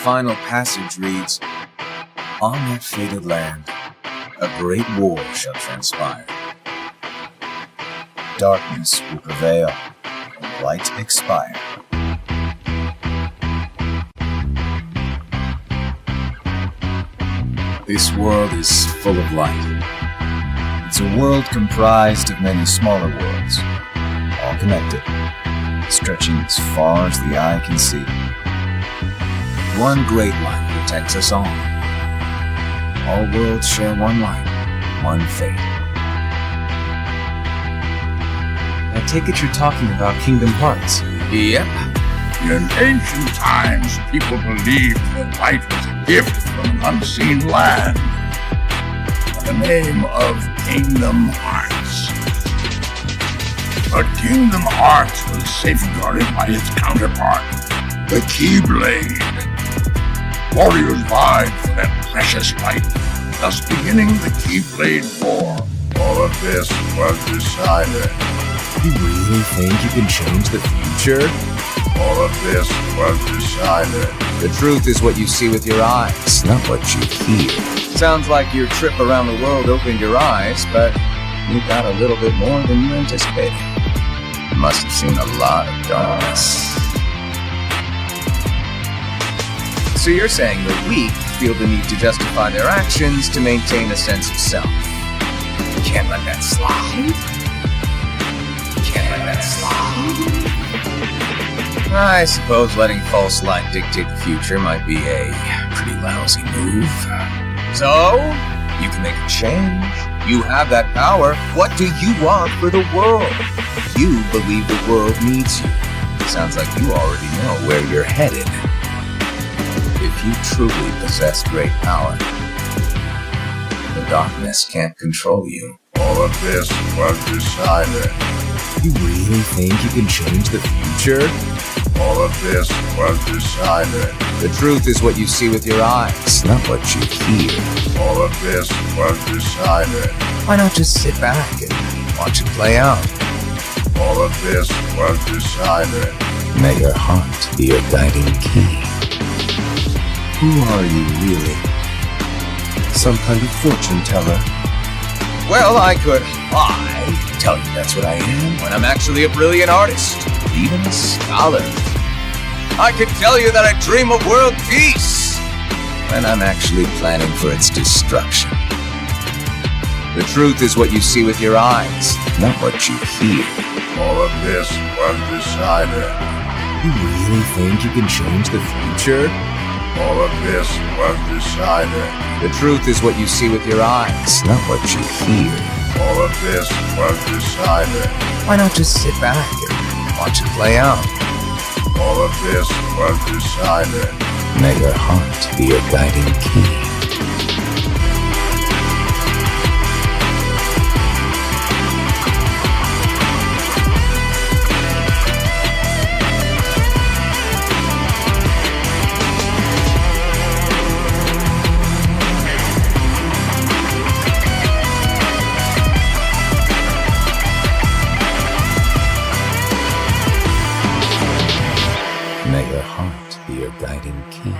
final passage reads, "On that fated land, a great war shall transpire. Darkness will prevail, and light expire. This world is full of light. It's a world comprised of many smaller worlds, all connected, stretching as far as the eye can see. One great light protects us all. All worlds share one light, one fate." I take it you're talking about Kingdom Hearts. Yep. In ancient times, people believed that light was a gift from an unseen land. By the name of Kingdom Hearts. But Kingdom Hearts was safeguarded by its counterpart, the Keyblade. Warriors vied for that precious light, thus beginning the Keyblade War. All of this was decided. You really think you can change the future? All of this was decided. The truth is what you see with your eyes, not what you hear. Sounds like your trip around the world opened your eyes, but you got a little bit more than you anticipated. You must have seen a lot of darkness. So you're saying the weak feel the need to justify their actions to maintain a sense of self. You can't let that slide. I suppose letting false light dictate the future might be a pretty lousy move. So, you can make a change. You have that power. What do you want for the world? You believe the world needs you. Sounds like you already know where you're headed. If you truly possess great power, the darkness can't control you. All of this was decided. You really think you can change the future? All of this was decided. The truth is what you see with your eyes, not what you hear. All of this was decided. Why not just sit back and watch it play out? All of this was decided. May your heart be your guiding key. Who are you really? Some kind of fortune teller? Well, I could lie, tell you that's what I am, when I'm actually a brilliant artist, even a scholar. I could tell you that I dream of world peace, when I'm actually planning for its destruction. The truth is what you see with your eyes, not what you hear. All of this was decided. You really think you can change the future? All of this was decided. The truth is what you see with your eyes, not what you hear. All of this was decided. Why not just sit back and watch it play out? All of this was decided. May your heart be your guiding key. May your heart be your guiding key.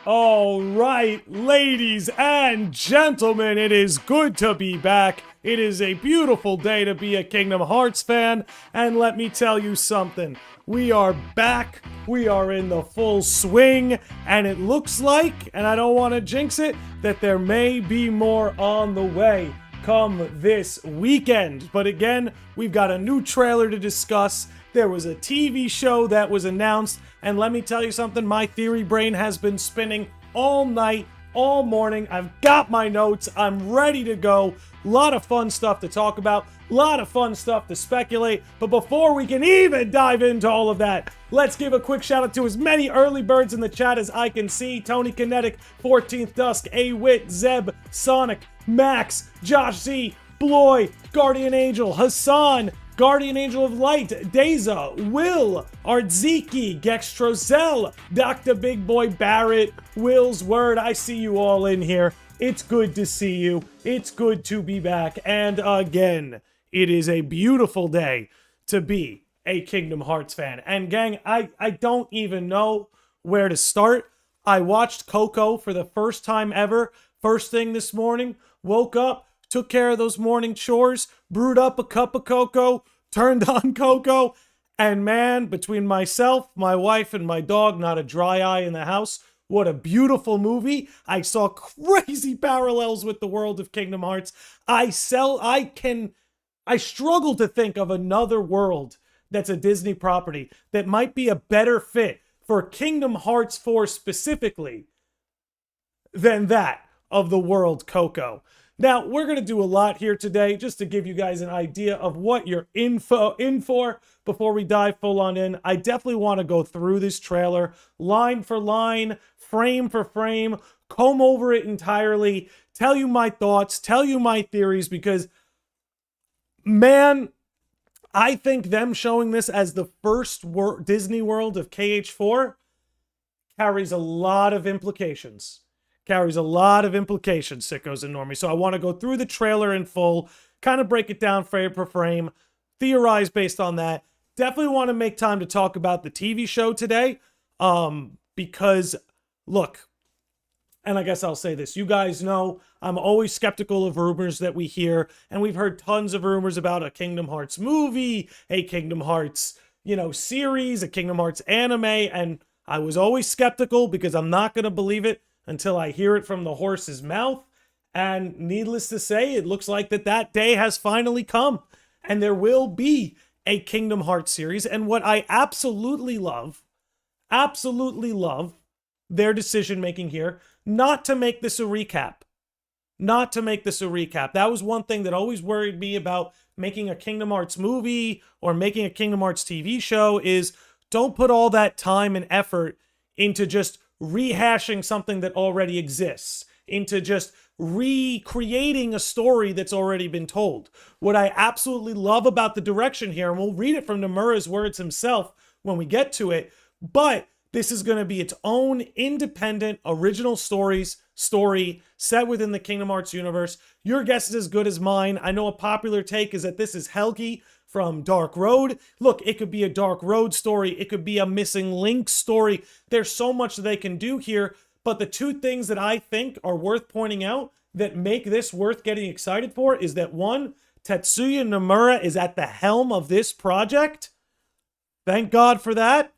All right, ladies and gentlemen, it is good to be back. It is a beautiful day to be a Kingdom Hearts fan, and let me tell you something. We are back, we are in the full swing, and it looks like, and I don't want to jinx it, that there may be more on the way come this weekend. But again, we've got a new trailer to discuss. There was a TV show that was announced, and let me tell you something, my theory brain has been spinning all night, all morning. I've got my notes, I'm ready to go. A lot of fun stuff to talk about, a lot of fun stuff to speculate. But before we can even dive into all of that, let's give a quick shout out to as many early birds in the chat as I can see. Tony Kinetic, 14th Dusk, A-Wit, Zeb, Sonic, Max, Josh Z, Bloy, Guardian Angel, Hassan, Guardian Angel of Light, Deza, Will, Artziki, Gextrozel, Dr. Big Boy Barrett, Will's Word. I see you all in here. It's good to see you. It's good to be back. And again, It is a beautiful day to be a Kingdom Hearts fan. And gang, I don't even know where to start. I watched Coco for the first time ever, first thing this morning, woke up, took care of those morning chores, brewed up a cup of cocoa, turned on Coco, and man, between myself, my wife, and my dog, not a dry eye in the house. What a beautiful movie. I saw crazy parallels with the world of Kingdom Hearts. I struggle to think of another world that's a Disney property that might be a better fit for Kingdom Hearts 4 specifically than that of the world Coco. Now, we're going to do a lot here today just to give you guys an idea of what you're in for before we dive full on in. I definitely want to go through this trailer line for line, frame for frame, comb over it entirely, tell you my thoughts, tell you my theories, because, man, I think them showing this as the first Disney World of KH4 carries a lot of implications. Sickos and normies. So I want to go through the trailer in full, kind of break it down frame per frame, theorize based on that. Definitely want to make time to talk about the TV show today, because, look, and I guess I'll say this. You guys know I'm always skeptical of rumors that we hear, and we've heard tons of rumors about a Kingdom Hearts movie, a Kingdom Hearts, series, a Kingdom Hearts anime, and I was always skeptical because I'm not going to believe it until I hear it from the horse's mouth. And needless to say, it looks like that day has finally come, and there will be a Kingdom Hearts series. And what I absolutely love their decision making here, not to make this a recap. That was one thing that always worried me about making a Kingdom Hearts movie or making a Kingdom Hearts TV show, is don't put all that time and effort into just rehashing something that already exists, into just recreating a story that's already been told. What I absolutely love about the direction here, and we'll read it from Nomura's words himself when we get to it, but this is going to be its own independent, original story set within the Kingdom Hearts universe. Your guess is as good as mine. I know a popular take is that this is Helgi from Dark Road. Look, it could be a Dark Road story. It could be a Missing Link story. There's so much that they can do here. But the two things that I think are worth pointing out that make this worth getting excited for is that, one, Tetsuya Nomura is at the helm of this project. Thank God for that.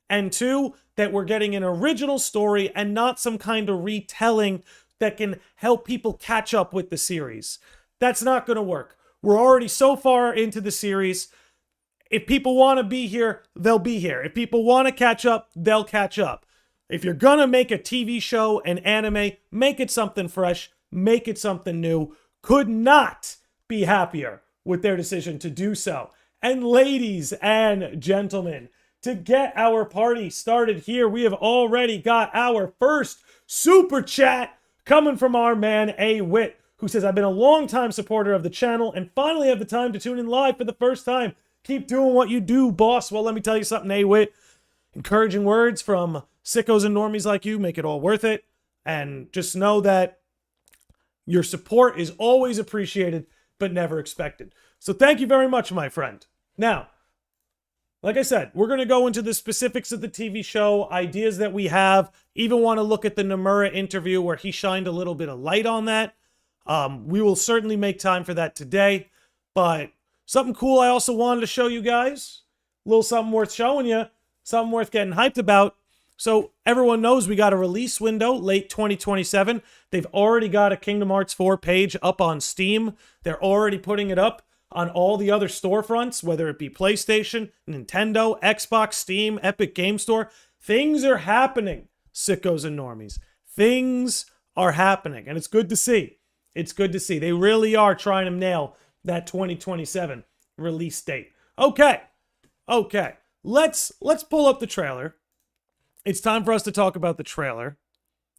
And two, that we're getting an original story and not some kind of retelling that can help people catch up with the series. That's not going to work. We're already so far into the series. If people want to be here, they'll be here. If people want to catch up, they'll catch up. If you're going to make a TV show, an anime, make it something fresh, make it something new. Could not be happier with their decision to do so. And ladies and gentlemen, to get our party started here, we have already got our first super chat coming from our man A-Wit, who says, I've been a long-time supporter of the channel and finally have the time to tune in live for the first time. Keep doing what you do, boss. Well, let me tell you something, A-Wit. Encouraging words from sickos and normies like you make it all worth it. And just know that your support is always appreciated, but never expected. So thank you very much, my friend. Now, like I said, we're going to go into the specifics of the TV show, ideas that we have, even want to look at the Nomura interview where he shined a little bit of light on that. We will certainly make time for that today, but something cool I also wanted to show you guys, a little something worth showing you, something worth getting hyped about. So everyone knows we got a release window, late 2027. They've already got a Kingdom Hearts 4 page up on Steam. They're already putting it up on all the other storefronts, whether it be PlayStation, Nintendo, Xbox, Steam, Epic Game Store. Things are happening, sickos and normies. Things are happening, and it's good to see. It's good to see. They really are trying to nail that 2027 release date. Okay. Let's pull up the trailer. It's time for us to talk about the trailer.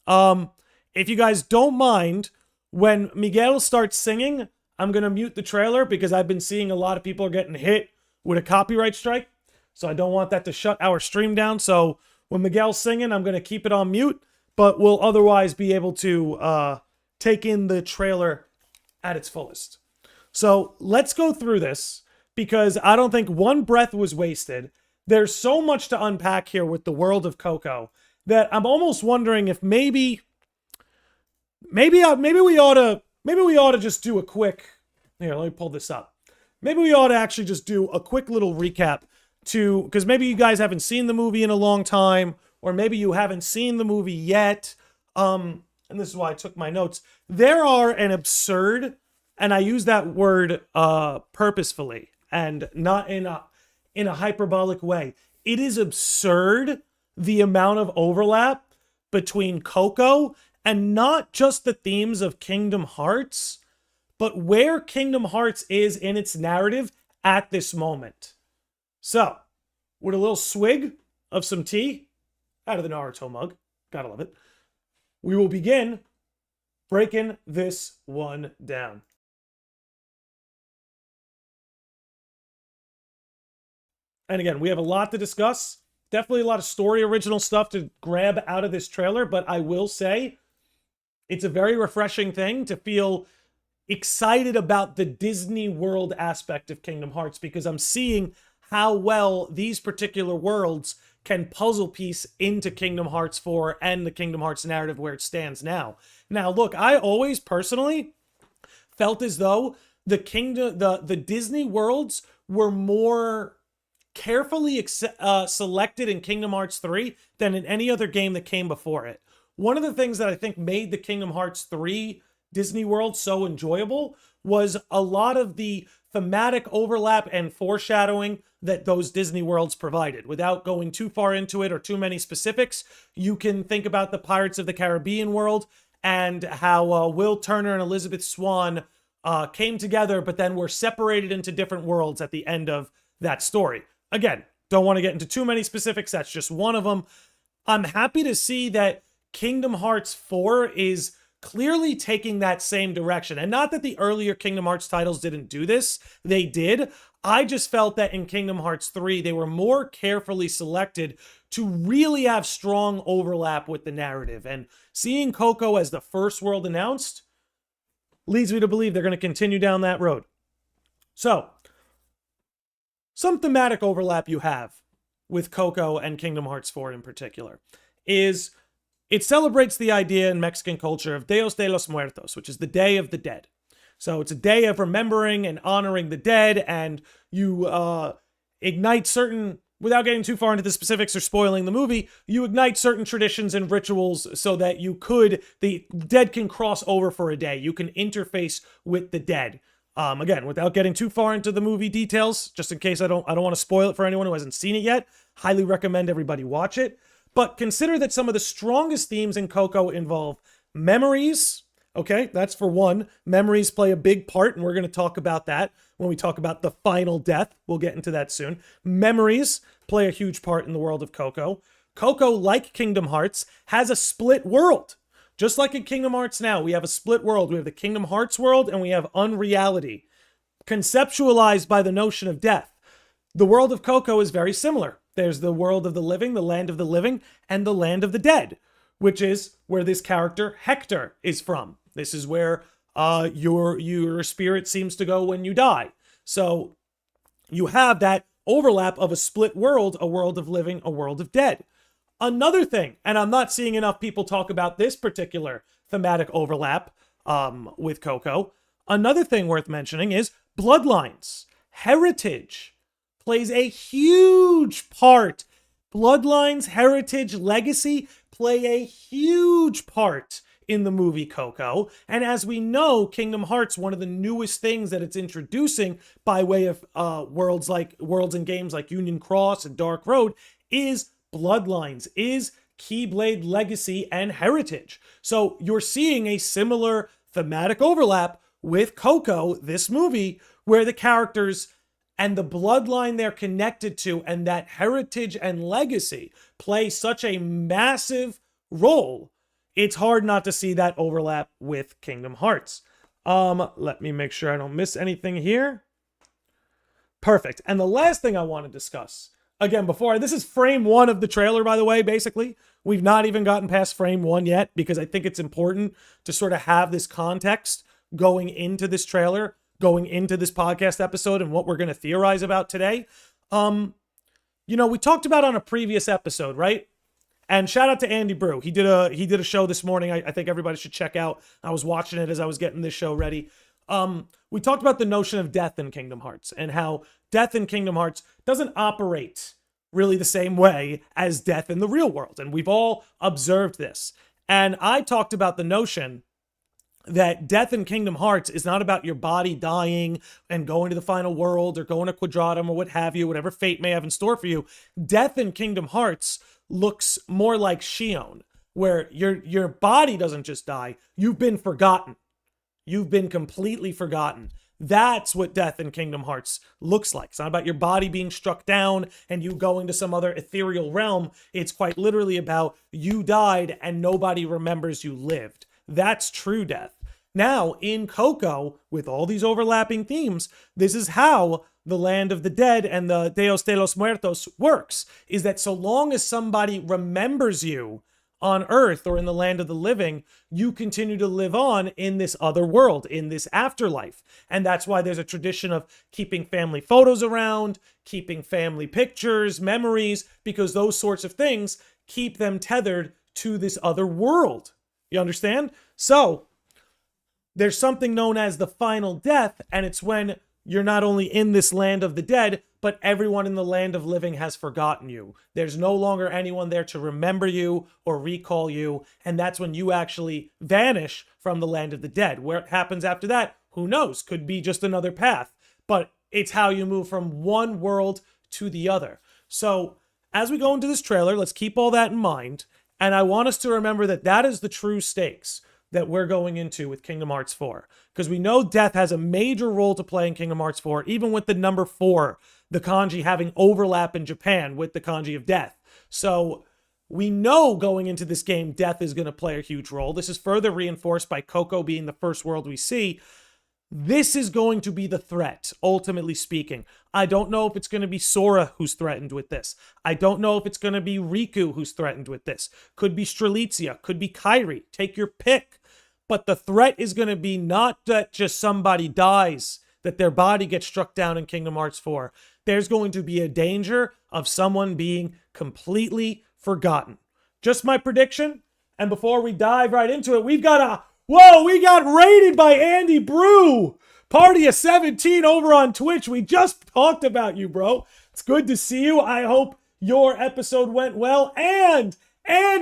If you guys don't mind, when Miguel starts singing, I'm going to mute the trailer because I've been seeing a lot of people are getting hit with a copyright strike. So I don't want that to shut our stream down. So when Miguel's singing, I'm going to keep it on mute, but we'll otherwise be able to take in the trailer at its fullest. So let's go through this because I don't think one breath was wasted. There's so much to unpack here with the world of Coco that I'm almost wondering if maybe we ought to just do a quick. Here, let me pull this up. Maybe we ought to actually just do a quick little recap because maybe you guys haven't seen the movie in a long time, or maybe you haven't seen the movie yet. And this is why I took my notes. There are an absurd, and I use that word purposefully and not in a hyperbolic way. It is absurd the amount of overlap between Coco and not just the themes of Kingdom Hearts, but where Kingdom Hearts is in its narrative at this moment. So, with a little swig of some tea out of the Naruto mug, gotta love it, we will begin breaking this one down. And again, we have a lot to discuss. Definitely a lot of story original stuff to grab out of this trailer, but I will say it's a very refreshing thing to feel excited about the Disney World aspect of Kingdom Hearts because I'm seeing how well these particular worlds can puzzle piece into Kingdom Hearts 4 and the Kingdom Hearts narrative where it stands now. Now, look, I always personally felt as though the Disney worlds were more carefully selected in Kingdom Hearts 3 than in any other game that came before it. One of the things that I think made the Kingdom Hearts 3 Disney World so enjoyable was a lot of the thematic overlap and foreshadowing that those Disney worlds provided. Without going too far into it or too many specifics, you can think about the Pirates of the Caribbean world and how Will Turner and Elizabeth Swann came together, but then were separated into different worlds at the end of that story. Again, don't want to get into too many specifics. That's just one of them. I'm happy to see that Kingdom Hearts 4 is clearly taking that same direction. And not that the earlier Kingdom Hearts titles didn't do this. They did. I just felt that in Kingdom Hearts 3, they were more carefully selected to really have strong overlap with the narrative. And seeing Coco as the first world announced leads me to believe they're going to continue down that road. So, some thematic overlap you have with Coco and Kingdom Hearts 4 in particular is it celebrates the idea in Mexican culture of Dios de los Muertos, which is the Day of the Dead. So it's a day of remembering and honoring the dead, and you ignite certain, without getting too far into the specifics or spoiling the movie, you ignite certain traditions and rituals so that the dead can cross over for a day. You can interface with the dead. Again, without getting too far into the movie details, just in case I don't want to spoil it for anyone who hasn't seen it yet, highly recommend everybody watch it. But consider that some of the strongest themes in Coco involve memories. Okay, that's for one. Memories play a big part, and we're going to talk about that when we talk about the final death. We'll get into that soon. Memories play a huge part in the world of Coco. Coco, like Kingdom Hearts, has a split world. Just like in Kingdom Hearts now, we have a split world. We have the Kingdom Hearts world, and we have Unreality, conceptualized by the notion of death. The world of Coco is very similar. There's the world of the living, the land of the living, and the land of the dead, which is where this character Hector is from. This is where your spirit seems to go when you die. So you have that overlap of a split world, a world of living, a world of dead. Another thing, and I'm not seeing enough people talk about this particular thematic overlap with Coco. Another thing worth mentioning is bloodlines. Heritage plays a huge part. Bloodlines, heritage, legacy play a huge part in the movie Coco. And as we know, Kingdom Hearts, one of the newest things that it's introducing by way of worlds and games like Union Cross and Dark Road is bloodlines, is Keyblade legacy and heritage. So you're seeing a similar thematic overlap with Coco, this movie, where the characters and the bloodline they're connected to and that heritage and legacy play such a massive role. It's hard not to see that overlap with Kingdom Hearts. Let me make sure I don't miss anything here. Perfect. And the last thing I want to discuss, again, this is frame one of the trailer, by the way, basically. We've not even gotten past frame one yet because I think it's important to sort of have this context going into this trailer going into this podcast episode and what we're going to theorize about today. We talked about on a previous episode, right? And shout out to Andy Brew. He did a show this morning. I think everybody should check out. I was watching it as I was getting this show ready. We talked about the notion of death in Kingdom Hearts and how death in Kingdom Hearts doesn't operate really the same way as death in the real world. And we've all observed this. And I talked about the notion that death in Kingdom Hearts is not about your body dying and going to the final world or going to Quadratum or what have you, whatever fate may have in store for you. Death in Kingdom Hearts looks more like Shion, where your body doesn't just die, you've been forgotten. You've been completely forgotten. That's what death in Kingdom Hearts looks like. It's not about your body being struck down and you going to some other ethereal realm. It's quite literally about you died and nobody remembers you lived. That's true death. Now, in Coco, with all these overlapping themes, this is how the land of the dead and the Deus de los Muertos works, is that so long as somebody remembers you on Earth or in the land of the living, you continue to live on in this other world, in this afterlife. And that's why there's a tradition of keeping family photos around, keeping family pictures, memories, because those sorts of things keep them tethered to this other world. You understand? So there's something known as the final death, and it's when you're not only in this land of the dead, but everyone in the land of living has forgotten you. There's no longer anyone there to remember you or recall you, and that's when you actually vanish from the land of the dead. Where it happens after that, who knows? Could be just another path, but it's how you move from one world to the other. So as we go into this trailer, let's keep all that in mind. And I want us to remember that that is the true stakes that we're going into with Kingdom Hearts 4. Because we know death has a major role to play in Kingdom Hearts 4, even with the number 4, the kanji having overlap in Japan with the kanji of death. So we know going into this game, death is going to play a huge role. This is further reinforced by Coco being the first world we see. This is going to be the threat, ultimately speaking. I don't know if it's going to be Sora who's threatened with this. I don't know if it's going to be Riku who's threatened with this. Could be Strelitzia, could be Kairi. Take your pick. But the threat is going to be not that just somebody dies, that their body gets struck down in Kingdom Hearts 4. There's going to be a danger of someone being completely forgotten. Just my prediction. And before we dive right into it, we got raided by Andy Brew. Party of 17 over on Twitch. We just talked about you, bro. It's good to see you. I hope your episode went well. And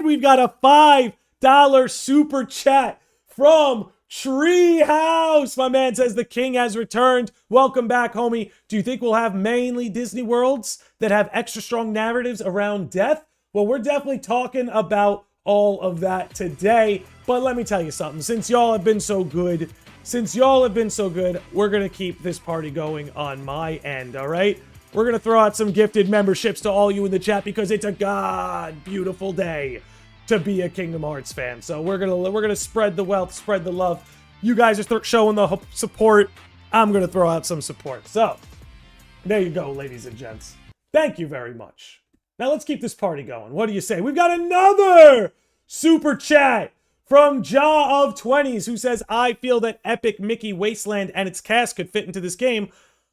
we've got a $5 super chat from Treehouse. My man says the king has returned. Welcome back, homie. Do you think we'll have mainly Disney worlds that have extra strong narratives around death? Well, we're definitely talking about all of that today. But let me tell you something. Since y'all have been so good, we're going to keep this party going on my end, all right? We're going to throw out some gifted memberships to all you in the chat because it's a god beautiful day to be a Kingdom Hearts fan. So we're gonna spread the wealth, spread the love. You guys are showing the support. I'm gonna throw out some support. So there you go, ladies and gents. Thank you very much. Now let's keep this party going. What do you say? We've got another super chat from Jaw of 20s who says, I feel that Epic Mickey Wasteland and its cast could fit into this game.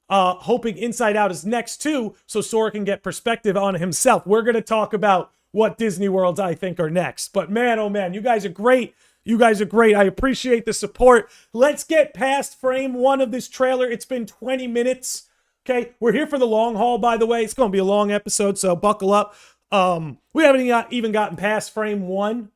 Hoping Inside Out is next too, so Sora can get perspective on himself. We're gonna talk about what Disney worlds I think are next. But man, oh man, you guys are great. I appreciate the support. Let's get past frame 1 of this trailer. It's been 20 minutes. Okay, we're here for the long haul, by the way. It's going to be a long episode, so buckle up. We haven't even gotten past frame 1,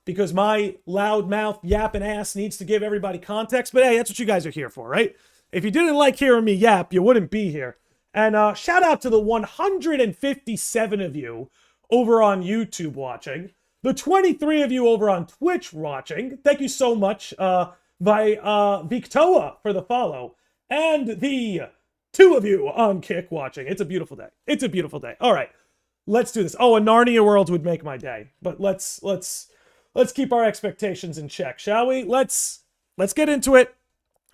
because my loudmouth yapping ass needs to give everybody context. But hey, that's what you guys are here for, right? If you didn't like hearing me yap, you wouldn't be here. And shout out to the 157 of you over on YouTube watching, the 23 of you over on Twitch watching. Thank you so much, Victoa for the follow, and the 2 of you on Kick watching. It's a beautiful day. All right, let's do this. Oh, a Narnia world would make my day, but let's keep our expectations in check, shall we? Let's get into it.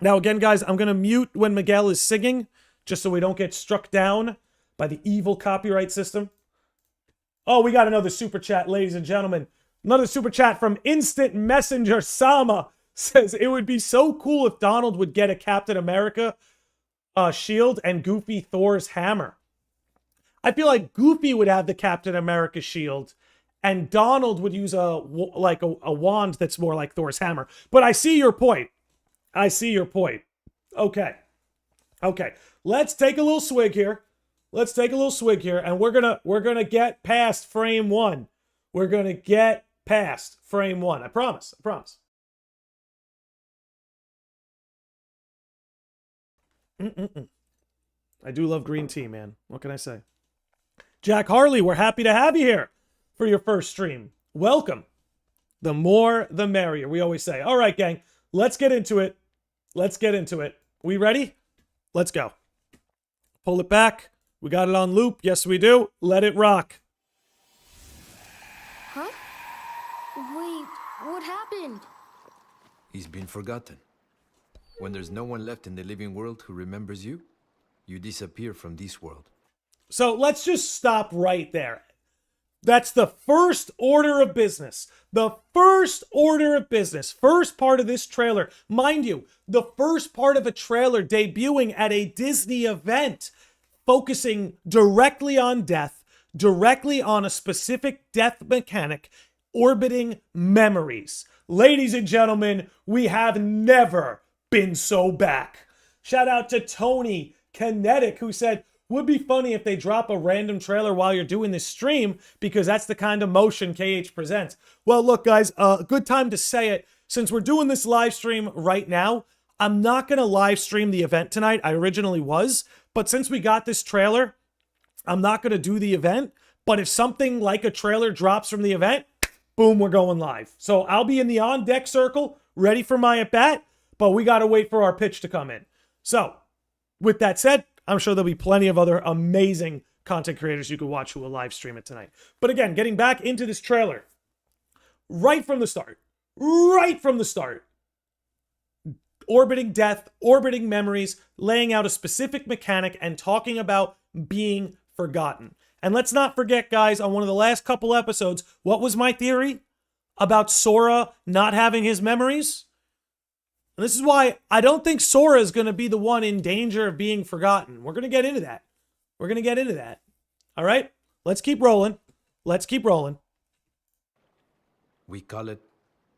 Now, again, guys, I'm gonna mute when Miguel is singing, just so we don't get struck down by the evil copyright system. Oh, we got another super chat, ladies and gentlemen. Another super chat from Instant Messenger Sama. says it would be so cool if Donald would get a Captain America shield and Goofy Thor's hammer. I feel like Goofy would have the Captain America shield and Donald would use a wand that's more like Thor's hammer. But I see your point. I see your point. Okay. Okay. Let's take a little swig here. Let's take a little swig here, and we're gonna get past frame 1. We're gonna get past frame 1. I promise. I promise. I do love green tea, man. What can I say? Jack Harley, we're happy to have you here for your first stream. Welcome. The more, the merrier, we always say. All right, gang, let's get into it. Let's get into it. We ready? Let's go. Pull it back. We got it on loop. Yes, we do. Let it rock. Huh? Wait, what happened? He's been forgotten. When there's no one left in the living world who remembers you, you disappear from this world. So let's just stop right there. That's the first order of business. The first order of business. First part of this trailer. Mind you, the first part of a trailer debuting at a Disney event, focusing directly on death, directly on a specific death mechanic, orbiting memories. Ladies and gentlemen, we have never been so back. Shout out to Tony Kinetic, who said, would be funny if they drop a random trailer while you're doing this stream, because that's the kind of motion KH presents. Well, look, guys, a good time to say it. Since we're doing this live stream right now, I'm not going to live stream the event tonight. I originally was, but since we got this trailer, I'm not going to do the event. But if something like a trailer drops from the event, boom, we're going live. So I'll be in the on-deck circle, ready for my at-bat, but we got to wait for our pitch to come in. So, with that said, I'm sure there'll be plenty of other amazing content creators you could watch who will live stream it tonight. But again, getting back into this trailer, right from the start, orbiting death, orbiting memories, laying out a specific mechanic, and talking about being forgotten. And let's not forget, guys, on one of the last couple episodes, what was my theory about Sora not having his memories? And this is why I don't think Sora is going to be the one in danger of being forgotten. We're going to get into that. We're going to get into that. All right? Let's keep rolling. Let's keep rolling. We call it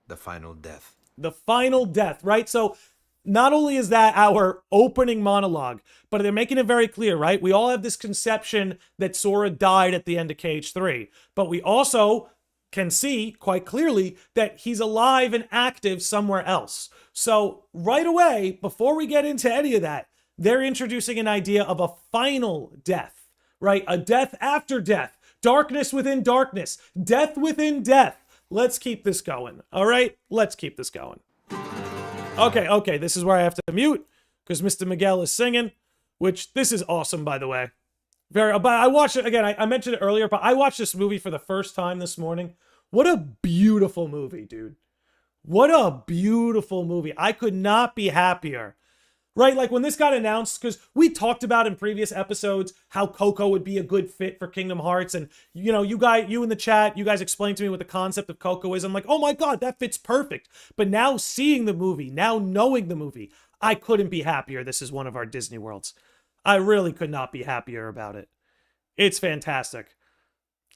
the final death. The final death, right? So not only is that our opening monologue, but they're making it very clear, right? We all have this conception that Sora died at the end of KH3, but we also can see quite clearly that he's alive and active somewhere else. So right away, before we get into any of that, they're introducing an idea of a final death, right? A death after death, darkness within darkness, death within death. Let's keep this going, all right? Let's keep this going. Okay, this is where I have to mute because Mr. Miguel is singing, which this is awesome, by the way. But I watched it again. I mentioned it earlier, but I watched this movie for the first time this morning. What a beautiful movie, dude. What a beautiful movie. I could not be happier. Right? Like when this got announced, because we talked about in previous episodes how Coco would be a good fit for Kingdom Hearts. And, you know, you in the chat, you guys explained to me what the concept of Coco is. I'm like, oh my God, that fits perfect. But now seeing the movie, now knowing the movie, I couldn't be happier. This is one of our Disney Worlds. I really could not be happier about it. It's fantastic.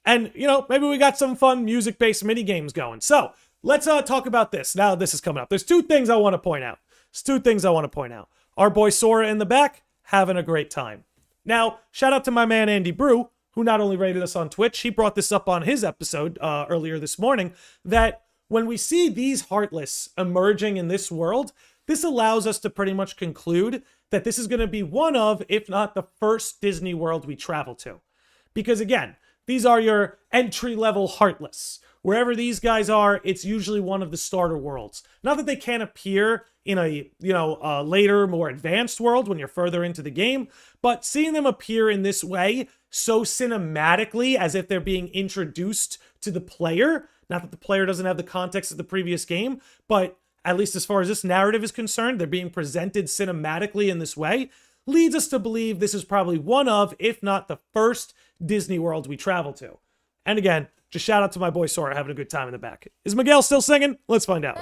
And, you know, maybe we got some fun music-based mini games going. So let's talk about this. Now this is coming up. There's two things I want to point out. Our boy Sora in the back, having a great time. Now, shout out to my man Andy Brew, who not only rated us on Twitch, he brought this up on his episode earlier this morning, that when we see these Heartless emerging in this world, this allows us to pretty much conclude that this is going to be one of, if not the first Disney World we travel to. Because again, these are your entry-level Heartless. Wherever these guys are, it's usually one of the starter worlds. Not that they can't appear in a, later, more advanced world when you're further into the game, but seeing them appear in this way, so cinematically, as if they're being introduced to the player, not that the player doesn't have the context of the previous game, but at least as far as this narrative is concerned, they're being presented cinematically in this way, leads us to believe this is probably one of, if not the first, Disney World we travel to. And again, Just shout out to my boy Sora having a good time in the back. Is Miguel still singing? Let's find out.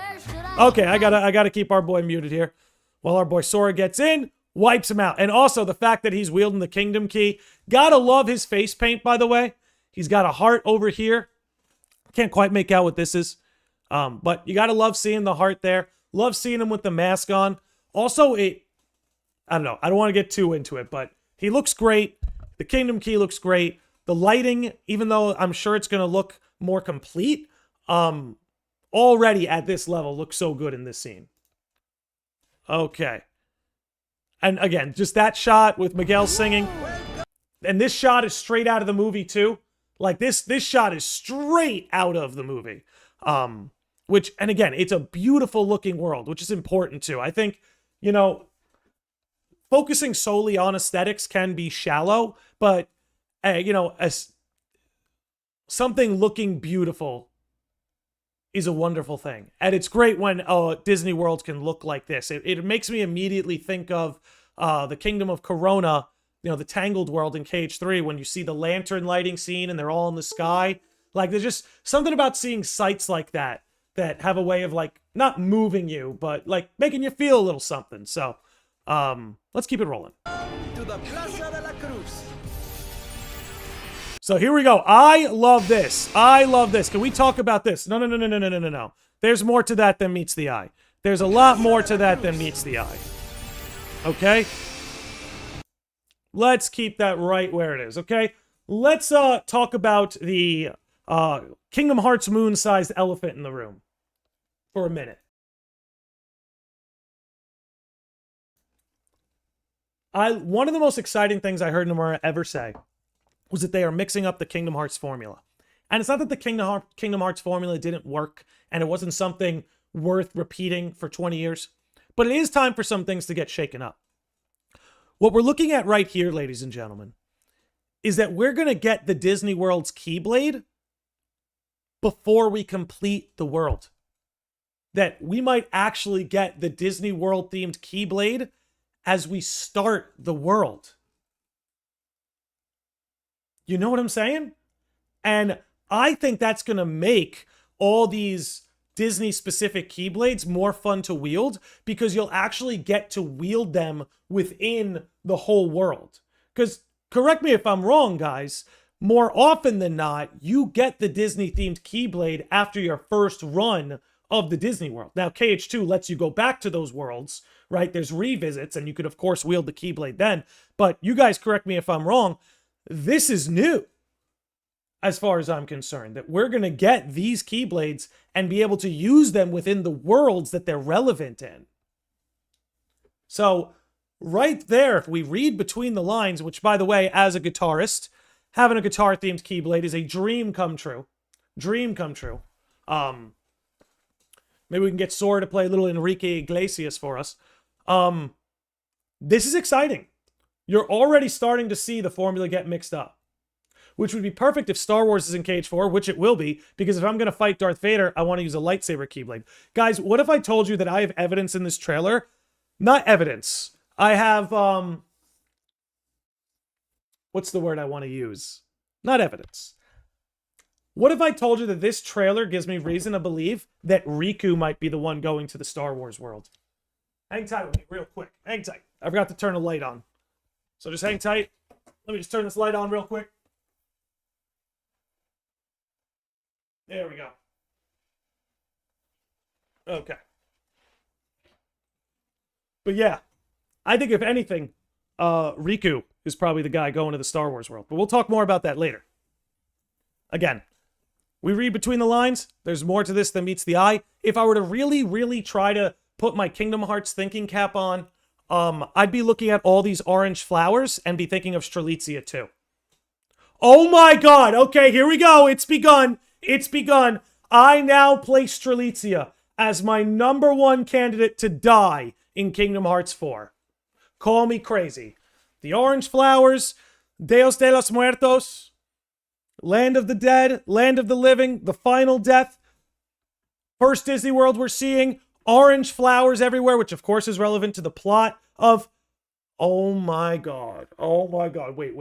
Okay, I gotta keep our boy muted here while our boy Sora gets in, wipes him out. And also the fact that he's wielding the Kingdom Key. Gotta love his face paint, by the way. He's got a heart over here. Can't quite make out what this is. But you gotta love seeing the heart there. Love seeing him with the mask on. Also, I don't know. I don't want to get too into it, but he looks great. The Kingdom Key looks great. The lighting, even though I'm sure it's going to look more complete, already at this level looks so good in this scene. Okay. And again, just that shot with Miguel singing. And this shot is straight out of the movie too. Like this shot is straight out of the movie. Which, and again, it's a beautiful looking world, which is important too. I think, you know, focusing solely on aesthetics can be shallow, but you know, as something looking beautiful is a wonderful thing. And it's great when Disney World can look like this. It makes me immediately think of the Kingdom of Corona, you know, the Tangled World in KH4 when you see the lantern lighting scene and they're all in the sky. Like, there's just something about seeing sights like that that have a way of, like, not moving you, but, like, making you feel a little something. So, let's keep it rolling. To the Plaza de la Cruz. So here we go. I love this. I love this. Can we talk about this? No. There's more to that than meets the eye. There's a lot more to that than meets the eye. Okay? Let's keep that right where it is, okay? Let's talk about the Kingdom Hearts moon-sized elephant in the room for a minute. One of the most exciting things I heard Nomura ever say was that they are mixing up the Kingdom Hearts formula. And it's not that the Kingdom Hearts formula didn't work and it wasn't something worth repeating for 20 years, but it is time for some things to get shaken up. What we're looking at right here, ladies and gentlemen, is that we're going to get the Disney World's Keyblade before we complete the world. That we might actually get the Disney World themed Keyblade as we start the world. You know what I'm saying? And I think that's going to make all these Disney-specific Keyblades more fun to wield because you'll actually get to wield them within the whole world. Because, correct me if I'm wrong, guys, more often than not, you get the Disney-themed Keyblade after your first run of the Disney World. Now, KH2 lets you go back to those worlds, right? There's revisits, and you could, of course, wield the Keyblade then. But you guys correct me if I'm wrong. This is new, as far as I'm concerned, that we're going to get these Keyblades and be able to use them within the worlds that they're relevant in. So, right there, if we read between the lines, which, by the way, as a guitarist, having a guitar-themed Keyblade is a dream come true. Dream come true. Maybe we can get Sora to play a little Enrique Iglesias for us. This is exciting. You're already starting to see the formula get mixed up. Which would be perfect if Star Wars is in KH4, which it will be, because if I'm going to fight Darth Vader, I want to use a lightsaber Keyblade. Guys, what if I told you that I have evidence in this trailer? Not evidence. I have, what's the word I want to use? Not evidence. What if I told you that this trailer gives me reason to believe that Riku might be the one going to the Star Wars world? Hang tight with me real quick. Hang tight. I forgot to turn the light on. So just hang tight. Let me just turn this light on real quick. There we go. Okay. But yeah, I think if anything, Riku is probably the guy going to the Star Wars world. But we'll talk more about that later. Again, we read between the lines. There's more to this than meets the eye. If I were to really, really try to put my Kingdom Hearts thinking cap on, I'd be looking at all these orange flowers and be thinking of Strelitzia too. Oh my god! Okay, here we go. It's begun. It's begun. I now place Strelitzia as my #1 candidate to die in Kingdom Hearts 4. Call me crazy. The orange flowers, Deus de los Muertos, Land of the Dead, Land of the Living, the final death. First Disney World we're seeing, orange flowers everywhere, which of course is relevant to the plot of... Oh my god. Oh my god. Wait.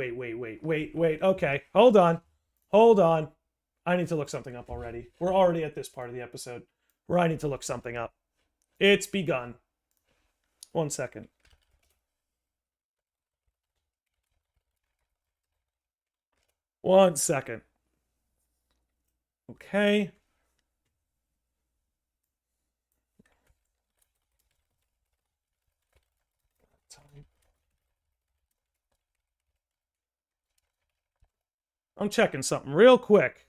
Okay, hold on. I need to look something up already. We're already at this part of the episode where I need to look something up. It's begun. 1 second. One second. Okay. I'm checking something real quick.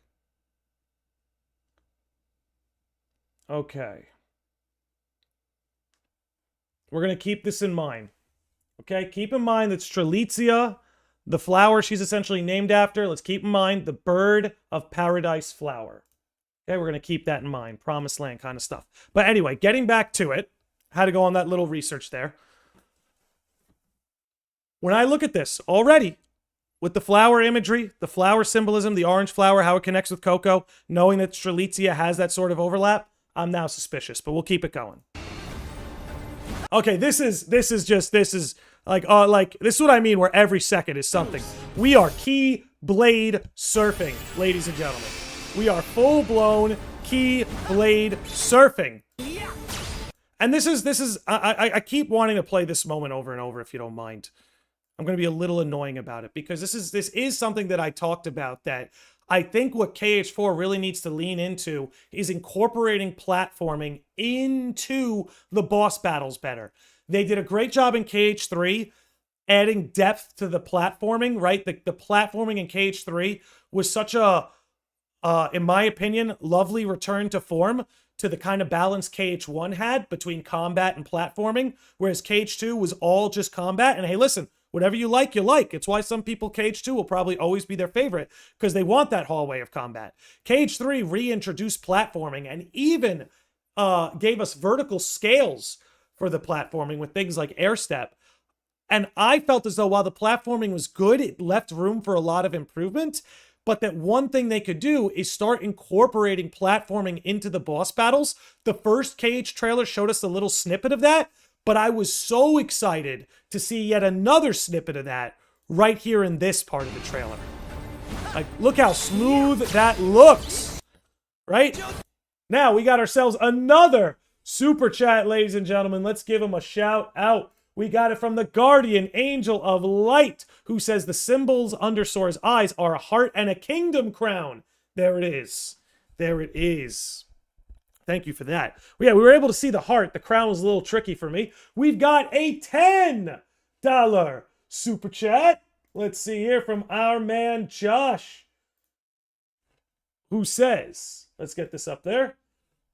Okay. We're going to keep this in mind. Okay? Keep in mind that Strelitzia, the flower she's essentially named after, let's keep in mind the bird of paradise flower. Okay? We're going to keep that in mind. Promised land kind of stuff. But anyway, getting back to it. Had to go on that little research there. When I look at this already, with the flower imagery, the flower symbolism, the orange flower, how it connects with Coco, knowing that Strelitzia has that sort of overlap, I'm now suspicious, but we'll keep it going. Okay, this is this is what I mean where every second is something. We are key blade surfing, ladies and gentlemen. We are full-blown key blade surfing. And this is I keep wanting to play this moment over and over if you don't mind. I'm going to be a little annoying about it because this is something that I talked about that I think what KH4 really needs to lean into is incorporating platforming into the boss battles better. They did a great job in KH3 adding depth to the platforming, right? The platforming in KH3 was such a, in my opinion, lovely return to form to the kind of balance KH1 had between combat and platforming, whereas KH2 was all just combat. And hey, listen, whatever you like, you like. It's why some people, KH2 will probably always be their favorite, because they want that hallway of combat. KH3 reintroduced platforming and even gave us vertical scales for the platforming with things like air step. And I felt as though while the platforming was good, it left room for a lot of improvement. But that one thing they could do is start incorporating platforming into the boss battles. The first KH trailer showed us a little snippet of that, but I was so excited to see yet another snippet of that right here in this part of the trailer. Like, look how smooth that looks, right? Now we got ourselves another super chat, ladies and gentlemen. Let's give him a shout out. We got it from the Guardian Angel of Light, who says the symbols under Sora's eyes are a heart and a kingdom crown. There it is. There it is. Thank you for that. Well, yeah, we were able to see the heart. The crown was a little tricky for me. We've got a $10 super chat. Let's see here from our man Josh, who says, let's get this up there.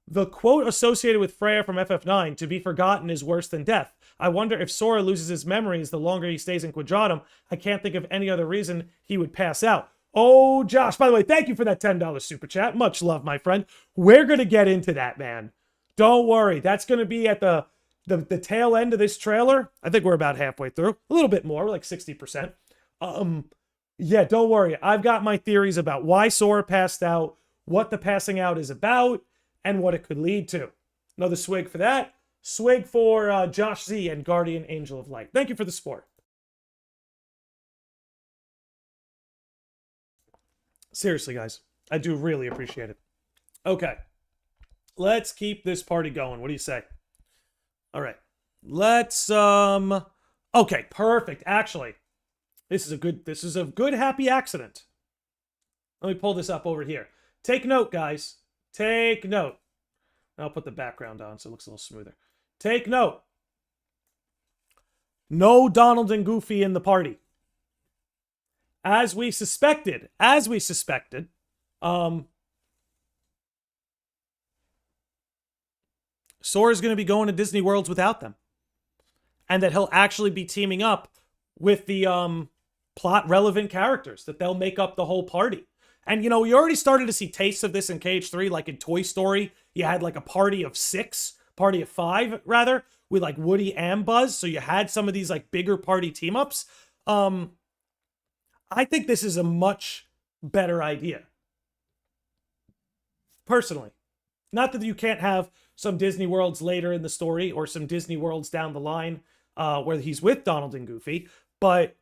The quote associated with Freya from FF9, to be forgotten is worse than death. I wonder if Sora loses his memories the longer he stays in Quadratum. I can't think of any other reason he would pass out. Oh, Josh, by the way, thank you for that $10 super chat. Much love, my friend. We're going to get into that, man. Don't worry. That's going to be at the tail end of this trailer. I think we're about halfway through. A little bit more, like 60%. Yeah, don't worry. I've got my theories about why Sora passed out, what the passing out is about, and what it could lead to. Another swig for that. Swig for Josh Z and Guardian Angel of Light. Thank you for the support. Seriously, guys. I do really appreciate it. Okay. Let's keep this party going. What do you say? All right. Let's, okay, perfect. Actually, this is a good happy accident. Let me pull this up over here. Take note, guys. Take note. I'll put the background on so it looks a little smoother. Take note. No Donald and Goofy in the party. As we suspected, Sora's going to be going to Disney Worlds without them. And that he'll actually be teaming up with the plot-relevant characters, that they'll make up the whole party. And, you know, we already started to see tastes of this in KH3, like in Toy Story. You had like a party of 5, rather, with like Woody and Buzz. So you had some of these like bigger party team-ups. I think this is a much better idea. Personally. Not that you can't have some Disney Worlds later in the story or some Disney Worlds down the line where he's with Donald and Goofy, but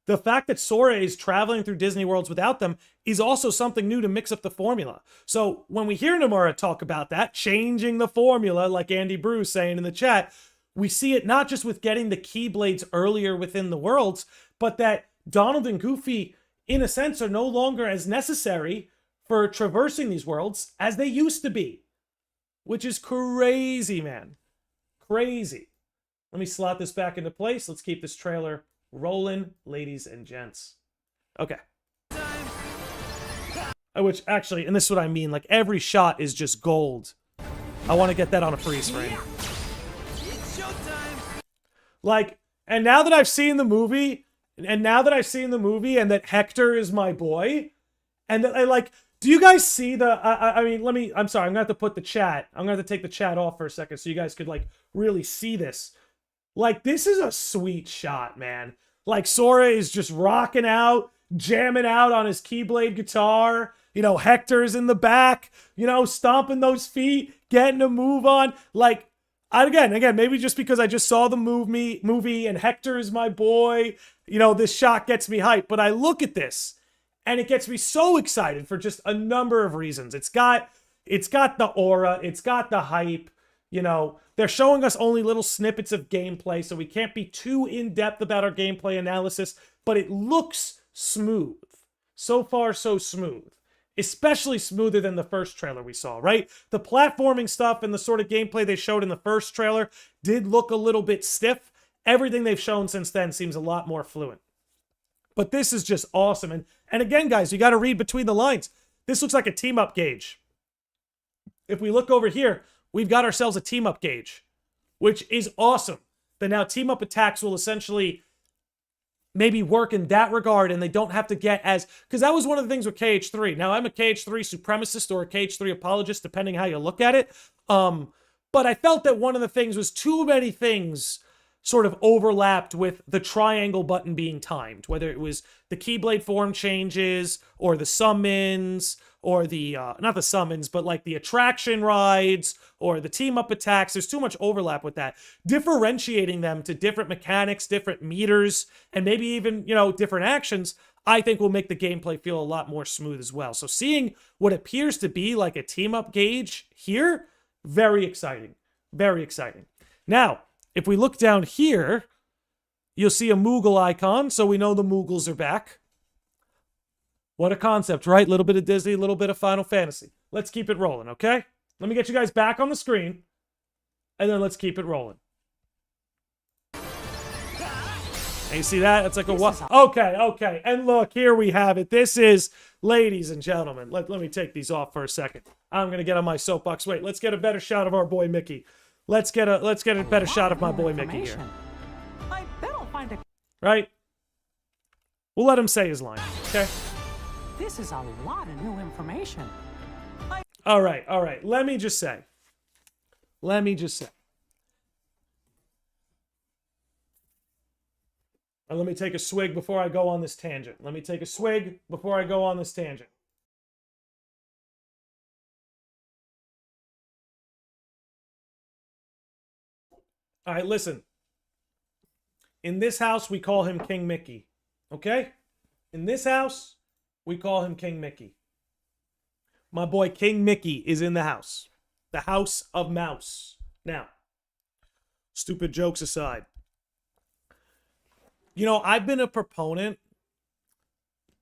the fact that Sora is traveling through Disney worlds without them is also something new to mix up the formula. So when we hear Nomura talk about that, changing the formula, like Andy Bruce saying in the chat, we see it not just with getting the Keyblades earlier within the worlds, but that Donald and Goofy, in a sense, are no longer as necessary for traversing these worlds as they used to be. Which is crazy, man. Crazy. Let me slot this back into place. Let's keep this trailer rolling, ladies and gents. Okay. Which, actually, and this is what I mean, like, every shot is just gold. I want to get that on a freeze frame. Like, and now that I've seen the movie, and that Hector is my boy, and that I like, do you guys see the, I mean, I'm sorry, I'm gonna have to put the chat, I'm gonna have to take the chat off for a second so you guys could, like, really see this. Like, this is a sweet shot, man. Like, Sora is just rocking out, jamming out on his Keyblade guitar. You know, Hector's in the back, you know, stomping those feet, getting a move on. Like, again, maybe just because I just saw the movie and Hector is my boy, you know, this shot gets me hyped. But I look at this and it gets me so excited for just a number of reasons. It's got the aura, it's got the hype, you know, they're showing us only little snippets of gameplay, so we can't be too in-depth about our gameplay analysis, but it looks smooth. So far, so smooth. Especially smoother than the first trailer we saw, right? The platforming stuff and the sort of gameplay they showed in the first trailer did look a little bit stiff. Everything they've shown since then seems a lot more fluent. But this is just awesome. And again, guys, you got to read between the lines. This looks like a team-up gauge. If we look over here, we've got ourselves a team-up gauge, which is awesome. That now team-up attacks will essentially maybe work in that regard, and they don't have to get as, because that was one of the things with KH3. Now, I'm a KH3 supremacist or a KH3 apologist, depending how you look at it. But I felt that one of the things was too many things sort of overlapped with the triangle button being timed, whether it was the Keyblade form changes or the summons or the, not the summons, but like the attraction rides or the team-up attacks. There's too much overlap with that. Differentiating them to different mechanics, different meters, and maybe even, you know, different actions, I think will make the gameplay feel a lot more smooth as well. So seeing what appears to be like a team-up gauge here, very exciting. Very exciting. Now, if we look down here, you'll see a Moogle icon, so we know the Moogles are back. What a concept, right? A little bit of Disney, a little bit of Final Fantasy. Let's keep it rolling, okay? Let me get you guys back on the screen, and then let's keep it rolling. And you see that? It's like a what? Okay. And look, here we have it. This is, ladies and gentlemen, let me take these off for a second. I'm going to get on my soapbox. Wait, let's get a better shot of our boy Mickey. Let's get a better shot of my boy Mickey here. I bet I'll find a... Right? We'll let him say his line, okay? This is a lot of new information. All right. Let me just say. And let me take a swig before I go on this tangent. All right, listen. In this house, we call him King Mickey. Okay? In this house, we call him King Mickey. My boy King Mickey is in the house. The House of Mouse. Now, stupid jokes aside. You know, I've been a proponent,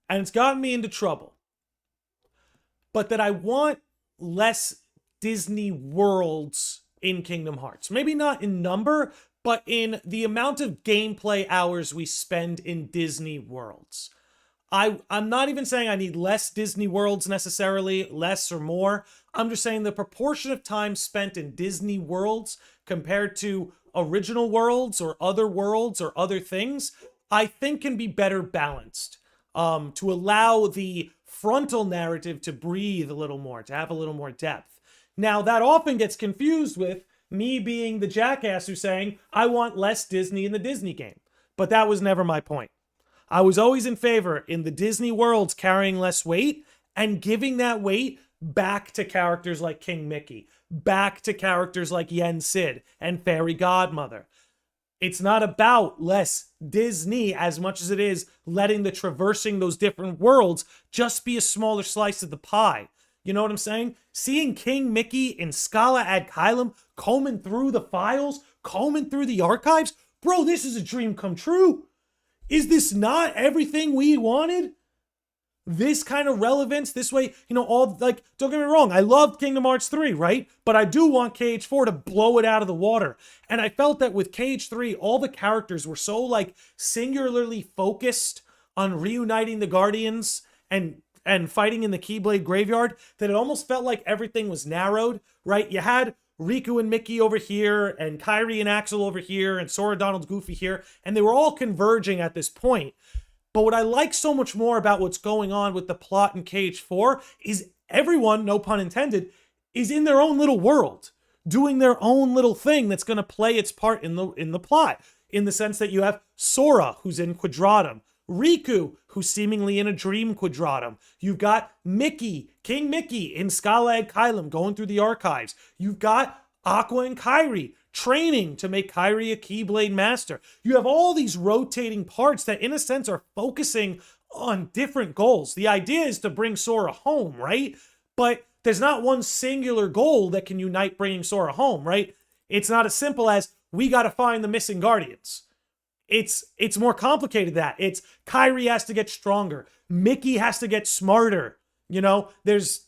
and it's gotten me into trouble, but that I want less Disney worlds in Kingdom Hearts. Maybe not in number, but in the amount of gameplay hours we spend in Disney worlds. I'm not even saying I need less Disney worlds necessarily, less or more. I'm just saying the proportion of time spent in Disney worlds compared to original worlds or other things, I think can be better balanced to allow the frontal narrative to breathe a little more, to have a little more depth. Now, that often gets confused with me being the jackass who's saying, I want less Disney in the Disney game. But that was never my point. I was always in favor in the Disney worlds carrying less weight and giving that weight back to characters like King Mickey, back to characters like Yen Sid and Fairy Godmother. It's not about less Disney as much as it is letting the traversing those different worlds just be a smaller slice of the pie. You know what I'm saying? Seeing King Mickey in Scala ad Caelum combing through the files, combing through the archives. Bro, this is a dream come true. Is this not everything we wanted? This kind of relevance, this way, you know, all like, don't get me wrong, I loved Kingdom Hearts 3, right? But I do want KH4 to blow it out of the water. And I felt that with KH3, all the characters were so like singularly focused on reuniting the Guardians and fighting in the Keyblade Graveyard that it almost felt like everything was narrowed, right? You had Riku and Mickey over here, and Kairi and Axel over here, and Sora, Donald, Goofy here, and they were all converging at this point. But what I like so much more about what's going on with the plot in KH4 is everyone, no pun intended, is in their own little world, doing their own little thing that's going to play its part in the plot, in the sense that you have Sora, who's in Quadratum, Riku, who's seemingly in a dream Quadratum. You've got Mickey, King Mickey in Scala ad Caelum going through the archives. You've got Aqua and Kairi training to make Kairi a Keyblade Master. You have all these rotating parts that in a sense are focusing on different goals. The idea is to bring Sora home, right? But there's not one singular goal that can unite bringing Sora home, right? It's not as simple as we got to find the missing Guardians. It's more complicated than that. It's Kairi has to get stronger. Mickey has to get smarter. You know, there's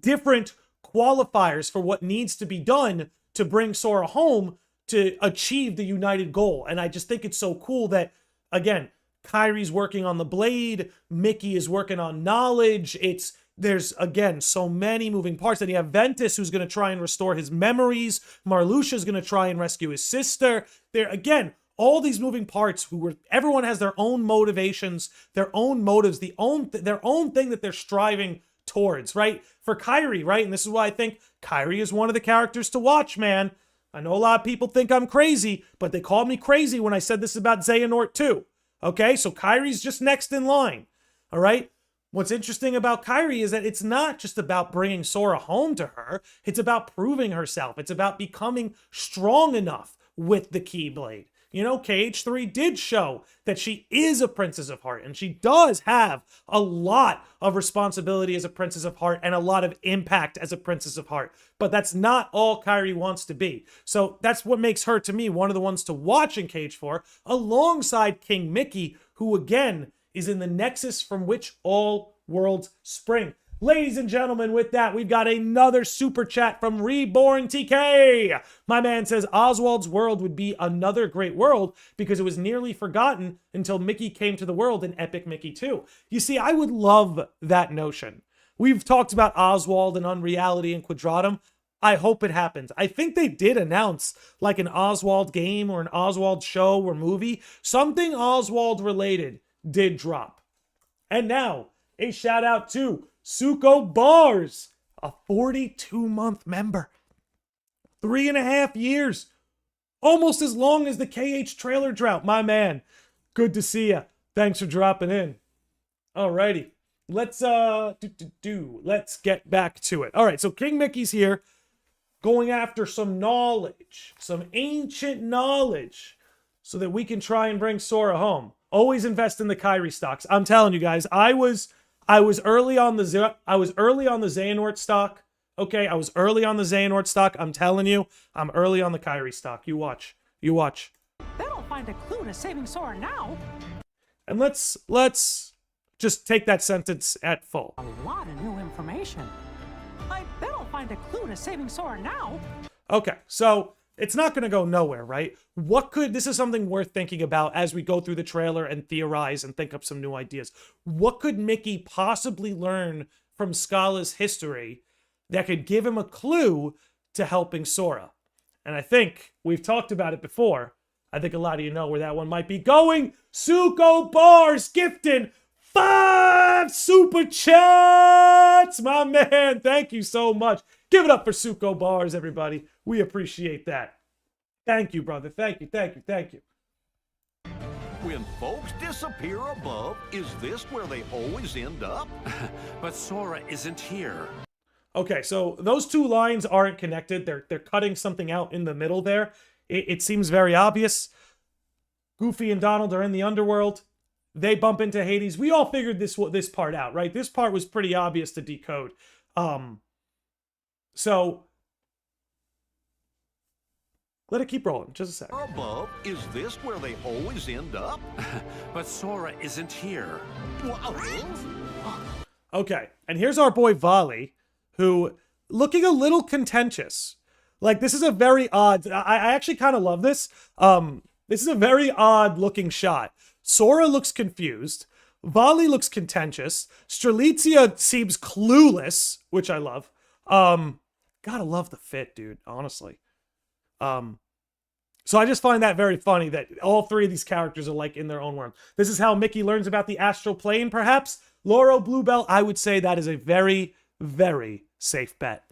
different qualifiers for what needs to be done to bring Sora home to achieve the united goal. And I just think it's so cool that, again, Kairi's working on the blade, Mickey is working on knowledge. There's, again, so many moving parts. Then you have Ventus, who's going to try and restore his memories. Marluxia's going to try and rescue his sister. There, again, all these moving parts everyone has their own motivations, their own motives, their own thing that they're striving towards, right? For Kairi, right? And this is why I think Kairi is one of the characters to watch, man. I know a lot of people think I'm crazy, but they called me crazy when I said this about Xehanort too. Okay, so Kairi's just next in line, all right? What's interesting about Kairi is that it's not just about bringing Sora home to her. It's about proving herself. It's about becoming strong enough with the Keyblade. You know, KH3 did show that she is a Princess of Heart, and she does have a lot of responsibility as a Princess of Heart and a lot of impact as a Princess of Heart. But that's not all Kairi wants to be. So that's what makes her, to me, one of the ones to watch in KH4, alongside King Mickey, who, again, is in the nexus from which all worlds spring. Ladies and gentlemen, with that, we've got another super chat from Reborn TK. My man says Oswald's world would be another great world because it was nearly forgotten until Mickey came to the world in Epic Mickey 2. You see, I would love that notion. We've talked about Oswald and Unreality and Quadratum. I hope it happens. I think they did announce like an Oswald game or an Oswald show or movie. Something Oswald related did drop. And now, a shout out to Suko Bars, a 42-month member. 3.5 years. Almost as long as the KH trailer drought, my man. Good to see ya. Thanks for dropping in. Alrighty. Let's let's get back to it. Alright, so King Mickey's here, going after some knowledge, some ancient knowledge, so that we can try and bring Sora home. Always invest in the Kairi stocks. I'm telling you guys, I was early on the Xehanort stock. Okay, I was early on the Xehanort stock. I'm telling you, I'm early on the Kairi stock. You watch. You watch. They don't find a clue to saving Sora now. And let's just take that sentence at full. A lot of new information. I bet I'll find a clue to saving Sora now. Okay, so it's not going to go nowhere, right? This is something worth thinking about as we go through the trailer and theorize and think up some new ideas. What could Mickey possibly learn from Scala's history that could give him a clue to helping Sora? And I think we've talked about it before. I think a lot of you know where that one might be going. Suko Bars gifting 5 super chats, my man. Thank you so much. Give it up for Suko Bars, everybody. We appreciate that. Thank you, brother. Thank you, thank you, thank you. When folks disappear above, is this where they always end up? But Sora isn't here. Okay, so those two lines aren't connected. They're cutting something out in the middle there. It seems very obvious. Goofy and Donald are in the underworld. They bump into Hades. We all figured this part out, right? This part was pretty obvious to decode. So let it keep rolling. Just a sec. Above, is this where they always end up? But Sora isn't here. Okay, and here's our boy Vali, who looking a little contentious. Like, this is a very odd. I actually kind of love this. This is a very odd looking shot. Sora looks confused. Vali looks contentious. Strelitzia seems clueless, which I love. Gotta love the fit, dude, honestly. So I just find that very funny that all three of these characters are like in their own world. This is how Mickey learns about the astral plane, perhaps. Lauro Bluebell, I would say that is a very, very safe bet.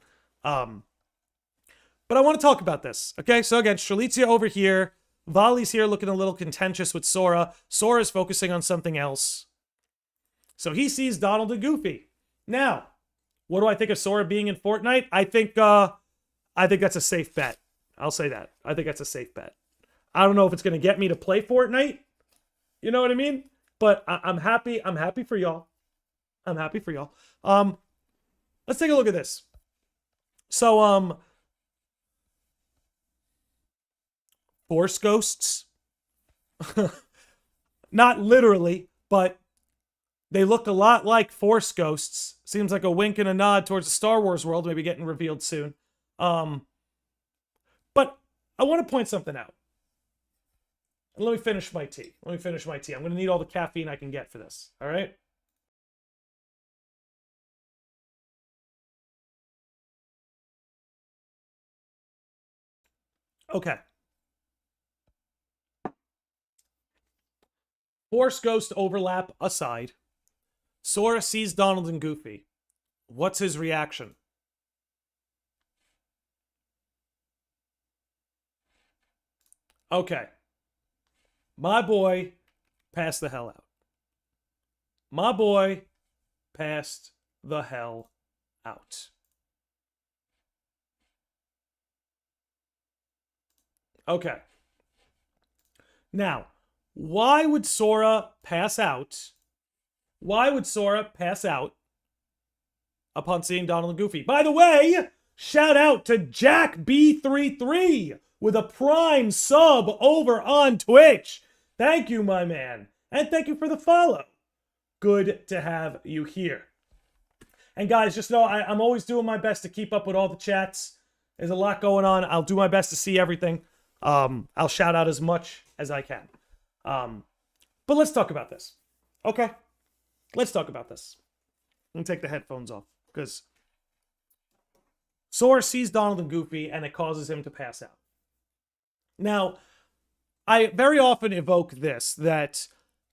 But I want to talk about this. Okay, so again, Strelitzia over here. Vali's here looking a little contentious with Sora. Sora's focusing on something else. So he sees Donald and Goofy. Now, what do I think of Sora being in Fortnite? I think that's a safe bet. I'll say that. I think that's a safe bet. I don't know if it's going to get me to play Fortnite. You know what I mean? But I'm happy. I'm happy for y'all. I'm happy for y'all. Let's take a look at this. So, Force ghosts. Not literally, but they look a lot like Force ghosts. Seems like a wink and a nod towards the Star Wars world, maybe getting revealed soon. But I want to point something out. And let me finish my tea. I'm going to need all the caffeine I can get for this. All right? Okay. Force Ghost overlap aside, Sora sees Donald and Goofy. What's his reaction? Okay. My boy passed the hell out. My boy passed the hell out. Okay. Now, why would Sora pass out? Why would Sora pass out upon seeing Donald and Goofy? By the way, shout out to Jack B33 with a Prime sub over on Twitch. Thank you, my man. And thank you for the follow. Good to have you here. And guys, just know I'm always doing my best to keep up with all the chats. There's a lot going on. I'll do my best to see everything. I'll shout out as much as I can. But let's talk about this. Okay? Let's talk about this. Let me take the headphones off, because Sora sees Donald and Goofy, and it causes him to pass out. Now, I very often evoke this, that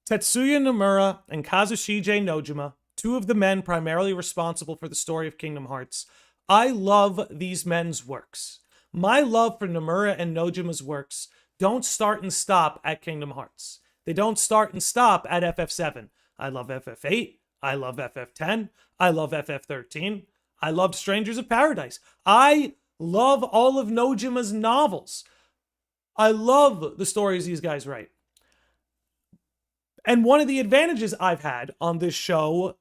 Tetsuya Nomura and Kazushige Nojima, two of the men primarily responsible for the story of Kingdom Hearts, I love these men's works. My love for Nomura and Nojima's works don't start and stop at Kingdom Hearts. They don't start and stop at FF7. I love FF8. I love FF10. I love FF13. I loved Strangers of Paradise. I love all of Nojima's novels. I love the stories these guys write. And one of the advantages I've had on this show,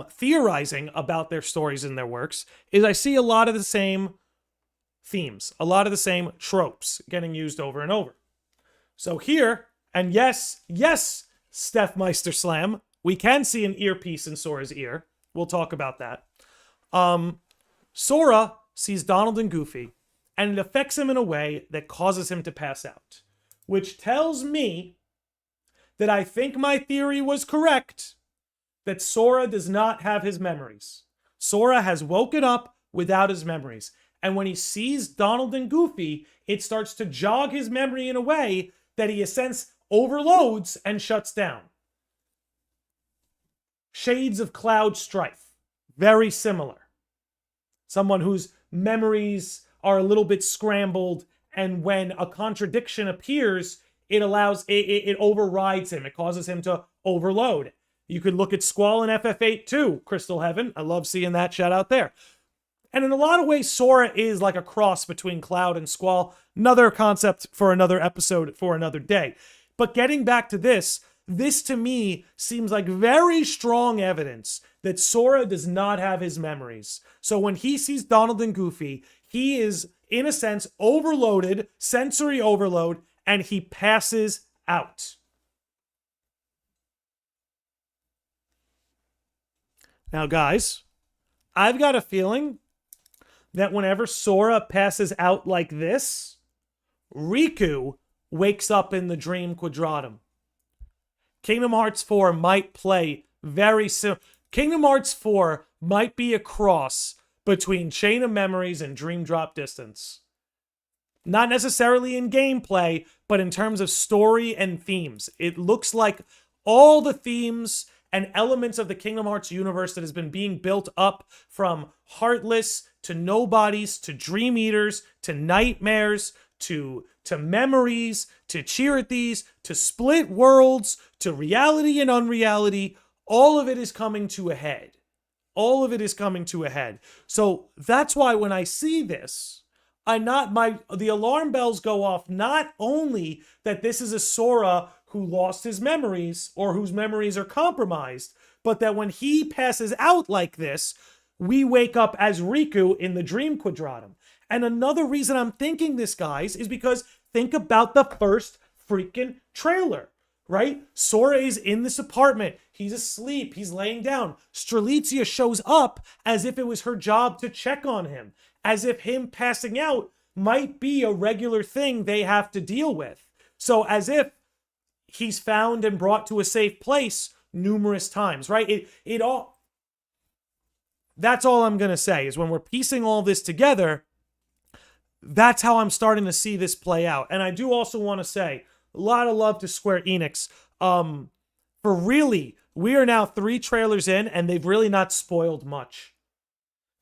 theorizing about their stories and their works, is I see a lot of the same themes, a lot of the same tropes getting used over and over. So here, and yes, Steph Meister Slam, we can see an earpiece in Sora's ear. We'll talk about that. Sora sees Donald and Goofy, and it affects him in a way that causes him to pass out, which tells me that I think my theory was correct, that Sora does not have his memories. Sora has woken up without his memories. And when he sees Donald and Goofy, it starts to jog his memory in a way that he, in a sense, overloads and shuts down. Shades of Cloud Strife. Very similar. Someone whose memories are a little bit scrambled, and when a contradiction appears, it overrides him. It causes him to overload. You could look at Squall in FF8 too, Crystal Heaven. I love seeing that. Shout out there. And in a lot of ways, Sora is like a cross between Cloud and Squall. Another concept for another episode for another day. But getting back to this to me seems like very strong evidence that Sora does not have his memories. So when he sees Donald and Goofy, he is, in a sense, overloaded, sensory overload, and he passes out. Now, guys, I've got a feeling that whenever Sora passes out like this, Riku wakes up in the Dream Quadratum. Kingdom Hearts 4 might play very similar. Kingdom Hearts 4 might be a cross between Chain of Memories and Dream Drop Distance. Not necessarily in gameplay, but in terms of story and themes. It looks like all the themes and elements of the Kingdom Hearts universe that has been being built up from Heartless to Nobodies to Dream Eaters to Nightmares to Memories to Chirithes to Split Worlds to Reality and Unreality. All of it is coming to a head. All of it is coming to a head. So that's why when I see this, the alarm bells go off, not only that this is a Sora who lost his memories or whose memories are compromised, but that when he passes out like this, we wake up as Riku in the Dream Quadratum. And another reason I'm thinking this, guys, is because think about the first freaking trailer, right? Sora is in this apartment. He's asleep. He's laying down. Strelitzia shows up as if it was her job to check on him, as if him passing out might be a regular thing they have to deal with. So as if he's found and brought to a safe place numerous times, right? That's all I'm going to say is when we're piecing all this together, that's how I'm starting to see this play out. And I do also want to say a lot of love to Square Enix. For really, we are now 3 trailers in and they've really not spoiled much.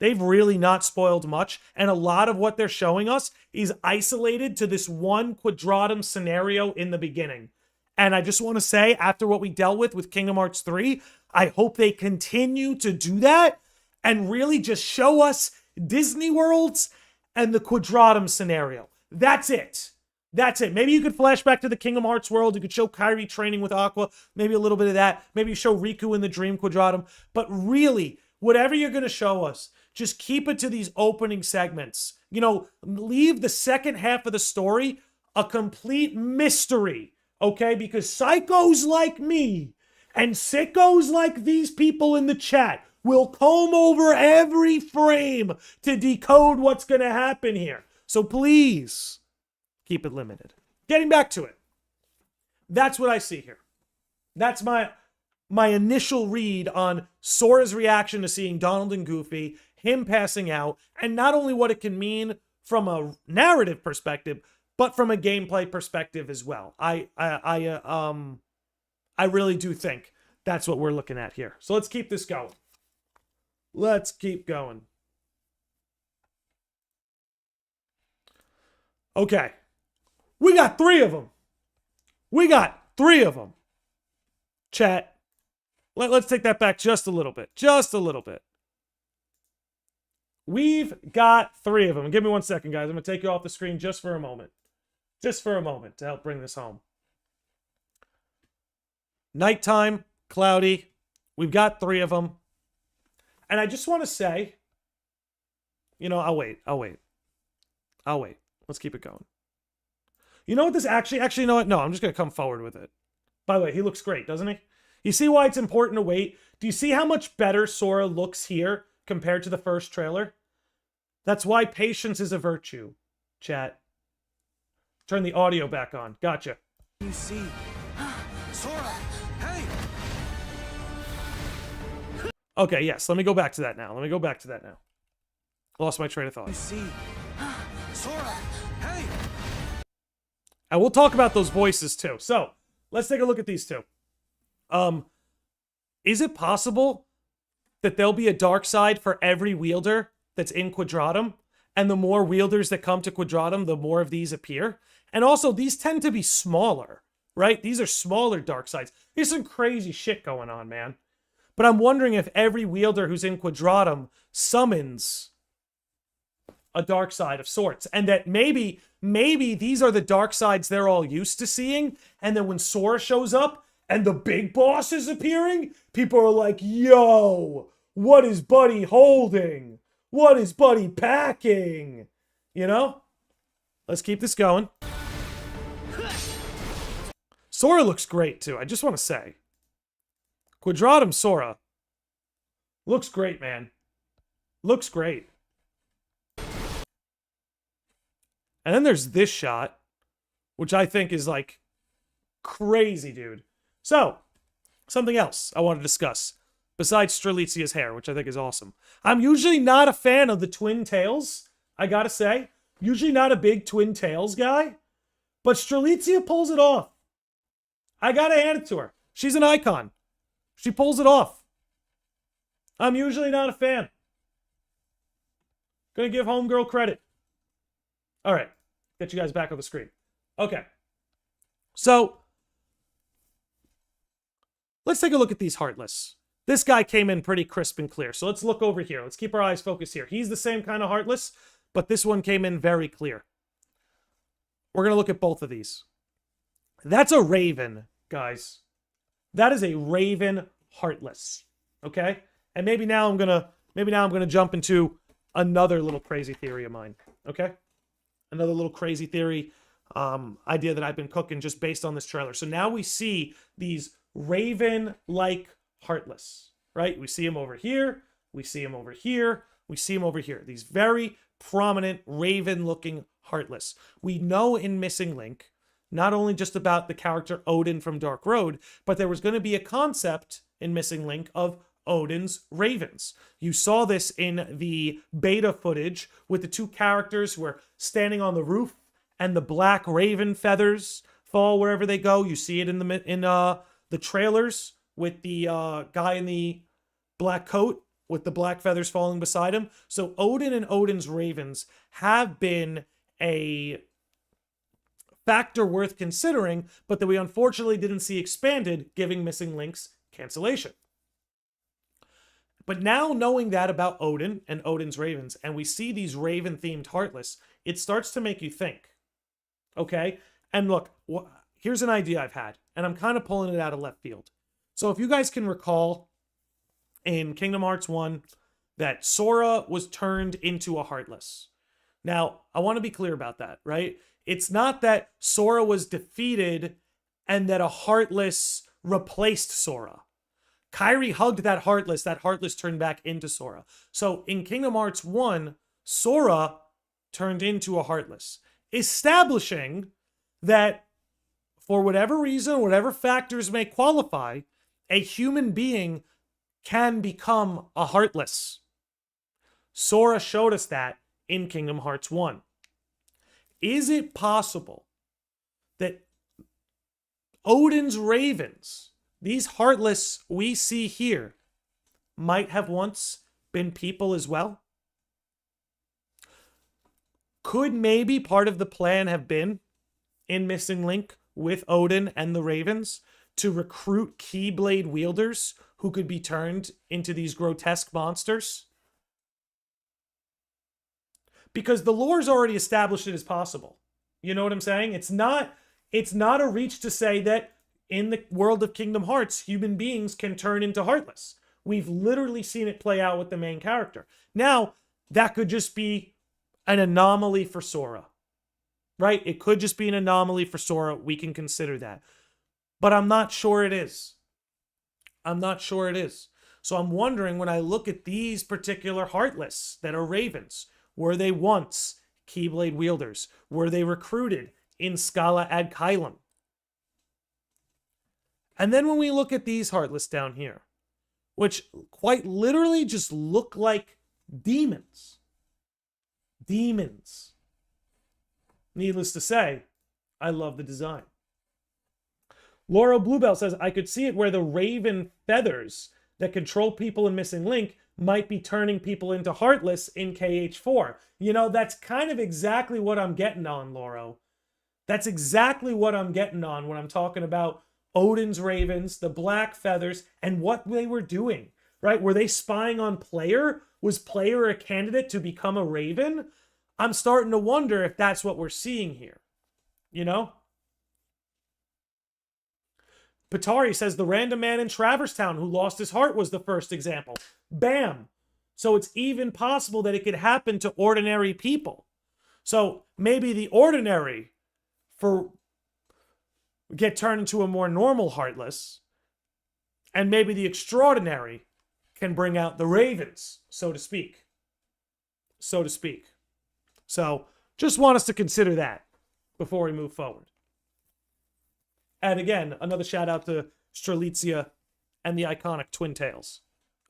They've really not spoiled much. And a lot of what they're showing us is isolated to this one Quadratum scenario in the beginning. And I just want to say, after what we dealt with Kingdom Hearts 3, I hope they continue to do that and really just show us Disney Worlds and the Quadratum scenario. That's it. That's it. Maybe you could flash back to the Kingdom Hearts world. You could show Kairi training with Aqua. Maybe a little bit of that. Maybe show Riku in the Dream Quadratum. But really, whatever you're going to show us, just keep it to these opening segments. You know, leave the second half of the story a complete mystery, okay? Because psychos like me and sickos like these people in the chat will comb over every frame to decode what's going to happen here. So please, keep it limited. Getting back to it. That's what I see here. That's my initial read on Sora's reaction to seeing Donald and Goofy, him passing out, and not only what it can mean from a narrative perspective, but from a gameplay perspective as well. I really do think that's what we're looking at here. So let's keep this going. Let's keep going. Okay. We got 3 of them. We got 3 of them. Chat. Let's take that back just a little bit. Just a little bit. We've got 3 of them. Give me 1 second, guys. I'm going to take you off the screen just for a moment. Just for a moment to help bring this home. Nighttime, cloudy. We've got 3 of them. And I just want to say, you know, I'll wait. Let's keep it going. You know what this actually, you know what? No, I'm just going to come forward with it. By the way, he looks great, doesn't he? You see why it's important to wait? Do you see how much better Sora looks here compared to the first trailer? That's why patience is a virtue, chat. Turn the audio back on. Gotcha. You see. Sora, hey! Okay, yes. Let me go back to that now. Lost my train of thought. You see. Sora, hey! And we'll talk about those voices too. So, let's take a look at these 2. Is it possible that there'll be a dark side for every wielder that's in Quadratum? And the more wielders that come to Quadratum, the more of these appear? And also, these tend to be smaller, right? These are smaller dark sides. There's some crazy shit going on, man. But I'm wondering if every wielder who's in Quadratum summons a dark side of sorts, and that maybe these are the dark sides they're all used to seeing, and then when Sora shows up and the big boss is appearing, people are like, yo, what is Buddy holding? What is Buddy packing? You know? Let's keep this going. Sora looks great too, I just want to say. Quadratum Sora looks great, man. Looks great. And then there's this shot, which I think is like crazy, dude. So, something else I want to discuss besides Strelitzia's hair, which I think is awesome. I'm usually not a fan of the twin tails, I gotta say. Usually not a big twin tails guy, but Strelitzia pulls it off. I gotta hand it to her. She's an icon. She pulls it off. I'm usually not a fan. Gonna give Homegirl credit. All right. Get you guys back on the screen. Okay. So, let's take a look at these Heartless. This guy came in pretty crisp and clear. So let's look over here. Let's keep our eyes focused here. He's the same kind of Heartless, but this one came in very clear. We're going to look at both of these. That's a Raven, guys. That is a Raven Heartless. Okay? And maybe now I'm going to jump into another little crazy theory of mine. Okay? Another little crazy theory idea that I've been cooking just based on this trailer. So now we see these Raven-like Heartless, right? We see him over here. We see him over here. We see him over here. These very prominent Raven-looking Heartless. We know in Missing Link, not only just about the character Odin from Dark Road, but there was going to be a concept in Missing Link of Odin's Ravens. You saw this in the beta footage with the two characters who are standing on the roof and the black raven feathers fall wherever they go. You see it in the trailers with the guy in the black coat with the black feathers falling beside him. So Odin and Odin's Ravens have been a factor worth considering, but that we unfortunately didn't see expanded, giving Missing Link's cancellation. But now knowing that about Odin and Odin's Ravens, and we see these Raven-themed Heartless, it starts to make you think. Okay? And look, here's an idea I've had, and I'm kind of pulling it out of left field. So if you guys can recall in Kingdom Hearts 1 that Sora was turned into a Heartless. Now, I want to be clear about that, right? It's not that Sora was defeated and that a Heartless replaced Sora. Kairi hugged that Heartless turned back into Sora. So in Kingdom Hearts 1, Sora turned into a Heartless, establishing that for whatever reason, whatever factors may qualify, a human being can become a Heartless. Sora showed us that in Kingdom Hearts 1. Is it possible that Odin's Ravens, these Heartless we see here, might have once been people as well? Could maybe part of the plan have been, in Missing Link with Odin and the Ravens, to recruit Keyblade wielders who could be turned into these grotesque monsters? Because the lore's already established it as possible. You know what I'm saying? It's not a reach to say that in the world of Kingdom Hearts, human beings can turn into Heartless. We've literally seen it play out with the main character. Now, that could just be an anomaly for Sora. Right? It could just be an anomaly for Sora. We can consider that. But I'm not sure it is. I'm not sure it is. So I'm wondering, when I look at these particular Heartless that are Ravens, were they once Keyblade wielders? Were they recruited in Scala ad Caelum? And then when we look at these Heartless down here, which quite literally just look like demons. Demons. Needless to say, I love the design. Laurel Bluebell says, I could see it where the raven feathers that control people in Missing Link might be turning people into Heartless in KH4. You know, that's kind of exactly what I'm getting on, Laurel. That's exactly what I'm getting on when I'm talking about Odin's Ravens, the black feathers, and what they were doing, right? Were they spying on Player? Was Player a candidate to become a Raven? I'm starting to wonder if that's what we're seeing here. You know? Patari says the random man in Traverstown who lost his heart was the first example. Bam! So it's even possible that it could happen to ordinary people. So maybe the ordinary get turned into a more normal Heartless, and maybe the extraordinary can bring out the ravens, so to speak. So to speak. So just want us to consider that before we move forward. And again, another shout out to Strelitzia and the iconic Twin Tails.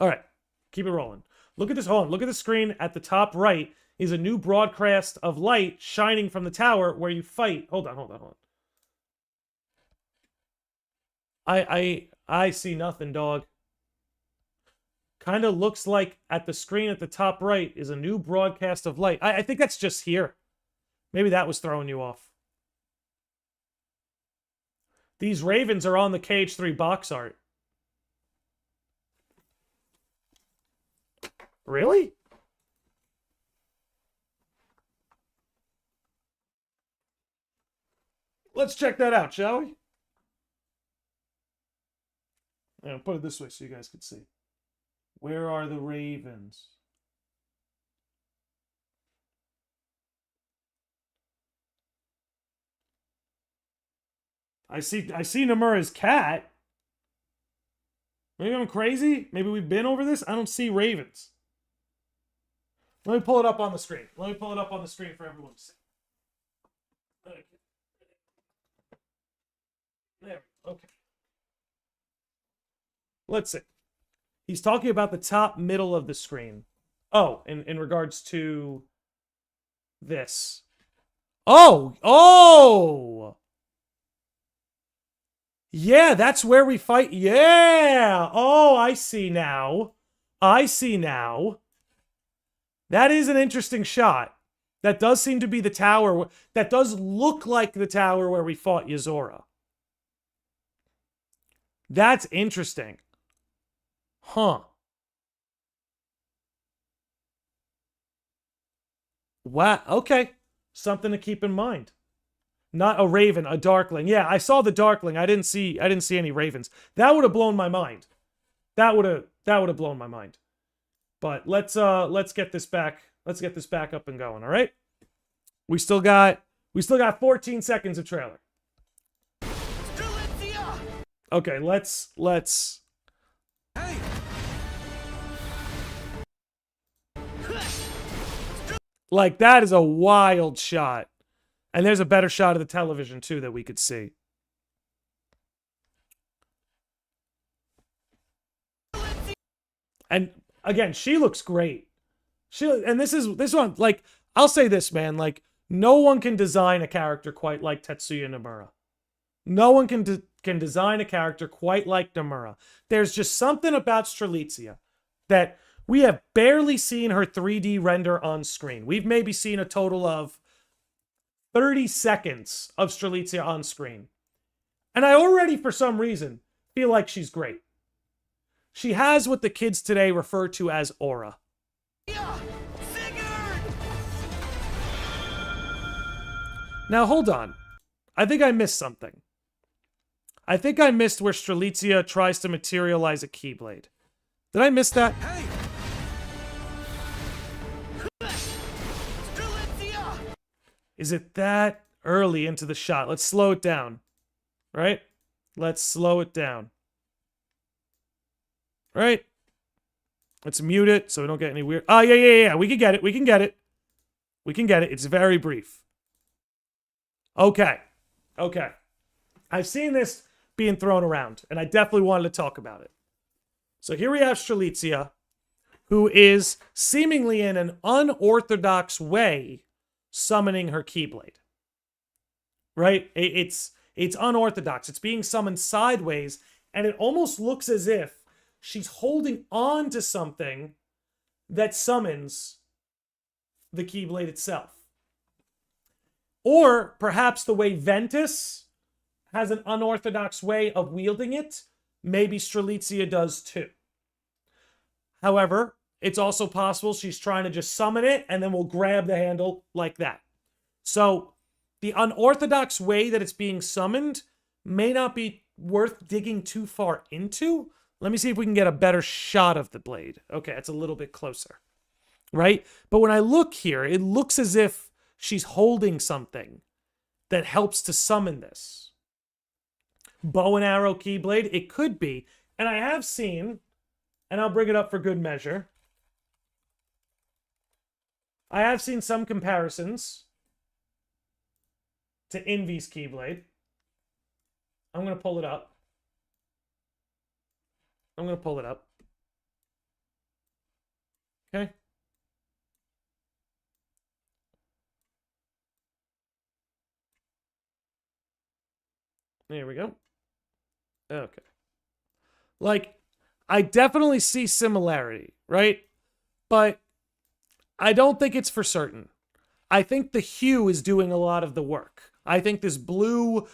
All right, keep it rolling. Look at this. Hold on. Look at the screen at the top right is a new broadcast of light shining from the tower where you fight. Hold on. I see nothing, dog. Kind of looks like at the screen at the top right is a new broadcast of light. I think that's just here. Maybe that was throwing you off. These ravens are on the KH4 box art. Really? Let's check that out, shall we? I'll put it this way so you guys can see. Where are the ravens? I see Nomura's cat. Maybe I'm crazy. Maybe we've been over this. I don't see ravens. Let me pull it up on the screen. Let me pull it up on the screen for everyone to see. Okay. There. Okay. Let's see. He's talking about the top middle of the screen. Oh, in regards to this. Oh! Yeah, that's where we fight. Yeah! Oh, I see now. That is an interesting shot. That does seem to be the tower. That does look like the tower where we fought Yozora. That's interesting. Huh. Wow. Okay. Something to keep in mind. Not a raven, a darkling. Yeah, I saw the darkling. I didn't see any ravens. That would have blown my mind. That would have blown my mind. But let's get this back. Let's get this back up and going, all right? We still got 14 seconds of trailer. Okay, let's like, that is a wild shot. And there's a better shot of the television, too, that we could see. And, again, she looks great. And this one, like, I'll say this, man. Like, no one can design a character quite like Tetsuya Nomura. No one can design a character quite like Nomura. There's just something about Strelitzia that we have barely seen her 3D render on screen. We've maybe seen a total of 30 seconds of Strelitzia on screen. And I already, for some reason, feel like she's great. She has what the kids today refer to as aura. Now, hold on. I think I missed something. I think I missed where Strelitzia tries to materialize a Keyblade. Did I miss that? Hey! Is it that early into the shot? Let's slow it down. Right? Let's slow it down. Right? Let's mute it so we don't get any weird... Oh, yeah. We can get it. We can get it. It's very brief. Okay. I've seen this being thrown around, and I definitely wanted to talk about it. So here we have Strelitzia, who is seemingly in an unorthodox way summoning her Keyblade. Right? It's unorthodox. It's being summoned sideways, and it almost looks as if she's holding on to something that summons the Keyblade itself. Or perhaps the way Ventus has an unorthodox way of wielding it, maybe Strelitzia does too. However, it's also possible she's trying to just summon it and then we'll grab the handle like that. So the unorthodox way that it's being summoned may not be worth digging too far into. Let me see if we can get a better shot of the blade. Okay, it's a little bit closer, right? But when I look here, it looks as if she's holding something that helps to summon this. Bow and arrow keyblade, it could be. And I have seen, and I'll bring it up for good measure, I have seen some comparisons to Envy's keyblade. I'm going to pull it up. Okay. There we go. Okay. Like, I definitely see similarity, right? But I don't think it's for certain. I think the hue is doing a lot of the work. I think this blue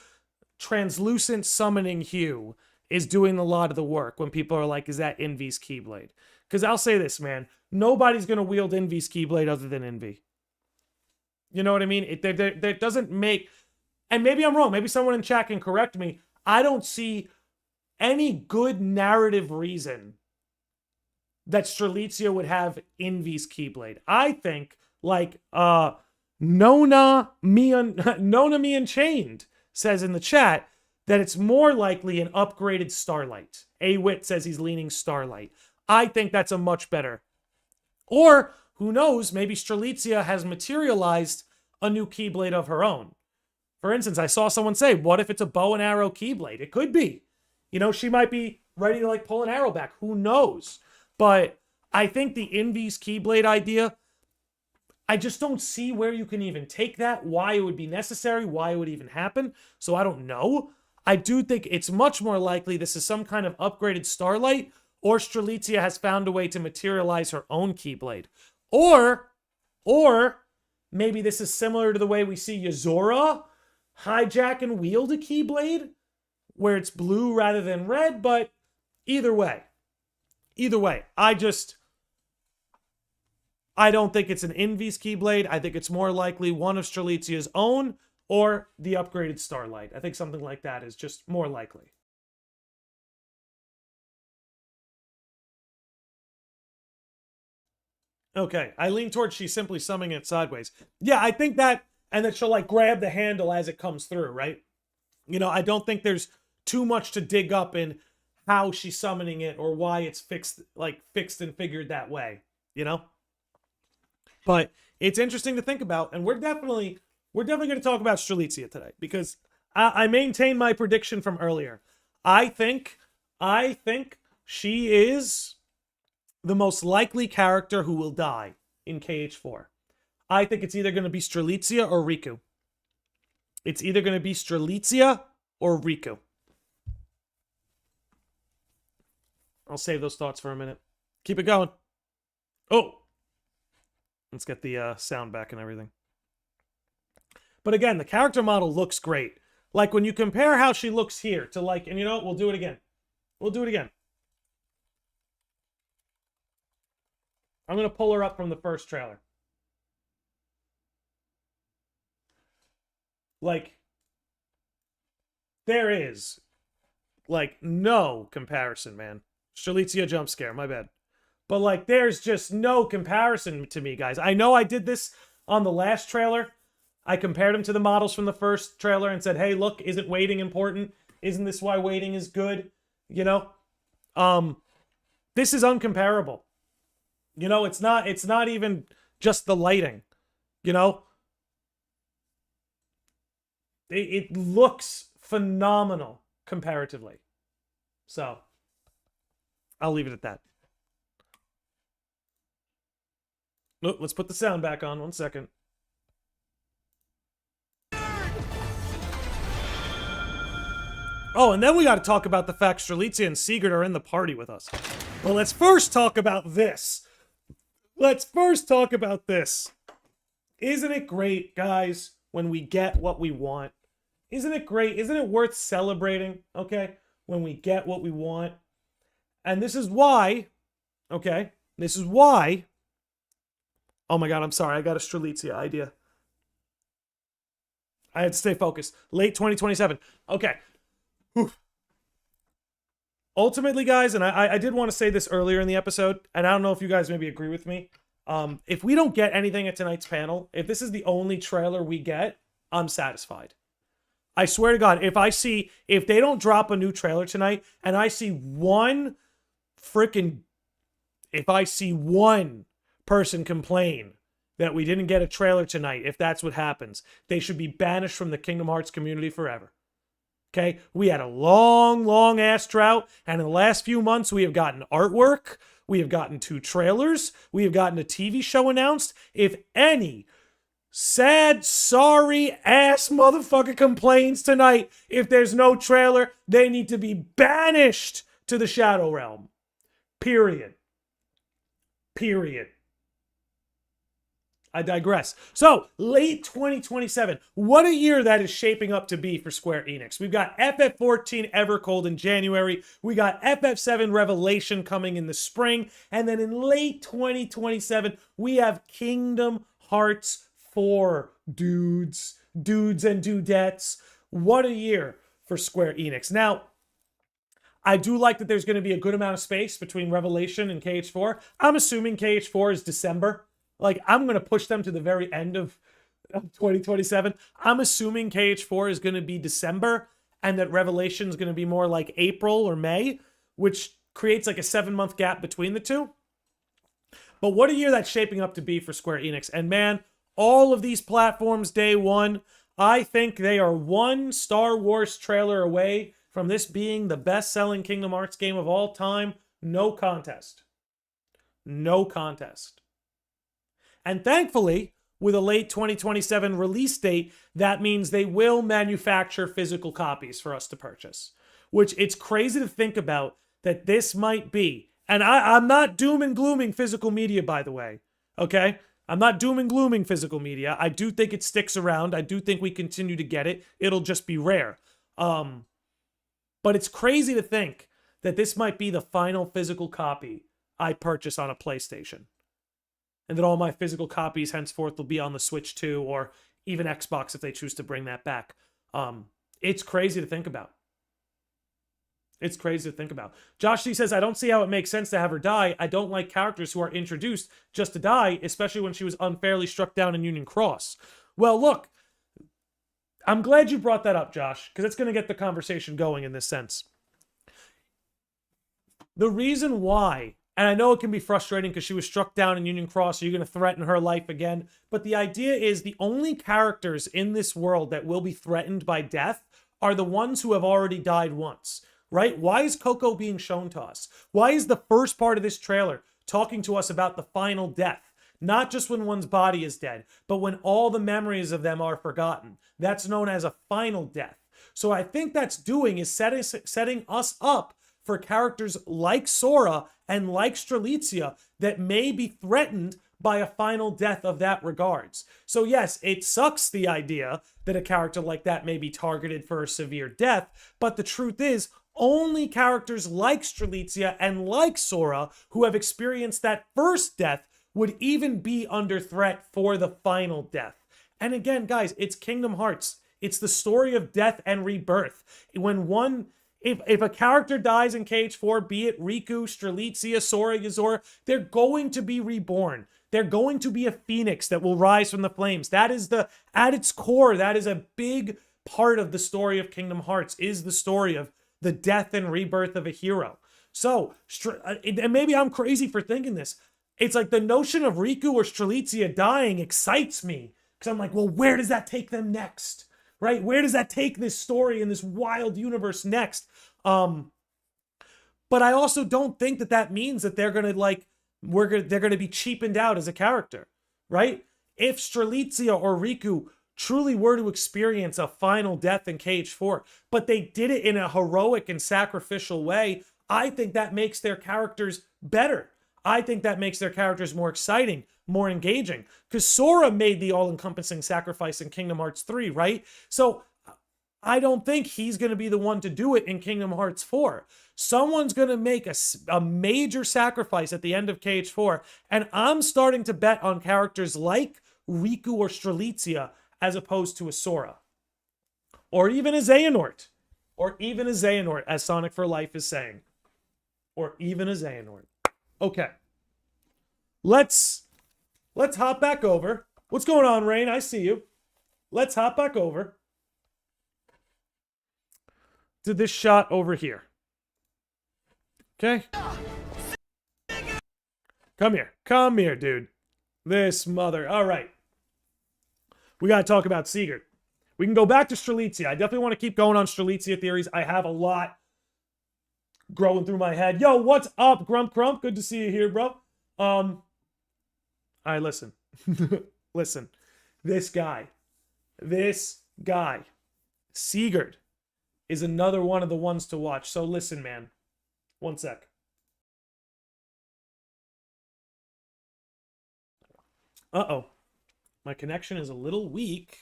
translucent summoning hue is doing a lot of the work when people are like, is that Envy's Keyblade? Because I'll say this, man. Nobody's going to wield Envy's Keyblade other than Envy. You know what I mean? It doesn't make... And maybe I'm wrong. Maybe someone in chat can correct me. I don't see any good narrative reason that Strelitzia would have Envy's Keyblade. I think, like, Nona Me Unchained says in the chat that it's more likely an upgraded Starlight. A-Wit says he's leaning Starlight. I think that's a much better. Or, who knows, maybe Strelitzia has materialized a new Keyblade of her own. For instance, I saw someone say, what if it's a bow and arrow Keyblade? It could be. You know, she might be ready to, like, pull an arrow back. Who knows? But I think the Envy's Keyblade idea, I just don't see where you can even take that, why it would be necessary, why it would even happen. So I don't know. I do think it's much more likely this is some kind of upgraded Starlight, or Strelitzia has found a way to materialize her own Keyblade. Or maybe this is similar to the way we see Yuzora hijack and wield a Keyblade, where it's blue rather than red, but either way, I don't think it's an Envy's Keyblade. I think it's more likely one of Strelitzia's own or the upgraded Starlight. I think something like that is just more likely. Okay, I lean towards she's simply summoning it sideways. Yeah, I think that, and that she'll, like, grab the handle as it comes through, right? You know, I don't think there's too much to dig up in how she's summoning it or why it's fixed and figured that way, you know? But it's interesting to think about, and we're definitely going to talk about Strelitzia today, because I maintain my prediction from earlier. I think she is the most likely character who will die in KH4. I think it's either going to be Strelitzia or Riku. It's either going to be Strelitzia or Riku. I'll save those thoughts for a minute. Keep it going. Oh! Let's get the sound back and everything. But again, the character model looks great. Like, when you compare how she looks here to, like, and you know what? We'll do it again. I'm going to pull her up from the first trailer. Like, there is, like, no comparison, man. Strelitzia jump scare, my bad. But, like, there's just no comparison to me, guys. I know I did this on the last trailer. I compared them to the models from the first trailer and said, hey, look, isn't waiting important? Isn't this why waiting is good? You know? This is uncomparable. You know, it's not even just the lighting. You know? It looks phenomenal comparatively. So, I'll leave it at that. Look, let's put the sound back on. 1 second. Oh, and then we got to talk about the fact Strelitzia and Sigurd are in the party with us. Well, let's first talk about this. Isn't it great, guys, when we get what we want? Isn't it great? Isn't it worth celebrating, okay, when we get what we want? And this is why, okay, This is why. Oh my god, I'm sorry. I got a Strelitzia idea. I had to stay focused. Late 2027. Okay. Whew. Ultimately, guys, and I did want to say this earlier in the episode, and I don't know if you guys maybe agree with me. If we don't get anything at tonight's panel, if this is the only trailer we get, I'm satisfied. I swear to God, if they don't drop a new trailer tonight, and I see one person complain that we didn't get a trailer tonight, if that's what happens, they should be banished from the Kingdom Hearts community forever. Okay? We had a long, long ass drought, and in the last few months, we have gotten artwork, we have gotten 2 trailers, we have gotten a TV show announced. If any sad, sorry ass motherfucker complains tonight, if there's no trailer, they need to be banished to the Shadow Realm. Period. I digress. So, late 2027. What a year that is shaping up to be for Square Enix. We've got FF14 Evercold in January. We got FF7 Revelation coming in the spring. And then in late 2027, we have Kingdom Hearts 4. Dudes and dudettes. What a year for Square Enix. Now, I do like that there's going to be a good amount of space between Revelation and KH4. I'm assuming KH4 is December. Like, I'm going to push them to the very end of 2027. I'm assuming KH4 is going to be December and that Revelation is going to be more like April or May, which creates like a 7-month gap between the two. But what a year that's shaping up to be for Square Enix. And man, all of these platforms day one, I think they are one Star Wars trailer away from this being the best-selling Kingdom Hearts game of all time. No contest. No contest. And thankfully, with a late 2027 release date, that means they will manufacture physical copies for us to purchase. Which it's crazy to think about that this might be. And I'm not doom and glooming physical media, by the way. Okay? I'm not doom and glooming physical media. I do think it sticks around. I do think we continue to get it. It'll just be rare. But it's crazy to think that this might be the final physical copy I purchase on a PlayStation. And that all my physical copies henceforth will be on the Switch 2 or even Xbox if they choose to bring that back. It's crazy to think about. It's crazy to think about. Josh D says, I don't see how it makes sense to have her die. I don't like characters who are introduced just to die, especially when she was unfairly struck down in Union Cross. Well, look, I'm glad you brought that up, Josh, because it's going to get the conversation going in this sense. The reason why, and I know it can be frustrating because she was struck down in Union Cross, so you're going to threaten her life again, but the idea is the only characters in this world that will be threatened by death are the ones who have already died once, right? Why is Coco being shown to us? Why is the first part of this trailer talking to us about the final death? Not just when one's body is dead, but when all the memories of them are forgotten. That's known as a final death. So I think that's doing is setting us up for characters like Sora and like Strelitzia that may be threatened by a final death of that regards. So yes, it sucks the idea that a character like that may be targeted for a severe death, but the truth is, only characters like Strelitzia and like Sora who have experienced that first death would even be under threat for the final death. And again, guys, it's Kingdom Hearts. It's the story of death and rebirth. If a character dies in KH4, be it Riku, Strelitzia, Sora, Yozora, they're going to be reborn. They're going to be a phoenix that will rise from the flames. That is at its core, that is a big part of the story of Kingdom Hearts, is the story of the death and rebirth of a hero. So, and maybe I'm crazy for thinking this, it's like the notion of Riku or Strelitzia dying excites me. Because I'm like, well, where does that take them next? Right? Where does that take this story in this wild universe next? But I also don't think that means that they're going to they're going to be cheapened out as a character, right? If Strelitzia or Riku truly were to experience a final death in KH4, but they did it in a heroic and sacrificial way, I think that makes their characters better. I think that makes their characters more exciting, more engaging. Because Sora made the all-encompassing sacrifice in Kingdom Hearts 3, right? So I don't think he's going to be the one to do it in Kingdom Hearts 4. Someone's going to make a major sacrifice at the end of KH4, and I'm starting to bet on characters like Riku or Strelitzia as opposed to a Sora. Or even a Xehanort. Or even a Xehanort, as Sonic for Life is saying. Or even a Xehanort. Okay. Let's hop back over. What's going on, Rain? I see you. Let's hop back over to this shot over here. Okay? Come here. Come here, dude. This mother. All right. We got to talk about Sigurd. We can go back to Strelitzia. I definitely want to keep going on Strelitzia theories. I have a lot growing through my head. Yo, what's up, Grump Crump? Good to see you here, bro. All right, listen. Listen. This guy, Sigurd, is another one of the ones to watch. So listen, man. One sec. Uh-oh. My connection is a little weak.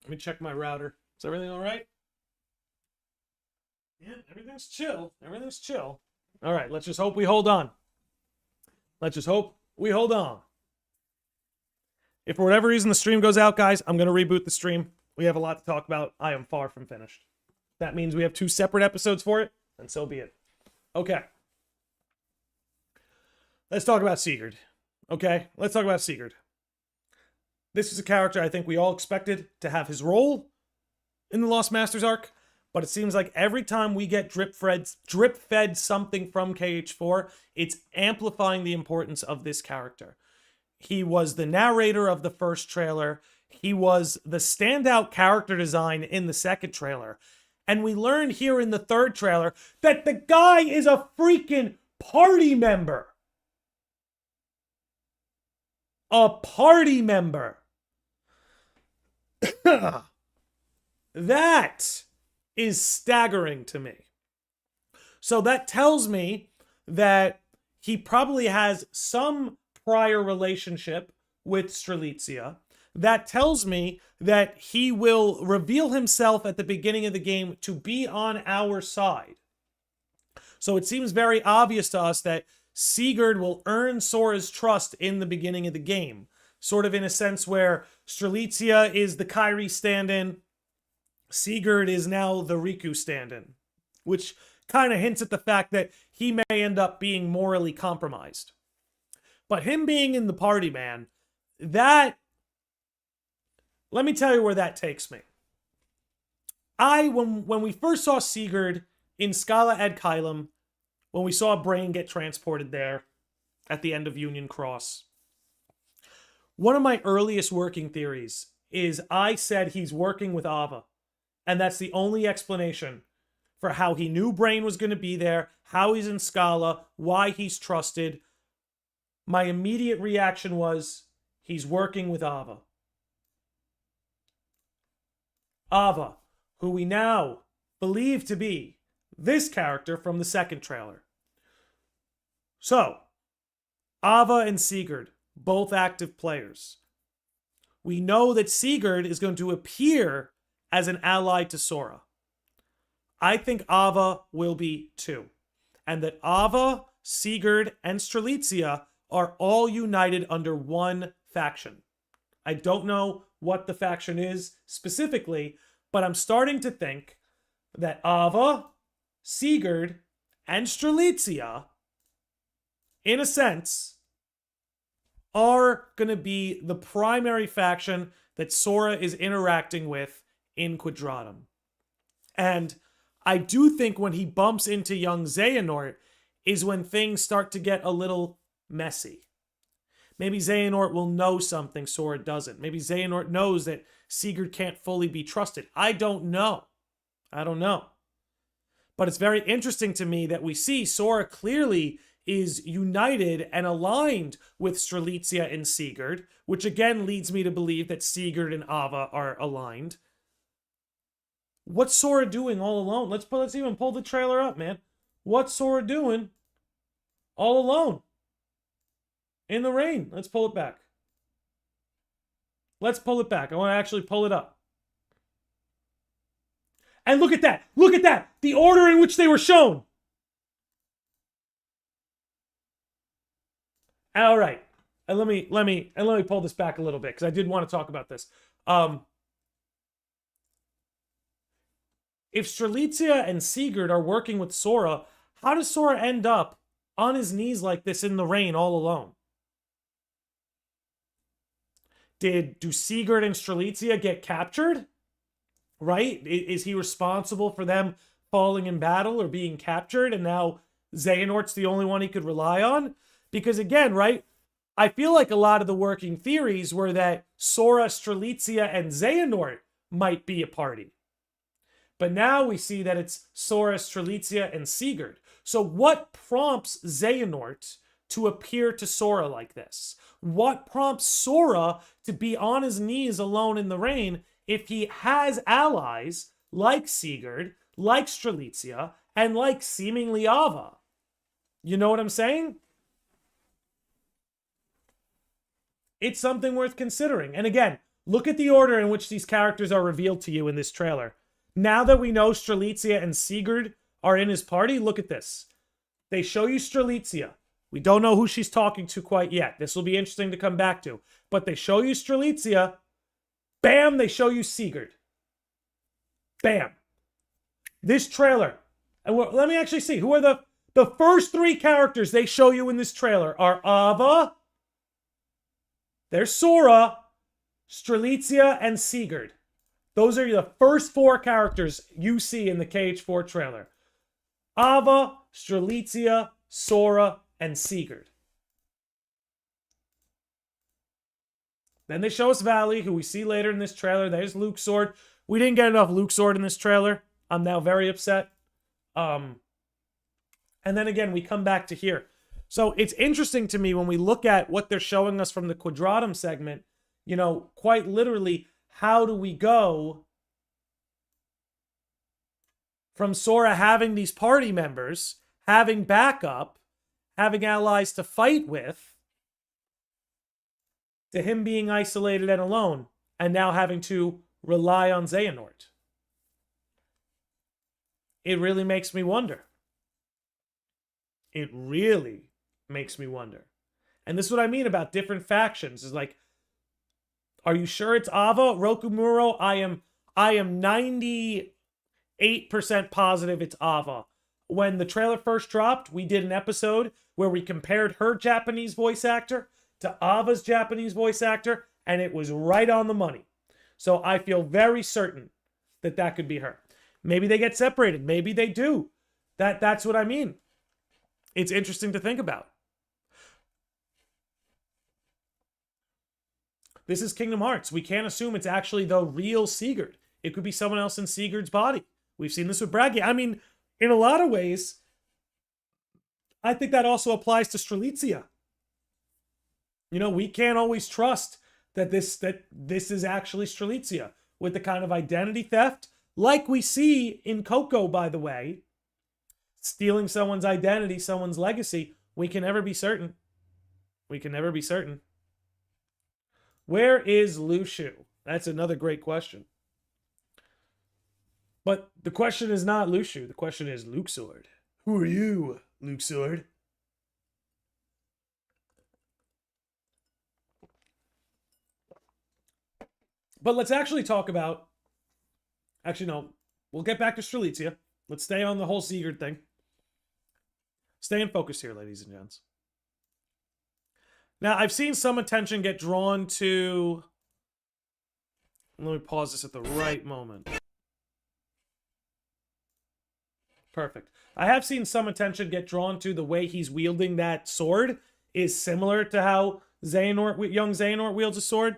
Let me check my router. Is everything all right? Yeah, everything's chill. Everything's chill. All right, let's just hope we hold on. Let's just hope we hold on. If for whatever reason the stream goes out, guys, I'm going to reboot the stream. We have a lot to talk about. I am far from finished. That means we have 2 separate episodes for it, and so be it. Okay. Let's talk about Sigurd. Okay? Let's talk about Sigurd. This is a character I think we all expected to have his role in the Lost Masters arc, but it seems like every time we get drip-fed something from KH4, it's amplifying the importance of this character. He was the narrator of the first trailer. He was the standout character design in the second trailer. And we learned here in the third trailer that the guy is a freaking party member. A party member. That is staggering to me. So that tells me that he probably has some prior relationship with Strelitzia. That tells me that he will reveal himself at the beginning of the game to be on our side. So it seems very obvious to us that Sigurd will earn Sora's trust in the beginning of the game. Sort of in a sense where Strelitzia is the Kairi stand-in, Sigurd is now the Riku stand-in, which kind of hints at the fact that he may end up being morally compromised. But him being in the party, man, that... Let me tell you where that takes me. When we first saw Sigurd in Scala ad Caelum, when we saw Brain get transported there at the end of Union Cross, one of my earliest working theories is I said he's working with Ava. And that's the only explanation for how he knew Brain was going to be there, how he's in Scala, why he's trusted. My immediate reaction was, he's working with Ava. Ava, who we now believe to be this character from the second trailer. So, Ava and Sigurd, both active players. We know that Sigurd is going to appear as an ally to Sora. I think Ava will be too. And that Ava, Sigurd, and Strelitzia are all united under one faction. I don't know what the faction is specifically, but I'm starting to think that Ava, Sigurd, and Strelitzia, in a sense, are going to be the primary faction that Sora is interacting with in Quadratum. And I do think when he bumps into young Xehanort is when things start to get a little messy. Maybe Xehanort will know something Sora doesn't. Maybe Xehanort knows that Sigurd can't fully be trusted. I don't know. But it's very interesting to me that we see Sora clearly is united and aligned with Strelitzia and Sigurd, which again leads me to believe that Sigurd and Ava are aligned. What's Sora doing all alone? Let's even pull the trailer up, man. What's Sora doing all alone in the rain? Let's pull it back. I want to actually pull it up. And look at that. Look at that. The order in which they were shown. All right. And let me pull this back a little bit because I did want to talk about this. If Strelitzia and Sigurd are working with Sora, how does Sora end up on his knees like this in the rain all alone? Do Sigurd and Strelitzia get captured? Right? Is he responsible for them falling in battle or being captured? And now Xehanort's the only one he could rely on? Because again, right? I feel like a lot of the working theories were that Sora, Strelitzia, and Xehanort might be a party. But now we see that it's Sora, Strelitzia, and Sigurd. So what prompts Xehanort to appear to Sora like this? What prompts Sora to be on his knees alone in the rain if he has allies like Sigurd, like Strelitzia, and like seemingly Ava? You know what I'm saying? It's something worth considering. And again, look at the order in which these characters are revealed to you in this trailer. Now that we know Strelitzia and Sigurd are in his party, look at this. They show you Strelitzia. We don't know who she's talking to quite yet. This will be interesting to come back to. But they show you Strelitzia. Bam, they show you Sigurd. Bam. This trailer. And let me actually see. Who are the first three characters they show you in this trailer are Ava, there's Sora, Strelitzia, and Sigurd. Those are the first four characters you see in the KH4 trailer. Ava, Strelitzia, Sora, and Sigurd. Then they show us Valley, who we see later in this trailer. There's Luke Sword. We didn't get enough Luke Sword in this trailer. I'm now very upset. And then again, we come back to here. So it's interesting to me when we look at what they're showing us from the Quadratum segment, you know, quite literally, how do we go from Sora having these party members, having backup, having allies to fight with, to him being isolated and alone, and now having to rely on Xehanort? It really makes me wonder. It really makes me wonder. And this is what I mean about different factions. Is like, are you sure it's Ava? Rokumuro? I am 98% positive it's Ava. When the trailer first dropped, we did an episode where we compared her Japanese voice actor to Ava's Japanese voice actor, and it was right on the money. So I feel very certain that that could be her. Maybe they get separated. Maybe they do. That's what I mean. It's interesting to think about. This is Kingdom Hearts. We can't assume it's actually the real Sigurd. It could be someone else in Sigurd's body. We've seen this with Bragi. I mean, in a lot of ways, I think that also applies to Strelitzia. You know, we can't always trust that this is actually Strelitzia with the kind of identity theft, like we see in Coco, by the way, stealing someone's identity, someone's legacy. We can never be certain. We can never be certain. Where is Lushu? That's another great question. But the question is not Lushu. The question is Luke Sword. Who are you, Luke Sword? But let's actually talk about... Actually, no. We'll get back to Strelitzia. Let's stay on the whole Sigurd thing. Stay in focus here, ladies and gents. Now, I've seen some attention get drawn to... Let me pause this at the right moment. Perfect. I have seen some attention get drawn to the way he's wielding that sword is similar to how young Xehanort wields a sword.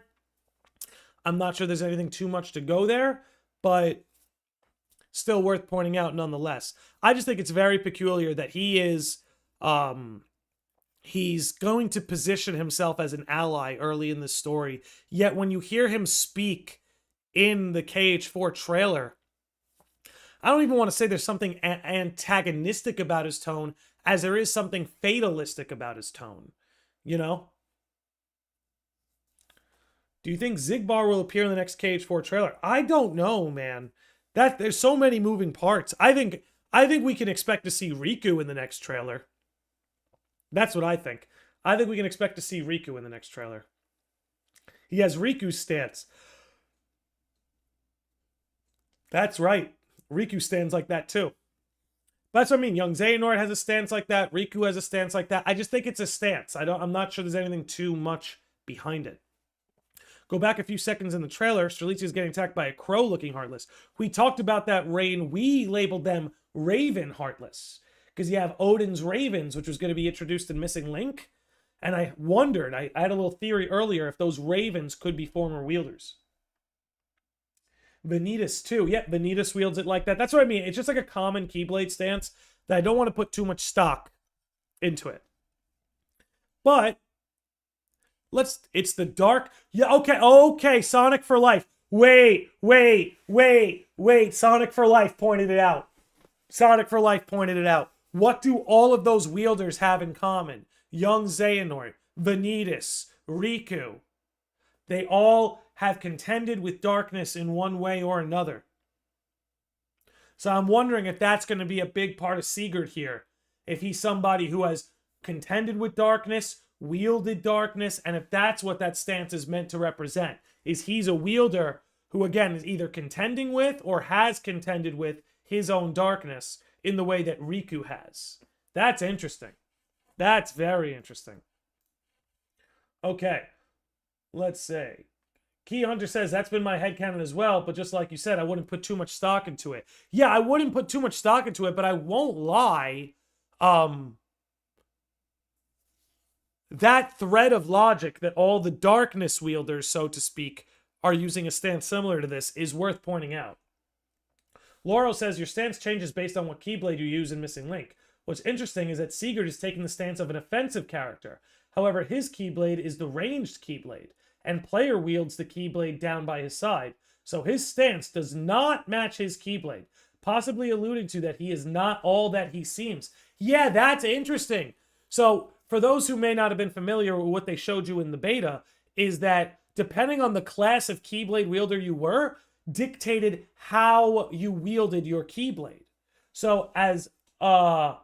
I'm not sure there's anything too much to go there, but still worth pointing out nonetheless. I just think it's very peculiar that he is... he's going to position himself as an ally early in the story. Yet when you hear him speak in the KH4 trailer, I don't even want to say there's something antagonistic about his tone as there is something fatalistic about his tone. You know? Do you think Xigbar will appear in the next KH4 trailer? I don't know, man. That there's so many moving parts. I think we can expect to see Riku in the next trailer. That's what I think. I think we can expect to see Riku in the next trailer. He has Riku's stance. That's right. Riku stands like that too. That's what I mean. Young Xehanort has a stance like that. Riku has a stance like that. I just think it's a stance. I'm not sure there's anything too much behind it. Go back a few seconds in the trailer. Strelitzia is getting attacked by a crow looking Heartless. We talked about that rain. We labeled them Raven Heartless. Because you have Odin's Ravens, which was going to be introduced in Missing Link. And I wondered, I had a little theory earlier, if those Ravens could be former wielders. Vanitas too. Yep, Vanitas wields it like that. That's what I mean. It's just like a common Keyblade stance that I don't want to put too much stock into it. But it's the dark. Yeah, okay, Sonic for Life. Wait. Sonic for Life pointed it out. What do all of those wielders have in common? Young Xehanort, Vanitas, Riku. They all have contended with darkness in one way or another. So I'm wondering if that's going to be a big part of Sigurd here. If he's somebody who has contended with darkness, wielded darkness, and if that's what that stance is meant to represent. Is he's a wielder who, again, is either contending with or has contended with his own darkness in the way that Riku has. That's interesting. That's very interesting. Okay. Let's see. Key Hunter says, that's been my headcanon as well, but just like you said, I wouldn't put too much stock into it. Yeah, I wouldn't put too much stock into it, but I won't lie. That thread of logic that all the darkness wielders, so to speak, are using a stance similar to this is worth pointing out. Laurel says, your stance changes based on what Keyblade you use in Missing Link. What's interesting is that Sigurd is taking the stance of an offensive character. However, his Keyblade is the ranged Keyblade, and player wields the Keyblade down by his side. So his stance does not match his Keyblade, possibly alluding to that he is not all that he seems. Yeah, that's interesting. So for those who may not have been familiar with what they showed you in the beta, is that depending on the class of Keyblade wielder you were, dictated how you wielded your Keyblade. So as Laura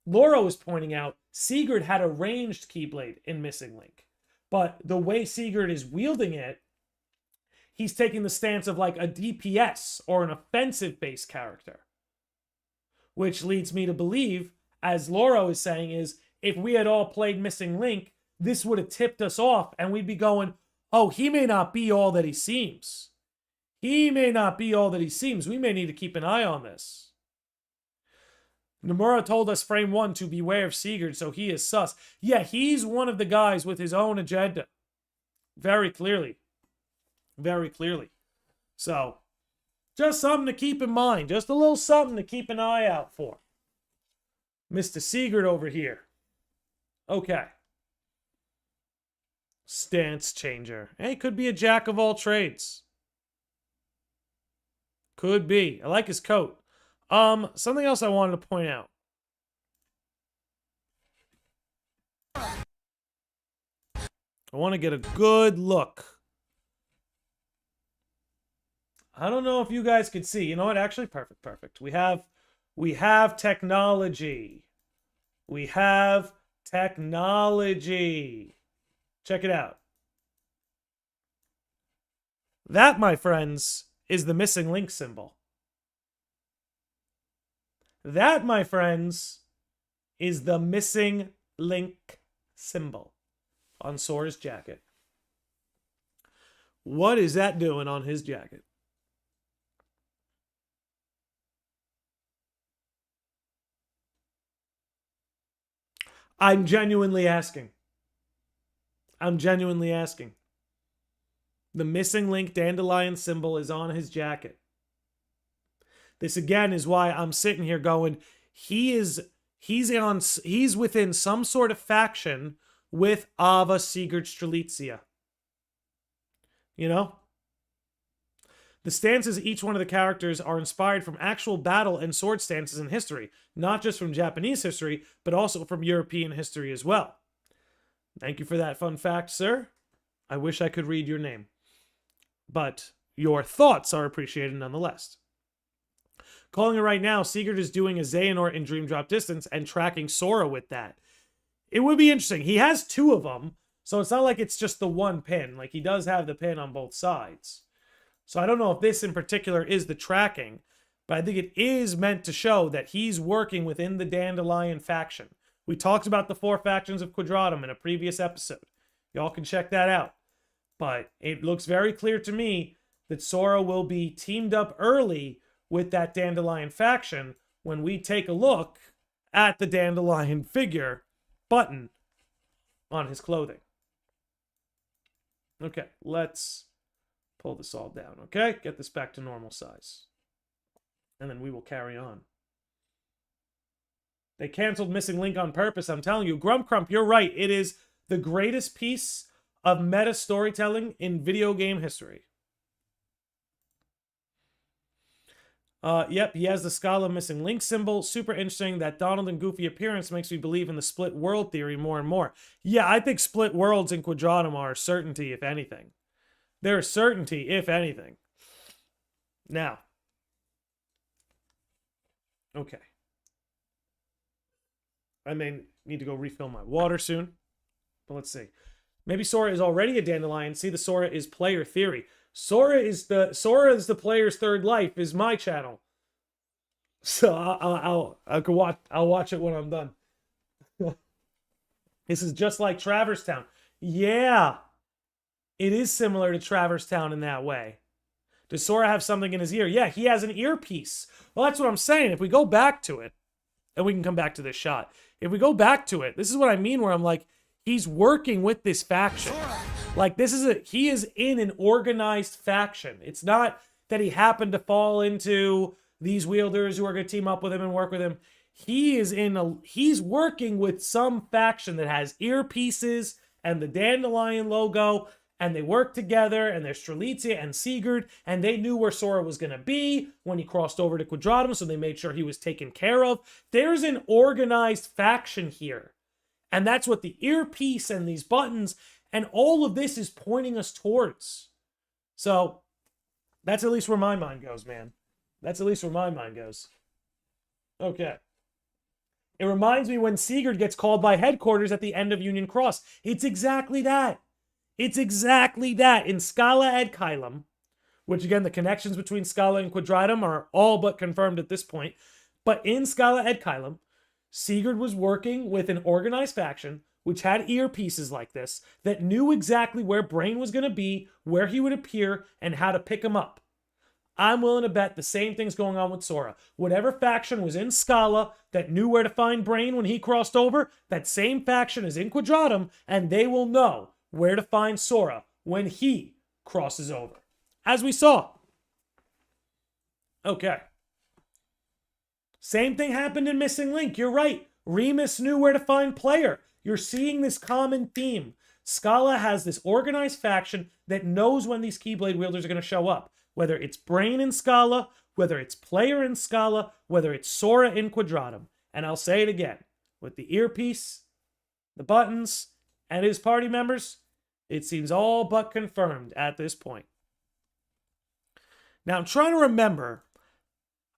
was pointing out, Sigurd had a ranged Keyblade in Missing Link. But the way Sigurd is wielding it, he's taking the stance of like a DPS or an offensive-based character. Which leads me to believe, as Laura is saying, is if we had all played Missing Link, this would have tipped us off and we'd be going, oh, he may not be all that he seems. He may not be all that he seems. We may need to keep an eye on this. Nomura told us frame 1 to beware of Sigurd, so he is sus. Yeah, he's one of the guys with his own agenda. Very clearly. Very clearly. So, just something to keep in mind. Just a little something to keep an eye out for. Mr. Sigurd over here. Okay. Stance changer. Hey, could be a jack of all trades. Could be. I like his coat. Something else I wanted to point out. I want to get a good look. I don't know if you guys could see. You know what? Actually, perfect. We have technology. We have technology. Check it out. That, my friends, is the Missing Link symbol. That, my friends, is the Missing Link symbol on Sora's jacket. What is that doing on his jacket? I'm genuinely asking. The Missing Link dandelion symbol is on his jacket. This again is why I'm sitting here going, he's within some sort of faction with Ava Sigurd Strelitzia. You know? The stances of each one of the characters are inspired from actual battle and sword stances in history, not just from Japanese history, but also from European history as well. Thank you for that fun fact, sir. I wish I could read your name. But your thoughts are appreciated nonetheless. Calling it right now, Sigurd is doing a Xehanort in Dream Drop Distance and tracking Sora with that. It would be interesting. He has 2 of them, so it's not like it's just the one pin. Like, he does have the pin on both sides. So I don't know if this in particular is the tracking, but I think it is meant to show that he's working within the Dandelion faction. We talked about the 4 factions of Quadratum in a previous episode. Y'all can check that out. But it looks very clear to me that Sora will be teamed up early with that Dandelion faction when we take a look at the Dandelion figure button on his clothing. Okay, let's pull this all down, okay? Get this back to normal size. And then we will carry on. They canceled Missing Link on purpose, I'm telling you. Grump Crump, you're right. It is the greatest piece of meta storytelling in video game history. Yep, he has the Scala Missing Link symbol. Super interesting. That Donald and Goofy appearance makes me believe in the split world theory more and more. Yeah, I think split worlds in Quadratum are a certainty, if anything. They're a certainty, if anything. Now. Okay. I may need to go refill my water soon. But let's see. Maybe Sora is already a Dandelion. See, the Sora is player theory. Sora is the player's third life is my channel. So I'll watch it when I'm done. This is just like Traverse Town. Yeah. It is similar to Traverse Town in that way. Does Sora have something in his ear? Yeah, he has an earpiece. Well, that's what I'm saying. If we go back to it, and we can come back to this shot. If we go back to it, this is what I mean where I'm like, he's working with this faction. Like, he is in an organized faction. It's not that he happened to fall into these wielders who are going to team up with him and work with him. He's working with some faction that has earpieces and the Dandelion logo, and they work together, and there's Strelitzia and Sigurd, and they knew where Sora was going to be when he crossed over to Quadratum, so they made sure he was taken care of. There's an organized faction here. And that's what the earpiece and these buttons and all of this is pointing us towards. So that's at least where my mind goes, man. That's at least where my mind goes. Okay. It reminds me when Sigurd gets called by headquarters at the end of Union Cross. It's exactly that. It's exactly that. In Scala ad Caelum, which again, the connections between Scala and Quadratum are all but confirmed at this point. But in Scala ad Caelum, Sigurd was working with an organized faction which had earpieces like this that knew exactly where Brain was going to be, where he would appear, and how to pick him up. I'm willing to bet the same thing's going on with Sora. Whatever faction was in Scala that knew where to find Brain when he crossed over, that same faction is in Quadratum, and they will know where to find Sora when he crosses over. As we saw. Okay. Same thing happened in Missing Link. You're right. Remus knew where to find Player. You're seeing this common theme. Scala has this organized faction that knows when these Keyblade wielders are going to show up. Whether it's Brain in Scala, whether it's Player in Scala, whether it's Sora in Quadratum. And I'll say it again. With the earpiece, the buttons, and his party members, it seems all but confirmed at this point. Now, I'm trying to remember.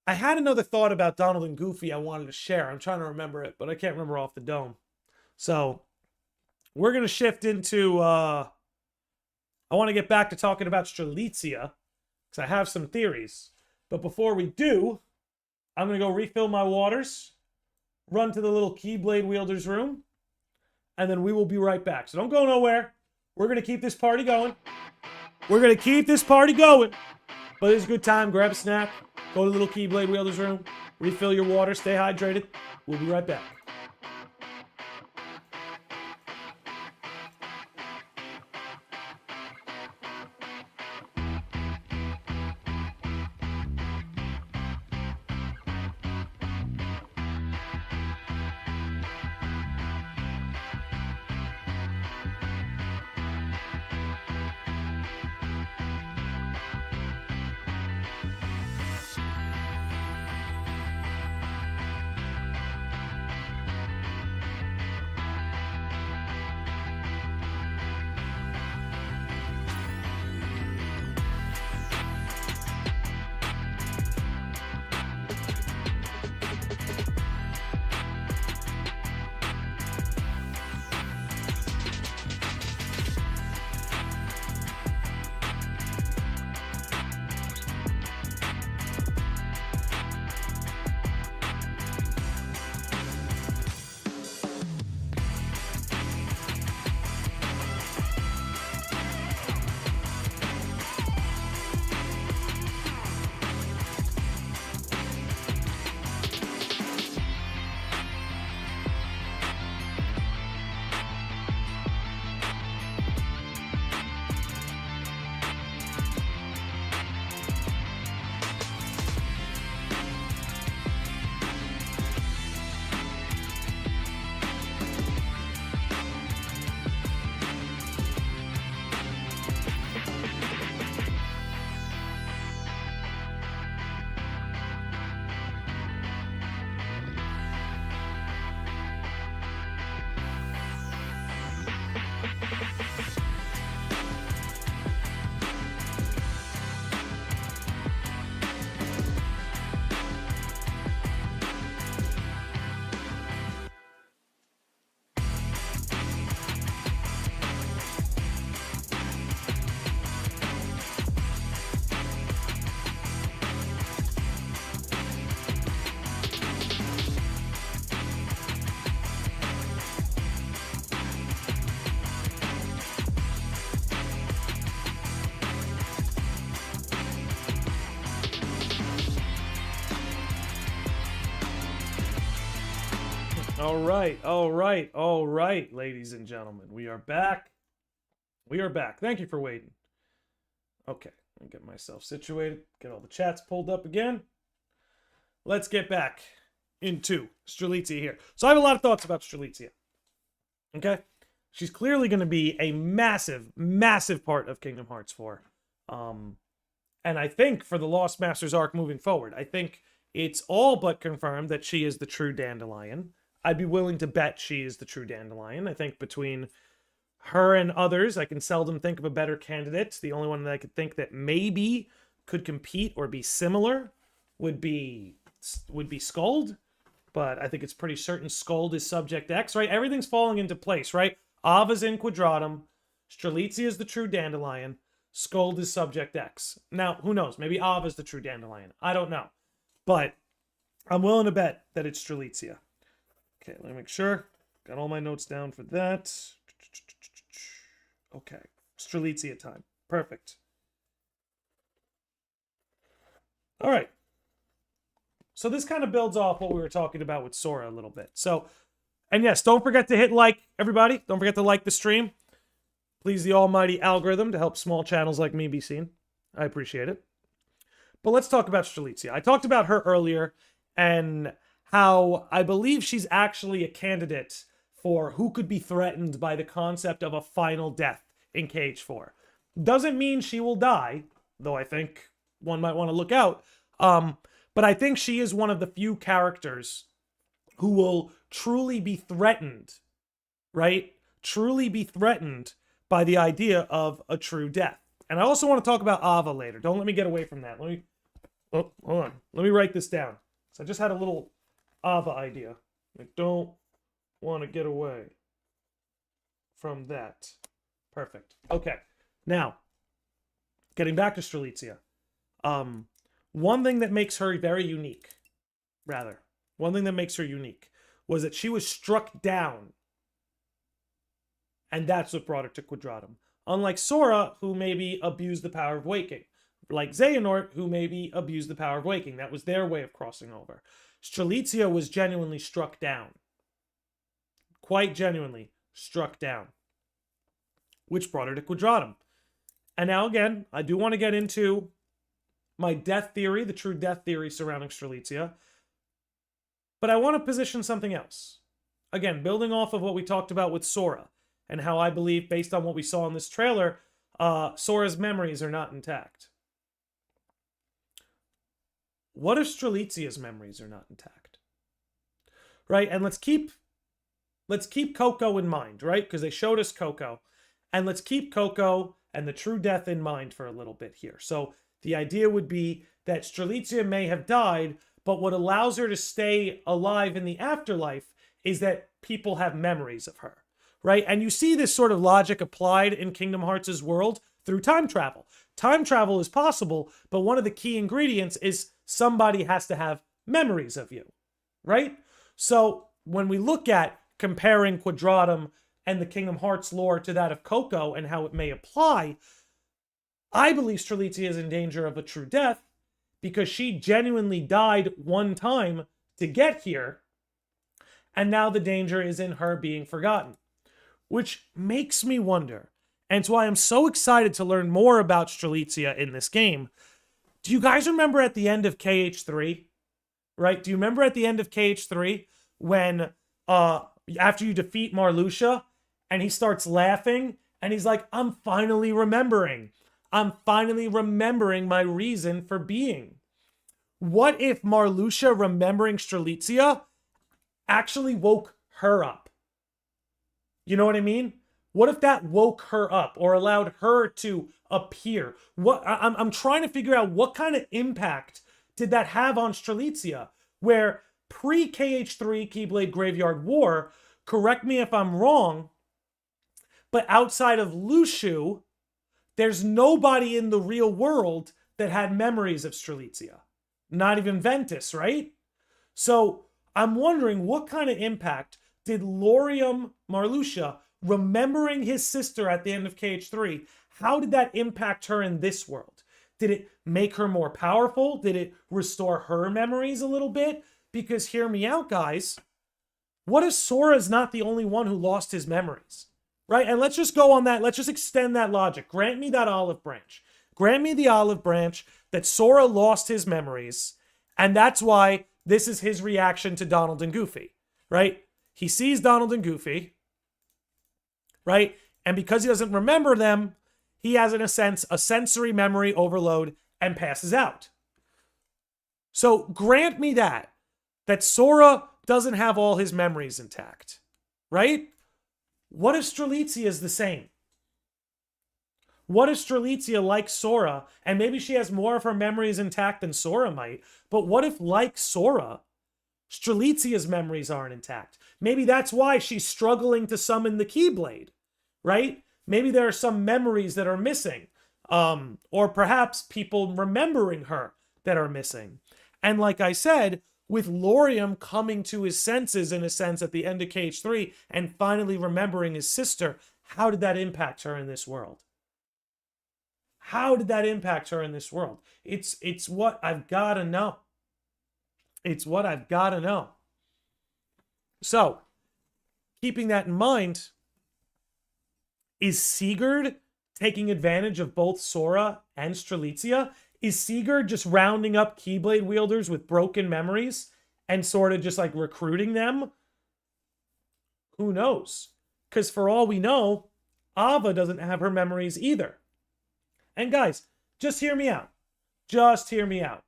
I had another thought about Donald and Goofy I wanted to share. I'm trying to remember it, but I can't remember off the dome. So, we're going to shift into... I want to get back to talking about Strelitzia, because I have some theories. But before we do, I'm going to go refill my waters, run to the little Keyblade wielders room, and then we will be right back. So don't go nowhere. We're going to keep this party going. We're going to keep this party going. But it's a good time. Grab a snack. Go to the little Keyblade wielders room. Refill your water. Stay hydrated. We'll be right back. All right, ladies and gentlemen. We are back. We are back. Thank you for waiting. Okay, let me get myself situated. Get all the chats pulled up again. Let's get back into Strelitzia here. So I have a lot of thoughts about Strelitzia. Okay? She's clearly going to be a massive, massive part of Kingdom Hearts 4. And I think for the Lost Masters arc moving forward, I think it's all but confirmed that she is the true Dandelion. I'd be willing to bet she is the true Dandelion. I think between her and others, I can seldom think of a better candidate. The only one that I could think that maybe could compete or be similar would be Skuld. But I think it's pretty certain Skuld is Subject X, right? Everything's falling into place, right? Ava's in Quadratum. Strelitzia is the true Dandelion. Skuld is Subject X. Now, who knows? Maybe Ava's the true Dandelion. I don't know. But I'm willing to bet that it's Strelitzia. Okay, let me make sure. Got all my notes down for that. Okay, Strelitzia time. Perfect. All right. So this kind of builds off what we were talking about with Sora a little bit. So, and yes, don't forget to hit like, everybody. Don't forget to like the stream. Please the almighty algorithm to help small channels like me be seen. I appreciate it. But let's talk about Strelitzia. I talked about her earlier and how I believe she's actually a candidate for who could be threatened by the concept of a final death in KH4. Doesn't mean she will die, though I think one might want to look out. But I think she is one of the few characters who will truly be threatened, right? Truly be threatened by the idea of a true death. And I also want to talk about Ava later. Don't let me get away from that. Hold on. Let me write this down. So I just had a little Ava idea. I don't want to get away from that. Perfect. Okay. Now, getting back to Strelitzia. One thing that makes her very unique, was that she was struck down. And that's what brought her to Quadratum. Unlike Sora, who maybe abused the power of waking. Like Xehanort, who maybe abused the power of waking. That was their way of crossing over. Strelitzia was genuinely struck down. Quite genuinely struck down. Which brought her to Quadratum. And now again, I do want to get into my death theory, the true death theory surrounding Strelitzia. But I want to position something else. Again, building off of what we talked about with Sora. And how I believe, based on what we saw in this trailer, Sora's memories are not intact. What if Strelitzia's memories are not intact? Right? And let's keep Coco in mind, right? Because they showed us Coco. And let's keep Coco and the true death in mind for a little bit here. So the idea would be that Strelitzia may have died, but what allows her to stay alive in the afterlife is that people have memories of her. Right? And you see this sort of logic applied in Kingdom Hearts' world through time travel. Time travel is possible, but one of the key ingredients is somebody has to have memories of you. Right? So when we look at comparing Quadratum and the Kingdom Hearts lore to that of Coco and how it may apply, I believe Strelitzia is in danger of a true death because she genuinely died one time to get here, and now the danger is in her being forgotten. Which makes me wonder, and it's why I'm so excited to learn more about Strelitzia in this game. Do you guys remember at the end of KH3? Right? Do you remember at the end of KH3 when, after you defeat Marluxia, and he starts laughing, and he's like, I'm finally remembering. I'm finally remembering my reason for being. What if Marluxia remembering Strelitzia actually woke her up? You know what I mean? What if that woke her up or allowed her to appear? I'm trying to figure out what kind of impact did that have on Strelitzia, where pre-KH3 Keyblade Graveyard War, correct me if I'm wrong, but outside of Lushu, there's nobody in the real world that had memories of Strelitzia. Not even Ventus, right? So I'm wondering what kind of impact did Laurium Marluxia remembering his sister at the end of KH3, how did that impact her in this world? Did it make her more powerful? Did it restore her memories a little bit? Because hear me out, guys. What if Sora is not the only one who lost his memories? Right? And let's just go on that. Let's just extend that logic. Grant me that olive branch. Grant me the olive branch that Sora lost his memories, and that's why this is his reaction to Donald and Goofy, right? He sees Donald and Goofy, right? And because he doesn't remember them, he has, in a sense, a sensory memory overload and passes out. So grant me that Sora doesn't have all his memories intact, right? What if Strelitzia is the same? What if Strelitzia, like Sora, and maybe she has more of her memories intact than Sora might, but what if, like Sora, Strelitzia's memories aren't intact? Maybe that's why she's struggling to summon the Keyblade, right? Maybe there are some memories that are missing, or perhaps people remembering her that are missing. And like I said, with Lauriam coming to his senses, in a sense, at the end of KH3 and finally remembering his sister, how did that impact her in this world? How did that impact her in this world? It's what I've got to know. It's what I've got to know. So, keeping that in mind, is Sigurd taking advantage of both Sora and Strelitzia? Is Sigurd just rounding up Keyblade wielders with broken memories and sort of just like recruiting them? Who knows? Because for all we know, Ava doesn't have her memories either. And guys, just hear me out. Just hear me out.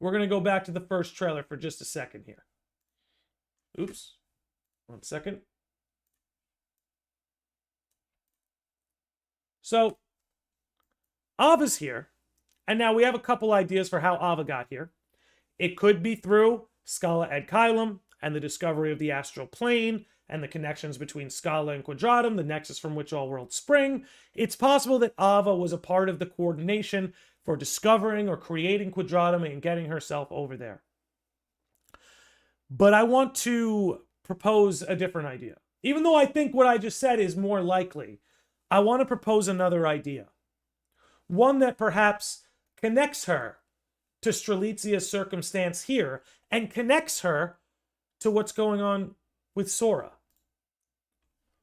We're going to go back to the first trailer for just a second here. Oops. 1 second. So, Ava's here. And now we have a couple ideas for how Ava got here. It could be through Scala ad Caelum and the discovery of the astral plane and the connections between Scala and Quadratum, the nexus from which all worlds spring. It's possible that Ava was a part of the coordination for discovering or creating Quadratum and getting herself over there. But I want to propose a different idea. Even though I think what I just said is more likely, I want to propose another idea. One that perhaps connects her to Strelitzia's circumstance here and connects her to what's going on with Sora.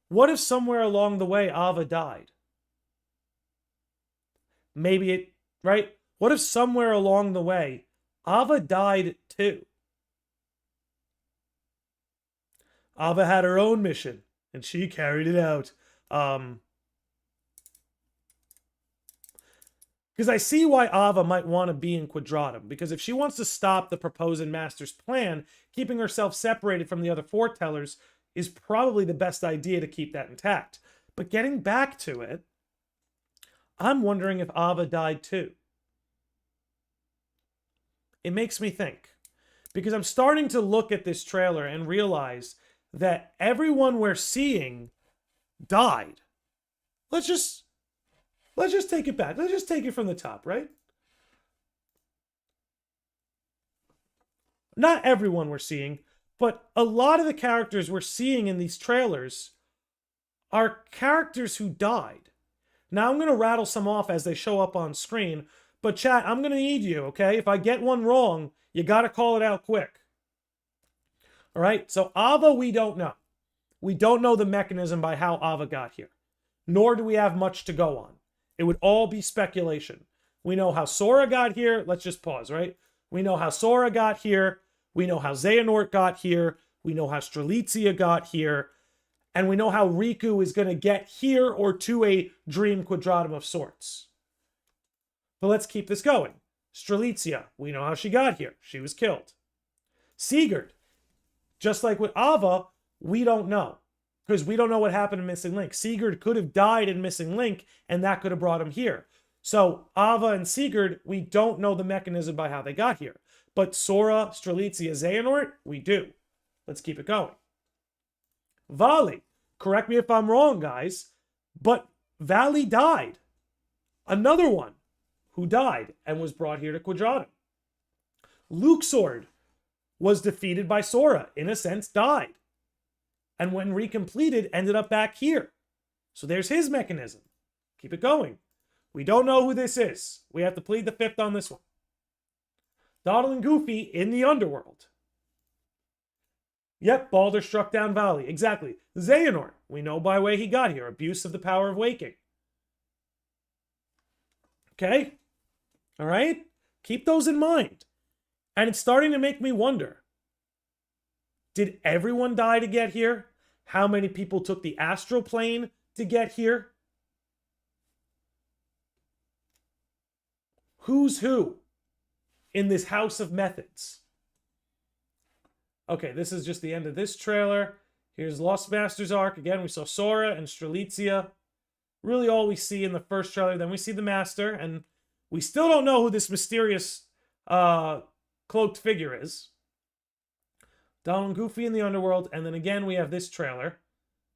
What if somewhere along the way Ava died? Maybe it, right? What if somewhere along the way Ava died too? Ava had her own mission and she carried it out. Because I see why Ava might want to be in Quadratum. Because if she wants to stop the proposed Master's plan, keeping herself separated from the other foretellers is probably the best idea to keep that intact. But getting back to it, I'm wondering if Ava died too. It makes me think. Because I'm starting to look at this trailer and realize that everyone we're seeing died. Let's just take it back. Let's just take it from the top, right? Not everyone we're seeing, but a lot of the characters we're seeing in these trailers are characters who died. Now I'm going to rattle some off as they show up on screen, but chat, I'm going to need you, okay? If I get one wrong, you got to call it out quick. All right, so Ava, we don't know. We don't know the mechanism by how Ava got here, nor do we have much to go on. It would all be speculation. We know how Sora got here. Let's just pause, right? We know how Sora got here. We know how Xehanort got here. We know how Strelitzia got here. And we know how Riku is going to get here or to a dream Quadratum of sorts. But let's keep this going. Strelitzia, we know how she got here. She was killed. Sigurd, just like with Ava, we don't know. Because we don't know what happened in Missing Link. Sigurd could have died in Missing Link, and that could have brought him here. So, Ava and Sigurd, we don't know the mechanism by how they got here. But Sora, Strelitzia, Xehanort, we do. Let's keep it going. Vali, correct me if I'm wrong, guys, but Vali died. Another one who died and was brought here to Quadratum. Luxord was defeated by Sora, in a sense, died. And when recompleted, ended up back here. So there's his mechanism. Keep it going. We don't know who this is. We have to plead the fifth on this one. Donald and Goofy in the underworld. Yep, Balder struck down Vali. Exactly. Xehanort, we know by way he got here. Abuse of the power of waking. Okay? All right? Keep those in mind. And it's starting to make me wonder. Did everyone die to get here? How many people took the astral plane to get here? Who's who in this house of methods? Okay, this is just the end of this trailer. Here's Lost Masters arc. Again, we saw Sora and Strelitzia. Really all we see in the first trailer. Then we see the Master, and we still don't know who this mysterious cloaked figure is. Donald and Goofy in the underworld. And then again, we have this trailer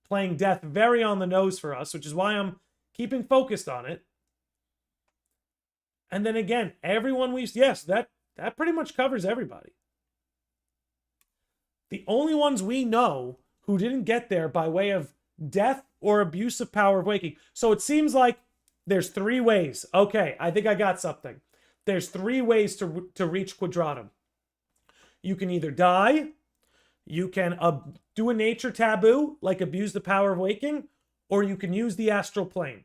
playing death very on the nose for us, which is why I'm keeping focused on it. And then again, everyone we've... Yes, that pretty much covers everybody. The only ones we know who didn't get there by way of death or abuse of power of waking. So it seems like there's 3 ways. Okay, I think I got something. There's 3 ways to reach Quadratum. You can either die, you can do a nature taboo, like abuse the power of waking, or you can use the astral plane.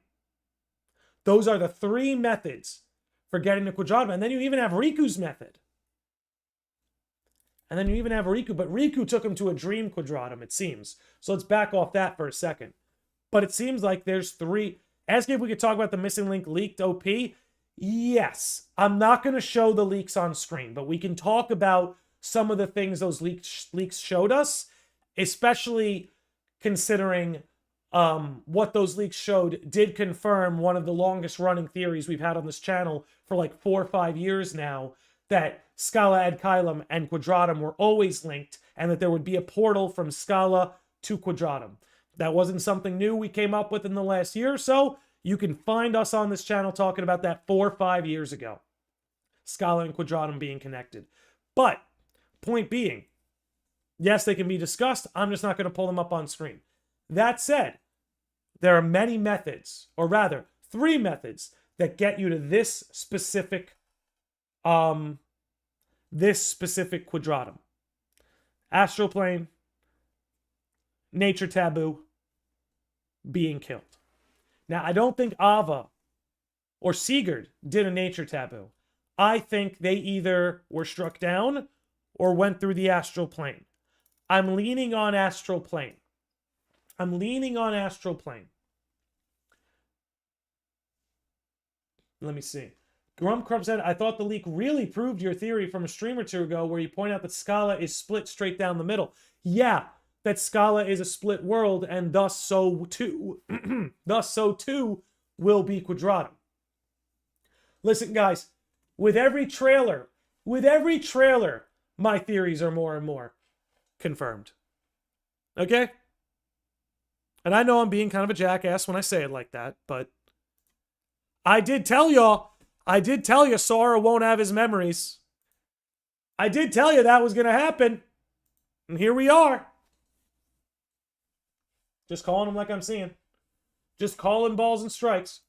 Those are the 3 methods for getting to Quadratum. And then you even have Riku's method. And then you even have Riku, but Riku took him to a dream Quadratum, it seems. So let's back off that for a second. But it seems like there's 3. Asking if we could talk about the missing link leaked OP. Yes. I'm not going to show the leaks on screen, but we can talk about some of the things those leaks showed us, especially considering what those leaks showed did confirm one of the longest running theories we've had on this channel for like 4 or 5 years now, that Scala Ad Caelum and Quadratum were always linked, and that there would be a portal from Scala to Quadratum. That wasn't something new we came up with in the last year or so. You can find us on this channel talking about that 4 or 5 years ago. Scala and Quadratum being connected. But, point being, yes, they can be discussed. I'm just not going to pull them up on screen. That said, there are many methods, or rather, 3 methods that get you to this specific Quadratum. Astral plane, nature taboo, being killed. Now, I don't think Ava or Sigurd did a nature taboo. I think they either were struck down or went through the astral plane. I'm leaning on astral plane. Let me see. Grumcrump said, I thought the leak really proved your theory from a stream or 2 ago where you point out that Scala is split straight down the middle. Yeah, that Scala is a split world, and thus so too, will be Quadratum. Listen, guys, with every trailer, my theories are more and more confirmed. Okay? And I know I'm being kind of a jackass when I say it like that, but I did tell you Sora won't have his memories. I did tell you that was going to happen. And here we are. Just calling them like I'm seeing. Just calling balls and strikes.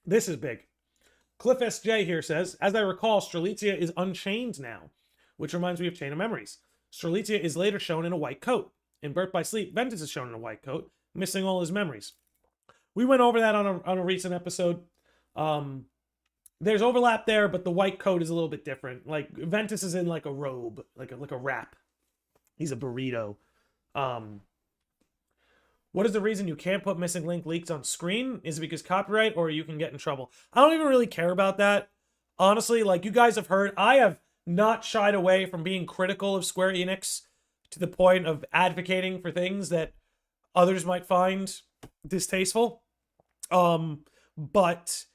This is big. Cliff SJ here says, as I recall, Strelitzia is unchained now, which reminds me of Chain of Memories. Strelitzia is later shown in a white coat. In Birth by Sleep, Ventus is shown in a white coat, missing all his memories. We went over that on a recent episode. There's overlap there, but the white coat is a little bit different. Like, Ventus is in like a robe, like a wrap. He's a burrito. What is the reason you can't put missing link leaks on screen? Is it because copyright, or you can get in trouble? I don't even really care about that. Honestly, like you guys have heard, I have not shied away from being critical of Square Enix to the point of advocating for things that others might find distasteful. But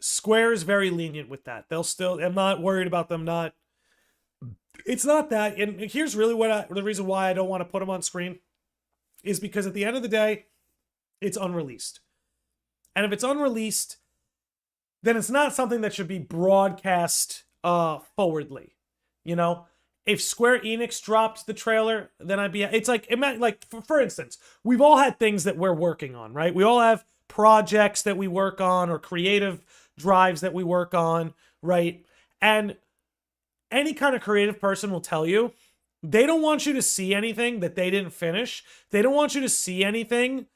Square is very lenient with that. I'm not worried about them not. It's not that. And here's really the reason why I don't want to put them on screen is because at the end of the day, it's unreleased. And if it's unreleased, then it's not something that should be broadcast forwardly. You know? If Square Enix dropped the trailer, then I'd be... It's like, for instance, we've all had things that we're working on, right? We all have projects that we work on or creative drives that we work on, right? And any kind of creative person will tell you they don't want you to see anything that they didn't finish. They don't want you to see anything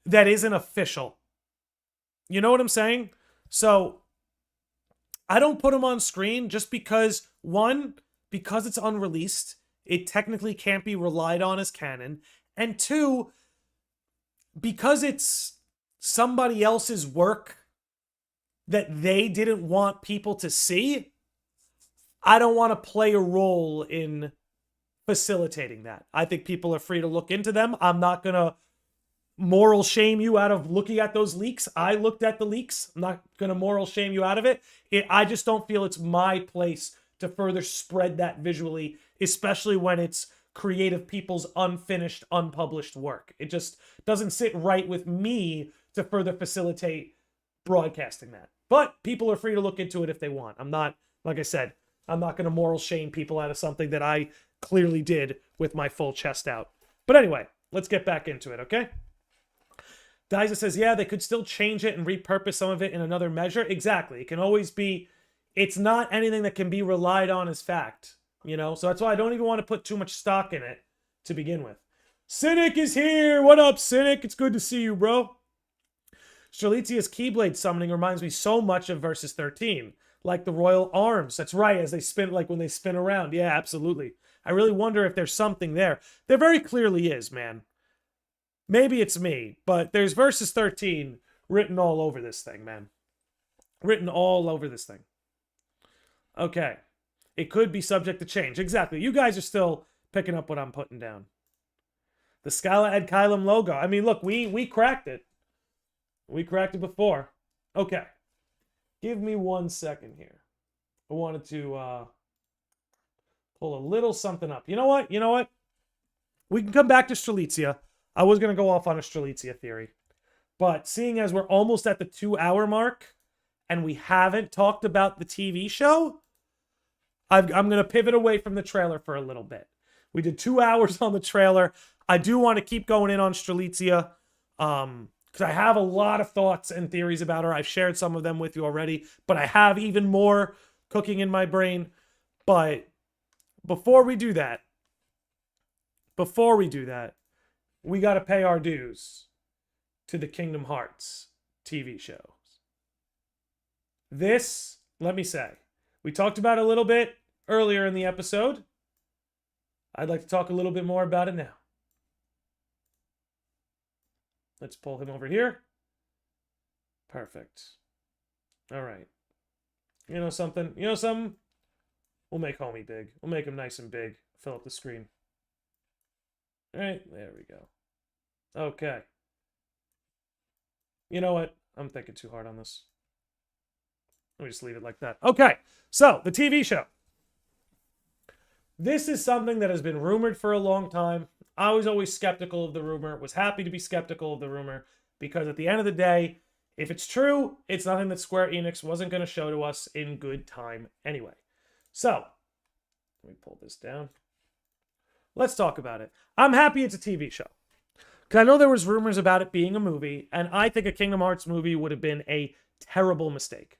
that isn't official. You know what I'm saying? So I don't put them on screen just because, one, because it's unreleased, it technically can't be relied on as canon. And two, because it's somebody else's work that they didn't want people to see, I don't want to play a role in facilitating that. I think people are free to look into them. I'm not going to moral shame you out of looking at those leaks. I looked at the leaks. I'm not going to moral shame you out of it. I just don't feel it's my place to further spread that visually, especially when it's creative people's unfinished, unpublished work. It just doesn't sit right with me to further facilitate broadcasting that. But people are free to look into it if they want. I'm not, like I said, I'm not going to moral shame people out of something that I clearly did with my full chest out. But anyway, let's get back into it, okay? Diza says, yeah, they could still change it and repurpose some of it in another measure. Exactly. It can always be, it's not anything that can be relied on as fact, you know? So that's why I don't even want to put too much stock in it to begin with. Cynic is here. What up, Cynic? It's good to see you, bro. Strelitzia's Keyblade summoning reminds me so much of Versus 13. Like the Royal Arms. That's right, as they spin, like when they spin around. Yeah, absolutely. I really wonder if there's something there. There very clearly is, man. Maybe it's me, but there's Versus 13 written all over this thing, man. Written all over this thing. Okay. It could be subject to change. Exactly. You guys are still picking up what I'm putting down. The Scala Ad Kylum logo. I mean, look, we cracked it. We cracked it before. Okay. Give me 1 second here. I wanted to pull a little something up. You know what? We can come back to Strelitzia. I was going to go off on a Strelitzia theory. But seeing as we're almost at the 2-hour mark and we haven't talked about the TV show, I'm going to pivot away from the trailer for a little bit. We did 2 hours on the trailer. I do want to keep going in on Strelitzia. Because I have a lot of thoughts and theories about her. I've shared some of them with you already, but I have even more cooking in my brain. But before we do that, we got to pay our dues to the Kingdom Hearts TV shows. This, let me say, we talked about it a little bit earlier in the episode. I'd like to talk a little bit more about it now. Let's pull him over here. Perfect. All right. You know something? We'll make homie big. We'll make him nice and big. Fill up the screen. All right. There we go. Okay. You know what? I'm thinking too hard on this. Let me just leave it like that. Okay. So, the TV show. This is something that has been rumored for a long time. I was always skeptical of the rumor, was happy to be skeptical of the rumor, because at the end of the day, if it's true, it's nothing that Square Enix wasn't going to show to us in good time anyway. So, let me pull this down. Let's talk about it. I'm happy it's a TV show. Because I know there was rumors about it being a movie, and I think a Kingdom Hearts movie would have been a terrible mistake.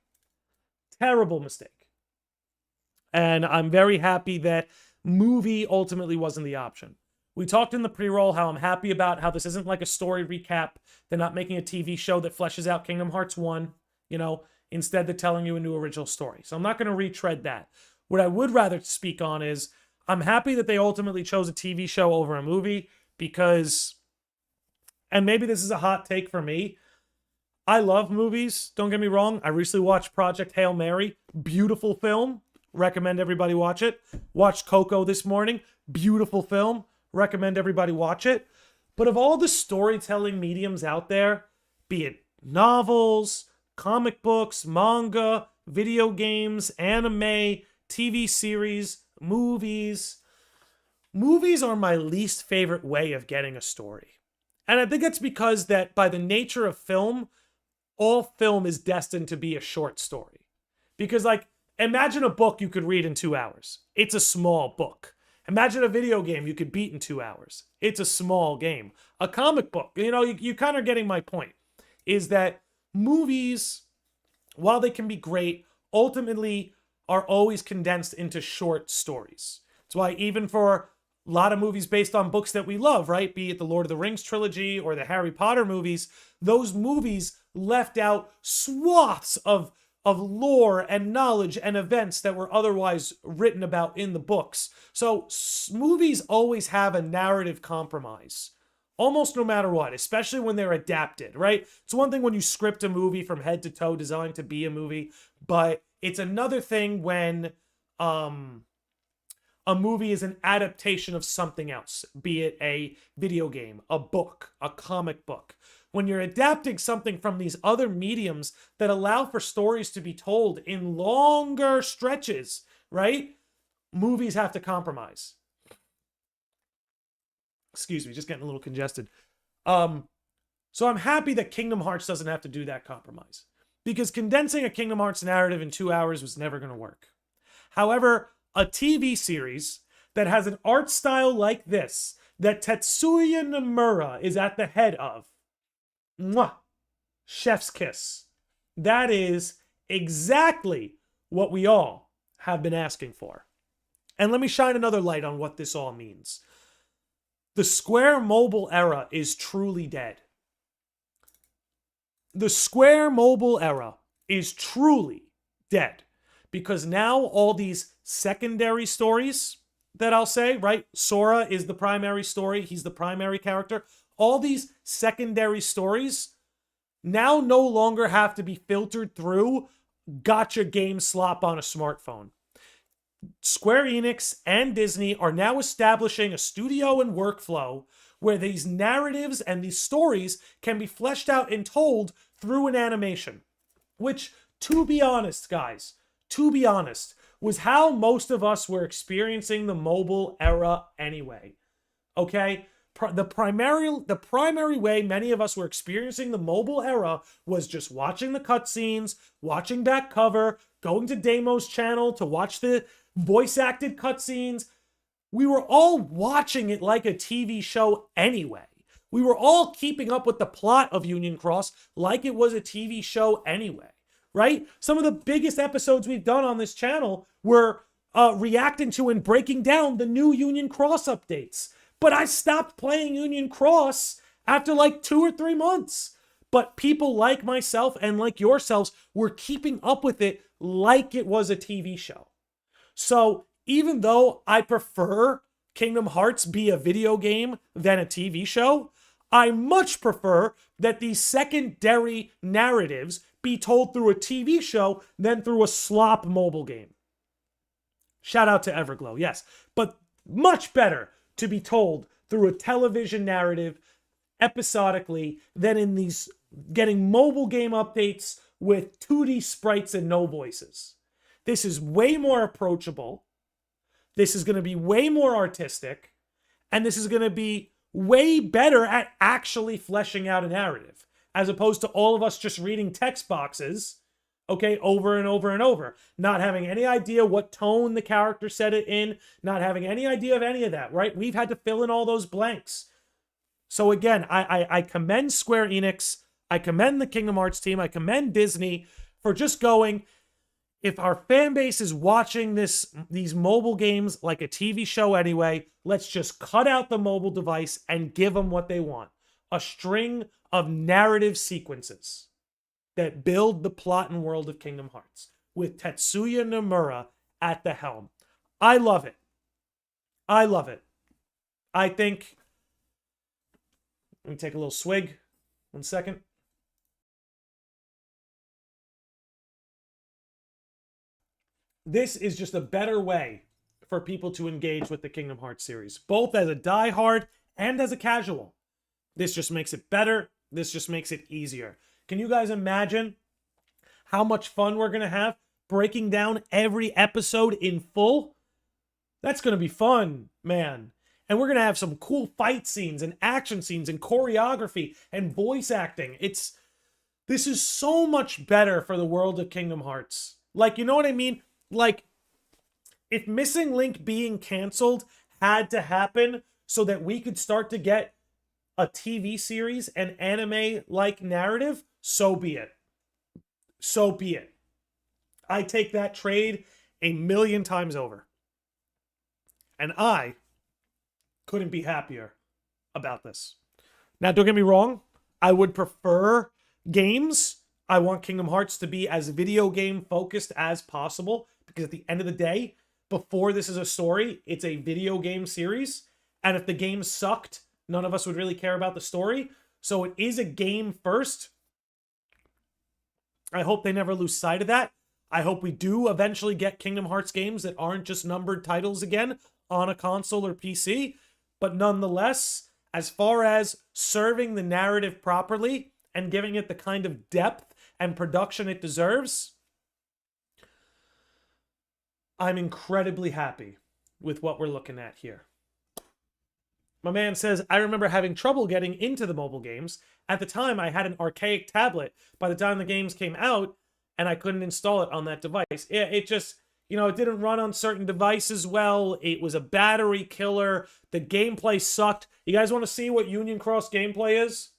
Terrible mistake. And I'm very happy that movie ultimately wasn't the option. We talked in the pre-roll how I'm happy about how this isn't like a story recap. They're not making a TV show that fleshes out Kingdom Hearts 1, you know. Instead, they're telling you a new original story. So I'm not going to retread that. What I would rather speak on is I'm happy that they ultimately chose a TV show over a movie because, and maybe this is a hot take for me, I love movies. Don't get me wrong. I recently watched Project Hail Mary. Beautiful film. Recommend everybody watch it. Watched Coco this morning. Beautiful film. Recommend everybody watch it. But of all the storytelling mediums out there, be it novels, comic books, manga, video games, anime, TV series, movies are my least favorite way of getting a story. And I think it's because that by the nature of film, all film is destined to be a short story. Because like, imagine a book you could read in 2 hours. It's a small book. Imagine a video game you could beat in 2 hours. It's a small game. A comic book, you kind of getting my point, is that movies while they can be great, ultimately are always condensed into short stories. That's why even for a lot of movies based on books that we love, right? Be it the Lord of the Rings trilogy or the Harry Potter movies, those movies left out swaths of lore and knowledge and events that were otherwise written about in the books. So movies always have a narrative compromise, almost no matter what, especially when they're adapted, right? It's one thing when you script a movie from head to toe designed to be a movie, but it's another thing when a movie is an adaptation of something else, be it a video game, a book, a comic book. When you're adapting something from these other mediums that allow for stories to be told in longer stretches, right? Movies have to compromise. Excuse me, just getting a little congested. So I'm happy that Kingdom Hearts doesn't have to do that compromise, because condensing a Kingdom Hearts narrative in 2 hours was never going to work. However, a TV series that has an art style like this, that Tetsuya Nomura is at the head of, mwah, chef's kiss. That is exactly what we all have been asking for. And let me shine another light on what this all means. The Square Mobile era is truly dead. The Square Mobile era is truly dead, because now all these secondary stories that I'll say, right? Sora is the primary story. He's the primary character. All these secondary stories now no longer have to be filtered through gotcha game slop on a smartphone. Square Enix and Disney are now establishing a studio and workflow where these narratives and these stories can be fleshed out and told through an animation. Which, to be honest, guys, was how most of us were experiencing the mobile era anyway. Okay? The primary way many of us were experiencing the mobile era was just watching the cutscenes, watching back cover, going to Damo's channel to watch the voice-acted cutscenes. We were all watching it like a TV show anyway. We were all keeping up with the plot of Union Cross like it was a TV show anyway, right? Some of the biggest episodes we've done on this channel were reacting to and breaking down the new Union Cross updates. But I stopped playing Union Cross after like 2 or 3 months. But people like myself and like yourselves were keeping up with it like it was a TV show. So even though I prefer Kingdom Hearts be a video game than a TV show, I much prefer that these secondary narratives be told through a TV show than through a slop mobile game. Shout out to Everglow, yes. But much better to be told through a television narrative episodically than in these getting mobile game updates with 2D sprites and no voices. This is way more approachable. This is going to be way more artistic. And this is going to be way better at actually fleshing out a narrative, as opposed to all of us just reading text boxes, okay, over and over and over, not having any idea what tone the character said it in, not having any idea of any of that, right? We've had to fill in all those blanks. So again, I commend Square Enix, I commend the Kingdom Hearts team, I commend Disney for just going, if our fan base is watching these mobile games like a TV show anyway, let's just cut out the mobile device and give them what they want. A string of narrative sequences that build the plot and world of Kingdom Hearts with Tetsuya Nomura at the helm. I love it. I love it. I think... Let me take a little swig. 1 second. This is just a better way for people to engage with the Kingdom Hearts series, both as a diehard and as a casual. This just makes it better. This just makes it easier. Can you guys imagine how much fun we're going to have breaking down every episode in full? That's going to be fun, man. And we're going to have some cool fight scenes and action scenes and choreography and voice acting. This is so much better for the world of Kingdom Hearts. Like, you know what I mean? Like, if Missing Link being canceled had to happen so that we could start to get a TV series and anime-like narrative, so be it. So be it. I take that trade a million times over. And I couldn't be happier about this. Now, don't get me wrong. I would prefer games. I want Kingdom Hearts to be as video game focused as possible, because at the end of the day, before this is a story, it's a video game series. And if the game sucked, none of us would really care about the story. So it is a game first. I hope they never lose sight of that. I hope we do eventually get Kingdom Hearts games that aren't just numbered titles again on a console or PC. But nonetheless, as far as serving the narrative properly and giving it the kind of depth and production it deserves, I'm incredibly happy with what we're looking at here. My man says, I remember having trouble getting into the mobile games. At the time, I had an archaic tablet by the time the games came out, and I couldn't install it on that device. It just, it didn't run on certain devices well. It was a battery killer. The gameplay sucked. You guys want to see what Union Cross gameplay is?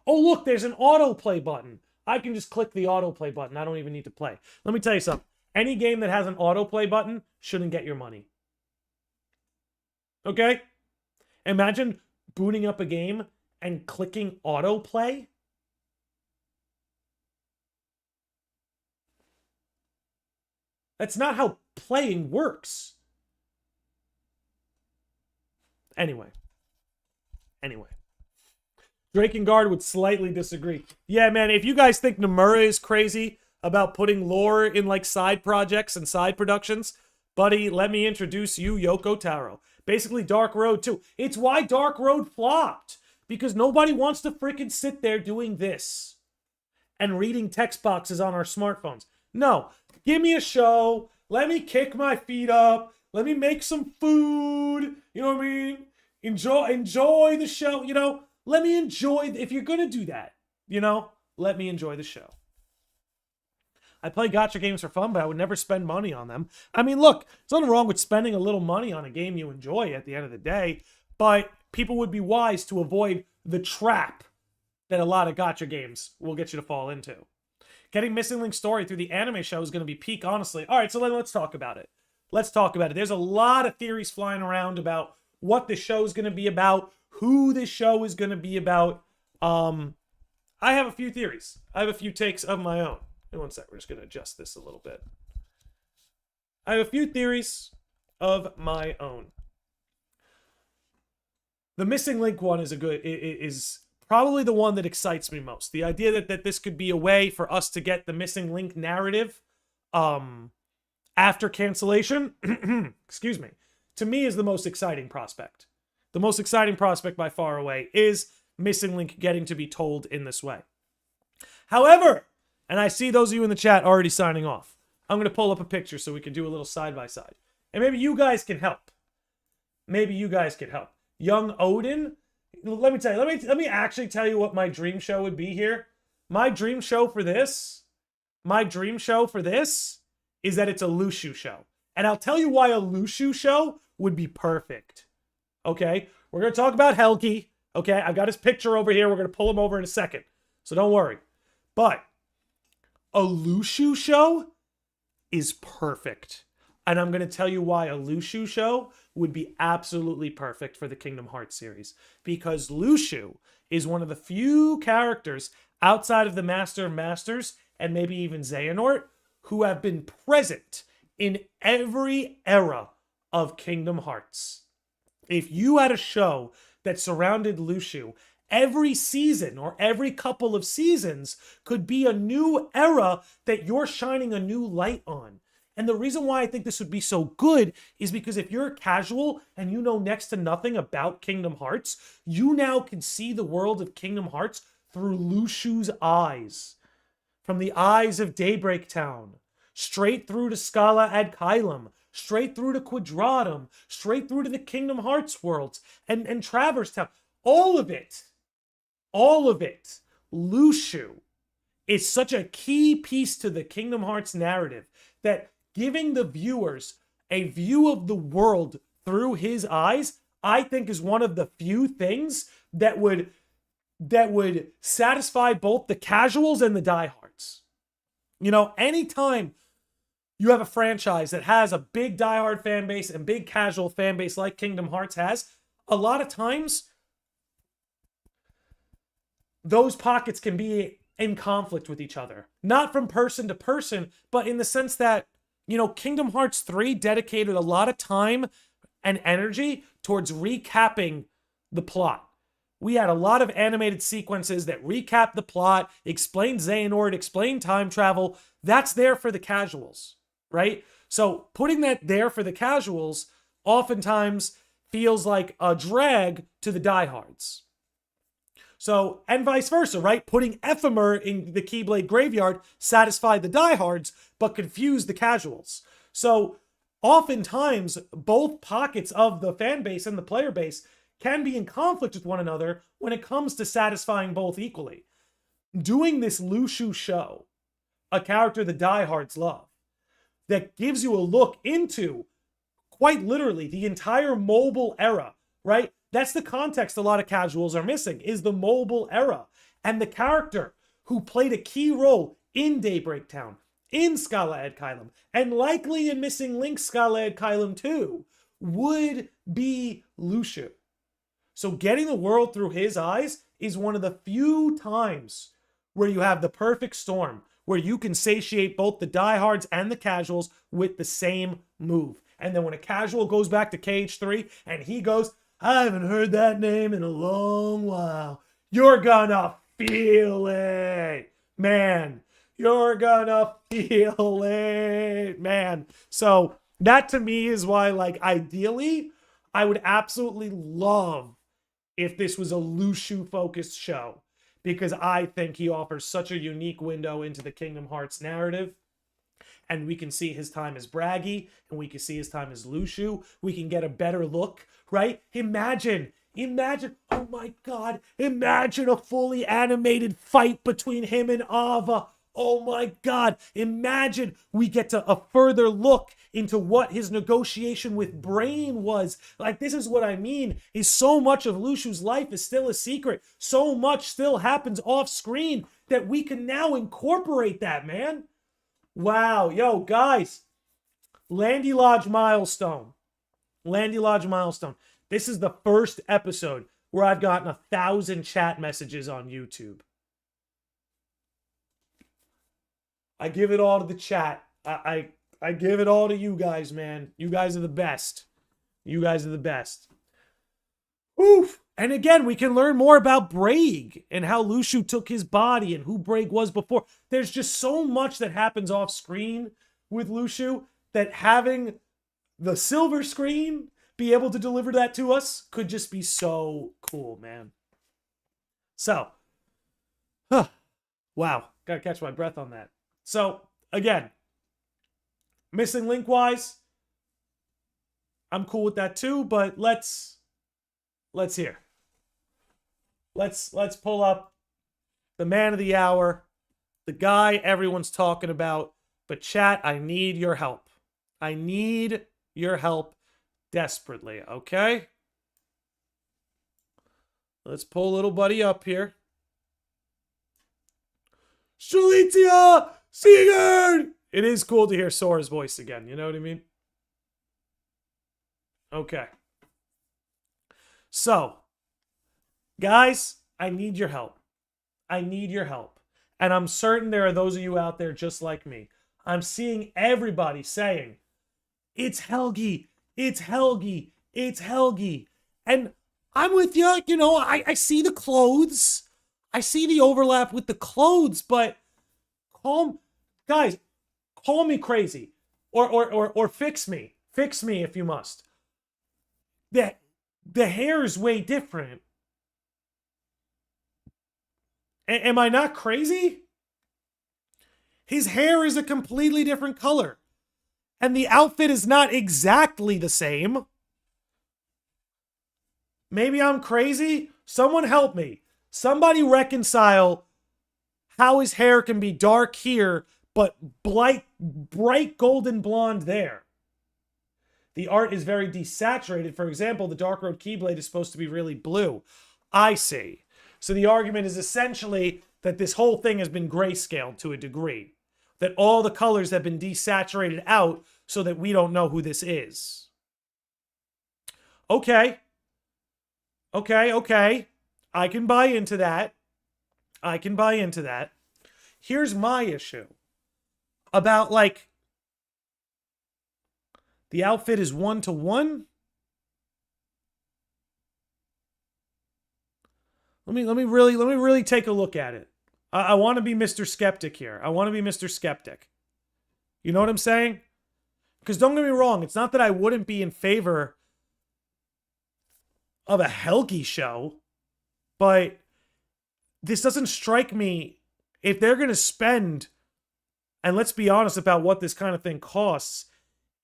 Oh, look, there's an autoplay button. I can just click the autoplay button. I don't even need to play. Let me tell you something. Any game that has an autoplay button shouldn't get your money. Okay? Imagine booting up a game and clicking autoplay. That's not how playing works. Anyway. Drakengard would slightly disagree. Yeah, man, if you guys think Nomura is crazy about putting lore in like side projects and side productions, buddy, let me introduce you Yoko Taro. Basically Dark Road 2. It's why Dark Road flopped. Because nobody wants to freaking sit there doing this and reading text boxes on our smartphones. No, give me a show. Let me kick my feet up. Let me make some food. You know what I mean? Enjoy the show. Let me enjoy. If you're going to do that, let me enjoy the show. I play gacha games for fun, but I would never spend money on them. I mean, look, there's nothing wrong with spending a little money on a game you enjoy at the end of the day, but people would be wise to avoid the trap that a lot of gacha games will get you to fall into. Getting Missing Link story through the anime show is going to be peak, honestly. All right, so let's talk about it. There's a lot of theories flying around about what the show is going to be about, who this show is going to be about. I have a few theories. I have a few takes of my own. One sec, we're just going to adjust this a little bit. I have a few theories of my own. The Missing Link one is probably the one that excites me most. The idea that this could be a way for us to get the Missing Link narrative after cancellation, excuse me, to me is the most exciting prospect. The most exciting prospect by far away is Missing Link getting to be told in this way. However, and I see those of you in the chat already signing off, I'm going to pull up a picture so we can do a little side-by-side. And maybe you guys can help. Young Odin, let me tell you, let me actually tell you what my dream show would be here. My dream show for this is that it's a Lushu show. And I'll tell you why a Lushu show would be perfect. Okay? We're going to talk about Helgi. Okay? I've got his picture over here. We're going to pull him over in a second. So don't worry. But a Lushu show is perfect. And I'm going to tell you why a Lushu show would be absolutely perfect for the Kingdom Hearts series. Because Lushu is one of the few characters outside of the Master of Masters and maybe even Xehanort who have been present in every era of Kingdom Hearts. If you had a show that surrounded Lushu, every season or every couple of seasons could be a new era that you're shining a new light on. And the reason why I think this would be so good is because if you're casual and you know next to nothing about Kingdom Hearts, you now can see the world of Kingdom Hearts through Lushu's eyes. From the eyes of Daybreak Town, straight through to Scala ad Kylum, straight through to Quadratum, straight through to the Kingdom Hearts worlds, and Traverse Town. All of it. Lushu is such a key piece to the Kingdom Hearts narrative that giving the viewers a view of the world through his eyes, I think is one of the few things that would that would satisfy both the casuals and the diehards. You know, anytime you have a franchise that has a big diehard fan base and big casual fan base like Kingdom Hearts has, a lot of times those pockets can be in conflict with each other. Not from person to person, but in the sense that, you know, Kingdom Hearts 3 dedicated a lot of time and energy towards recapping the plot. We had a lot of animated sequences that recap the plot, explain Xehanort, explain time travel. That's there for the casuals, right? So putting that there for the casuals oftentimes feels like a drag to the diehards. So, and vice versa, right? Putting Ephemer in the Keyblade graveyard satisfied the diehards, but confused the casuals. So, oftentimes, both pockets of the fan base and the player base can be in conflict with one another when it comes to satisfying both equally. Doing this Lushu show, a character the diehards love, that gives you a look into, quite literally, the entire mobile era, right? That's the context a lot of casuals are missing, is the mobile era. And the character who played a key role in Daybreak Town, in Scala Ad Kylum, and likely in Missing Link Scala Ad Kylum 2, would be Lushu. So getting the world through his eyes is one of the few times where you have the perfect storm, where you can satiate both the diehards and the casuals with the same move. And then when a casual goes back to KH4 and he goes, I haven't heard that name in a long while, you're gonna feel it, man. You're gonna feel it, man. So that to me is why, like, ideally, I would absolutely love if this was a Lushu focused show, because I think he offers such a unique window into the Kingdom Hearts narrative. And we can see his time as Braggy, and we can see his time as Lushu. We can get a better look, right? Imagine, oh my God, imagine a fully animated fight between him and Ava. Oh my God, imagine we get to a further look into what his negotiation with Brain was. Like, this is what I mean, is so much of Lushu's life is still a secret. So much still happens off screen that we can now incorporate that, man. Wow, yo, guys, Landy Lodge milestone. Landy Lodge milestone. This is the first episode where I've gotten 1,000 chat messages on YouTube. I give it all to the chat. I give it all to you guys, man. You guys are the best. You guys are the best. Oof. And again, we can learn more about Braig and how Lushu took his body and who Braig was before. There's just so much that happens off screen with Lushu that having the silver screen be able to deliver that to us could just be so cool, man. So, wow, gotta catch my breath on that. So, again, Missing Link wise, I'm cool with that too, but let's hear. Let's pull up the man of the hour, the guy everyone's talking about. But chat, I need your help. I need your help desperately, okay? Let's pull little buddy up here. Shalitia Sigurd! It is cool to hear Sora's voice again, you know what I mean? Okay. So, guys, I need your help. I need your help. And I'm certain there are those of you out there just like me. I'm seeing everybody saying, it's Helgi, it's Helgi, it's Helgi. And I'm with you, you know, I see the clothes. I see the overlap with the clothes, but guys, call me crazy. Or fix me. Fix me if you must. The hair is way different. Am I not crazy? His hair is a completely different color. And the outfit is not exactly the same. Maybe I'm crazy? Someone help me. Somebody reconcile how his hair can be dark here, but bright golden blonde there. The art is very desaturated. For example, the Dark Road Keyblade is supposed to be really blue. I see. So the argument is essentially that this whole thing has been grayscaled to a degree. That all the colors have been desaturated out so that we don't know who this is. Okay. Okay. I can buy into that. Here's my issue. About, like, the outfit is 1-to-1. Let me really take a look at it. I want to be Mr. Skeptic here. I want to be Mr. Skeptic. You know what I'm saying? Because don't get me wrong, it's not that I wouldn't be in favor of a Helgi show, but this doesn't strike me. If they're going to spend, and let's be honest about what this kind of thing costs,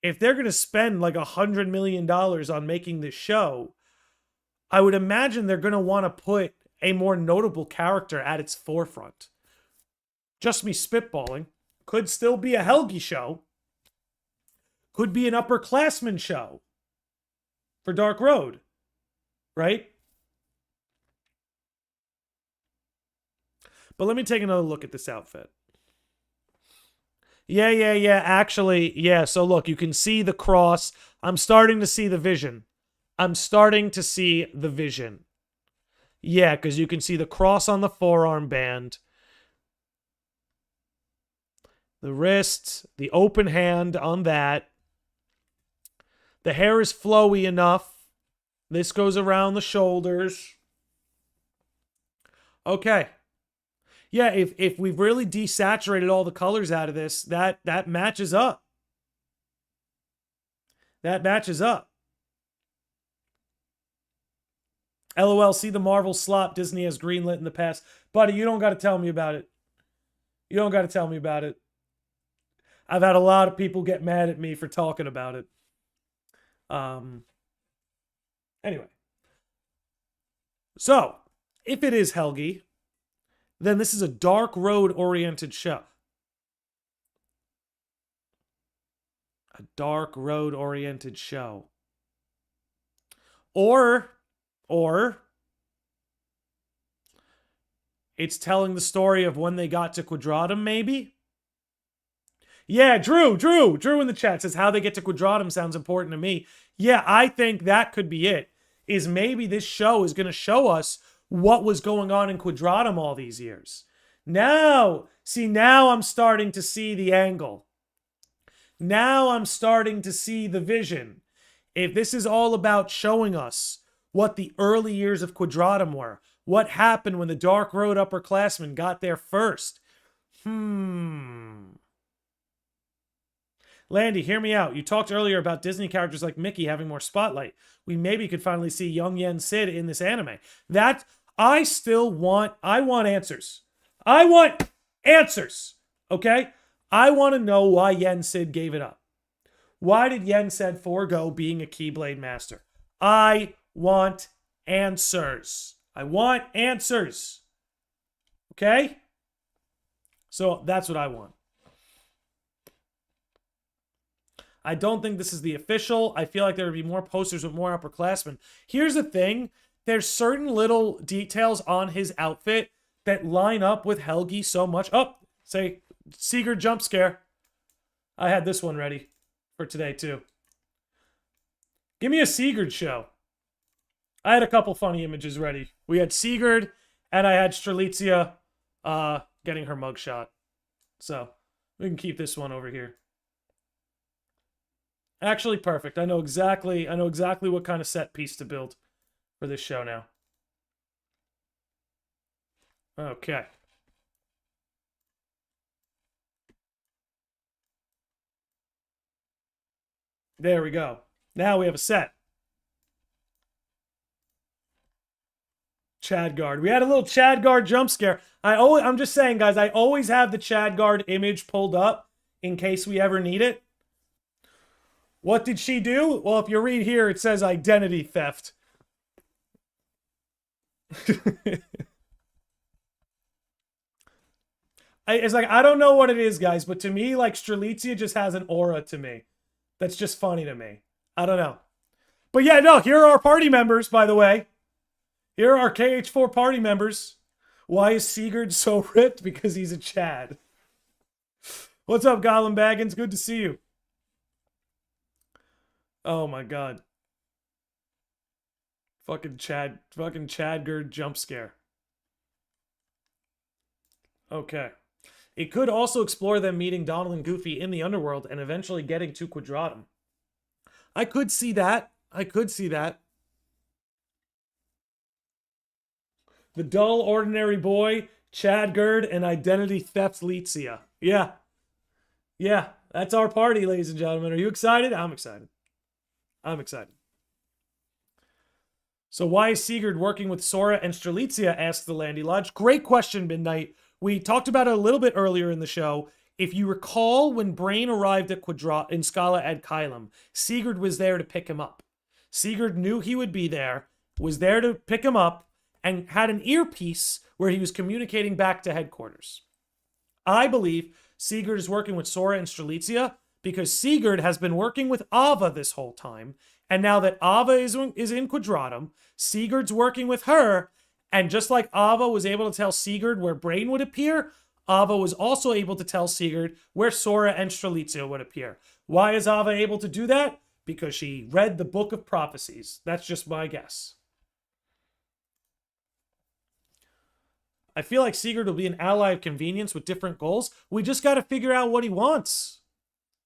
if they're going to spend like $100 million on making this show, I would imagine they're going to want to put a more notable character at its forefront. Just me spitballing. Could still be a Helgi show. Could be an upperclassman show for Dark Road. Right? But let me take another look at this outfit. Yeah. Actually, yeah. So look, you can see the cross. I'm starting to see the vision. Yeah, because you can see the cross on the forearm band. The wrist, the open hand on that. The hair is flowy enough. This goes around the shoulders. Okay. Yeah, if we've really desaturated all the colors out of this, that matches up. That matches up. LOL, see the Marvel slop Disney has greenlit in the past. Buddy, you don't got to tell me about it. I've had a lot of people get mad at me for talking about it. Anyway. So, if it is Helgi, then this is a Dark Road-oriented show. A Dark Road-oriented show. Or it's telling the story of when they got to Quadratum, maybe? Yeah, Drew in the chat says how they get to Quadratum sounds important to me. Yeah, I think that could be it. Is maybe this show is going to show us what was going on in Quadratum all these years. Now I'm starting to see the angle. Now I'm starting to see the vision. If this is all about showing us what the early years of Quadratum were, what happened when the Dark Road upperclassmen got there first. Landy, hear me out. You talked earlier about Disney characters like Mickey having more spotlight. We maybe could finally see young Yen Sid in this anime. I want answers. I want answers. Okay? I want to know why Yen Sid gave it up. Why did Yen Sid forego being a Keyblade master? I want answers. Okay? So that's what I want. I don't think this is the official. I feel like there would be more posters with more upperclassmen. Here's the thing. There's certain little details on his outfit that line up with Helgi so much. Oh, say Sigurd jump scare. I had this one ready for today too. Give me a Sigurd show. I had a couple funny images ready. We had Sigurd and I had Strelitzia getting her mugshot. So we can keep this one over here. Actually, perfect. I know exactly what kind of set piece to build for this show now. Okay. There we go. Now we have a set. Chad Guard. We had a little Chad Guard jump scare. I'm just saying, guys, I always have the Chad Guard image pulled up in case we ever need it. What did she do? Well, if you read here, it says identity theft. It's like, I don't know what it is, guys, but to me, like, Strelitzia just has an aura to me. That's just funny to me. I don't know. But yeah, no, here are our party members, by the way. Here are our KH4 party members. Why is Sigurd so ripped? Because he's a Chad. What's up, Gollum Baggins? Good to see you. Oh my god. Fucking Chadgerd jump scare. Okay. It could also explore them meeting Donald and Goofy in the underworld and eventually getting to Quadratum. I could see that. I could see that. The dull, ordinary boy, Chadgerd, and identity theft Litzia. Yeah. Yeah, that's our party, ladies and gentlemen. Are you excited? I'm excited. I'm excited. So why is Sigurd working with Sora and Strelitzia, asks the Landy Lodge. Great question, Midnight. We talked about it a little bit earlier in the show. If you recall, when Brain arrived at in Scala ad Kylum, Sigurd was there to pick him up. Sigurd knew he would be there, was there to pick him up, and had an earpiece where he was communicating back to headquarters. I believe Sigurd is working with Sora and Strelitzia because Sigurd has been working with Ava this whole time, and now that Ava is in Quadratum, Sigurd's working with her, and just like Ava was able to tell Sigurd where Brain would appear, Ava was also able to tell Sigurd where Sora and Strelitzia would appear. Why is Ava able to do that? Because she read the Book of Prophecies. That's just my guess. I feel like Sigurd will be an ally of convenience with different goals. We just got to figure out what he wants.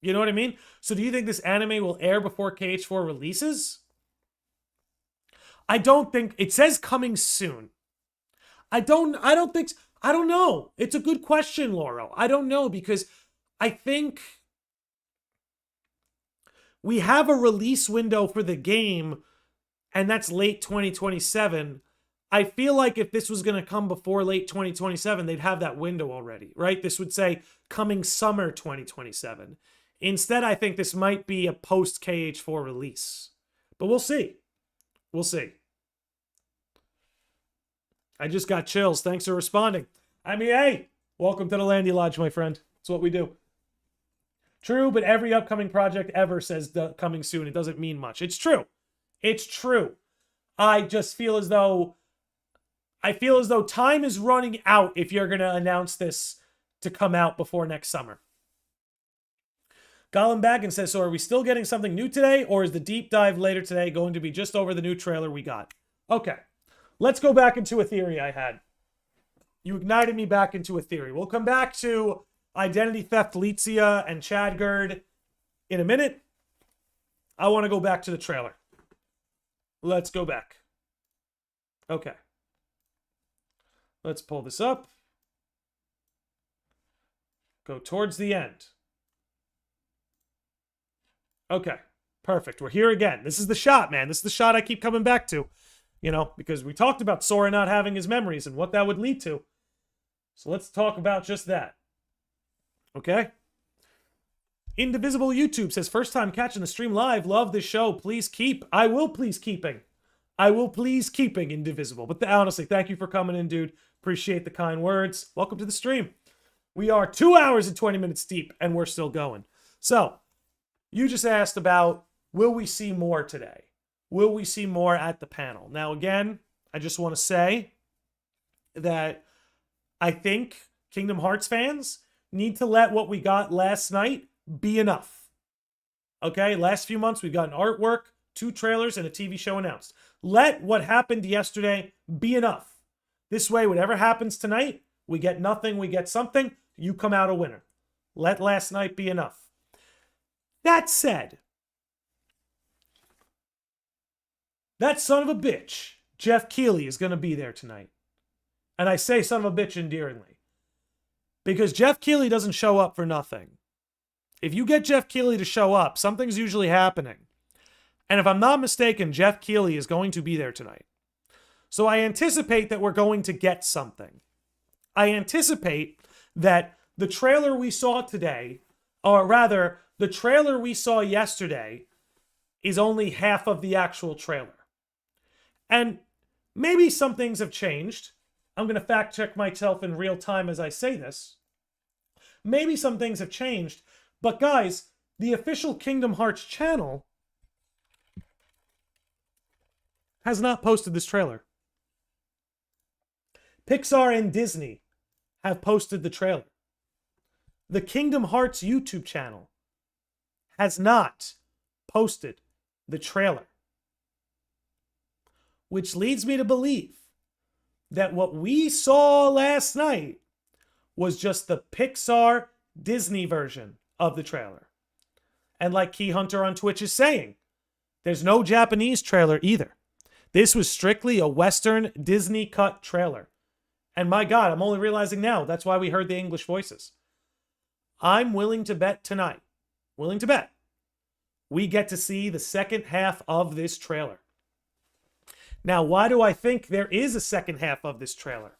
You know what I mean? So do you think this anime will air before KH4 releases? I don't think... It says coming soon. I don't know. It's a good question, Laurel. I don't know, because I think we have a release window for the game, and that's late 2027. I feel like if this was going to come before late 2027, they'd have that window already, right? This would say coming summer 2027. Instead, I think this might be a post KH4 release. But we'll see. We'll see. I just got chills. Thanks for responding. I mean, hey, welcome to the Landy Lodge, my friend. It's what we do. True, but every upcoming project ever says coming soon. It doesn't mean much. It's true. It's true. I just feel as though time is running out if you're going to announce this to come out before next summer. Gollum Baggins says, so are we still getting something new today, or is the deep dive later today going to be just over the new trailer we got? Okay, let's go back into a theory I had. You ignited me back into a theory. We'll come back to Identity Theft Litzia and Chadgerd in a minute. I want to go back to the trailer. Let's go back. Okay. Let's pull this up. Go towards the end. Okay, perfect. We're here again. This is the shot, man. This is the shot I keep coming back to. You know, because we talked about Sora not having his memories and what that would lead to. So let's talk about just that. Okay? Indivisible YouTube says, first time catching the stream live. Love this show. Please keep. I will please keeping. I will please keeping Indivisible. But honestly, thank you for coming in, dude. Appreciate the kind words. Welcome to the stream. We are 2 hours and 20 minutes deep, and we're still going. So, you just asked about, will we see more today? Will we see more at the panel? Now, again, I just want to say that I think Kingdom Hearts fans need to let what we got last night be enough. Okay? Last few months, we've gotten artwork, 2 trailers, and a TV show announced. Let what happened yesterday be enough. This way, whatever happens tonight, we get nothing, we get something, you come out a winner. Let last night be enough. That said, that son of a bitch, Jeff Keighley, is going to be there tonight. And I say son of a bitch endearingly. Because Jeff Keighley doesn't show up for nothing. If you get Jeff Keighley to show up, something's usually happening. And if I'm not mistaken, Jeff Keighley is going to be there tonight. So I anticipate that we're going to get something. I anticipate that the trailer we saw today, or rather, the trailer we saw yesterday, is only half of the actual trailer. And maybe some things have changed. I'm going to fact check myself in real time as I say this. Maybe some things have changed. But guys, the official Kingdom Hearts channel has not posted this trailer. Pixar and Disney have posted the trailer. The Kingdom Hearts YouTube channel has not posted the trailer. Which leads me to believe that what we saw last night was just the Pixar Disney version of the trailer. And like Key Hunter on Twitch is saying, there's no Japanese trailer either. This was strictly a Western Disney cut trailer. And my God, I'm only realizing now, that's why we heard the English voices. I'm willing to bet tonight, we get to see the second half of this trailer. Now, why do I think there is a second half of this trailer?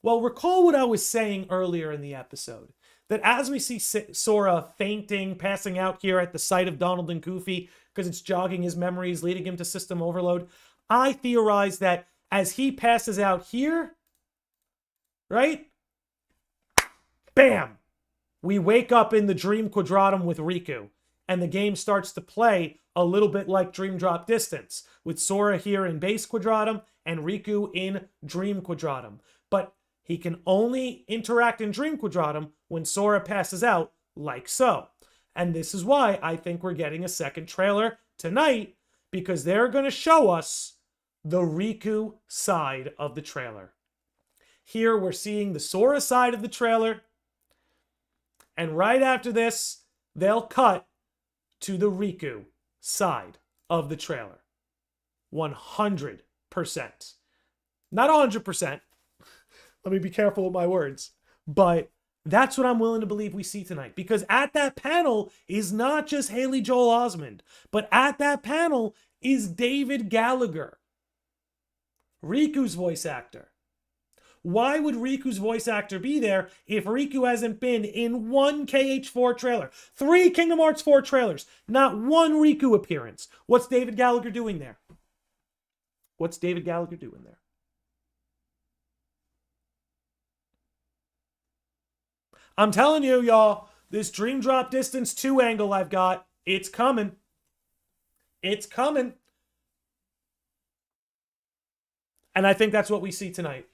Well, recall what I was saying earlier in the episode. That as we see Sora fainting, passing out here at the sight of Donald and Goofy, because it's jogging his memories, leading him to system overload, I theorize that as he passes out here, right? Bam! We wake up in the Dream Quadratum with Riku, and the game starts to play a little bit like Dream Drop Distance, with Sora here in Base Quadratum and Riku in Dream Quadratum. But he can only interact in Dream Quadratum when Sora passes out, like so. And this is why I think we're getting a second trailer tonight, because they're going to show us the Riku side of the trailer. Here we're seeing the Sora side of the trailer, and right after this, they'll cut to the Riku side of the trailer. 100%. Not 100%. Let me be careful with my words. But that's what I'm willing to believe we see tonight. Because at that panel is not just Haley Joel Osment, but at that panel is David Gallagher, Riku's voice actor. Why would Riku's voice actor be there if Riku hasn't been in one KH4 trailer? 3 Kingdom Hearts 4 trailers. Not one Riku appearance. What's David Gallagher doing there? What's David Gallagher doing there? I'm telling you, y'all, this Dream Drop Distance 2 angle I've got, it's coming. It's coming. And I think that's what we see tonight.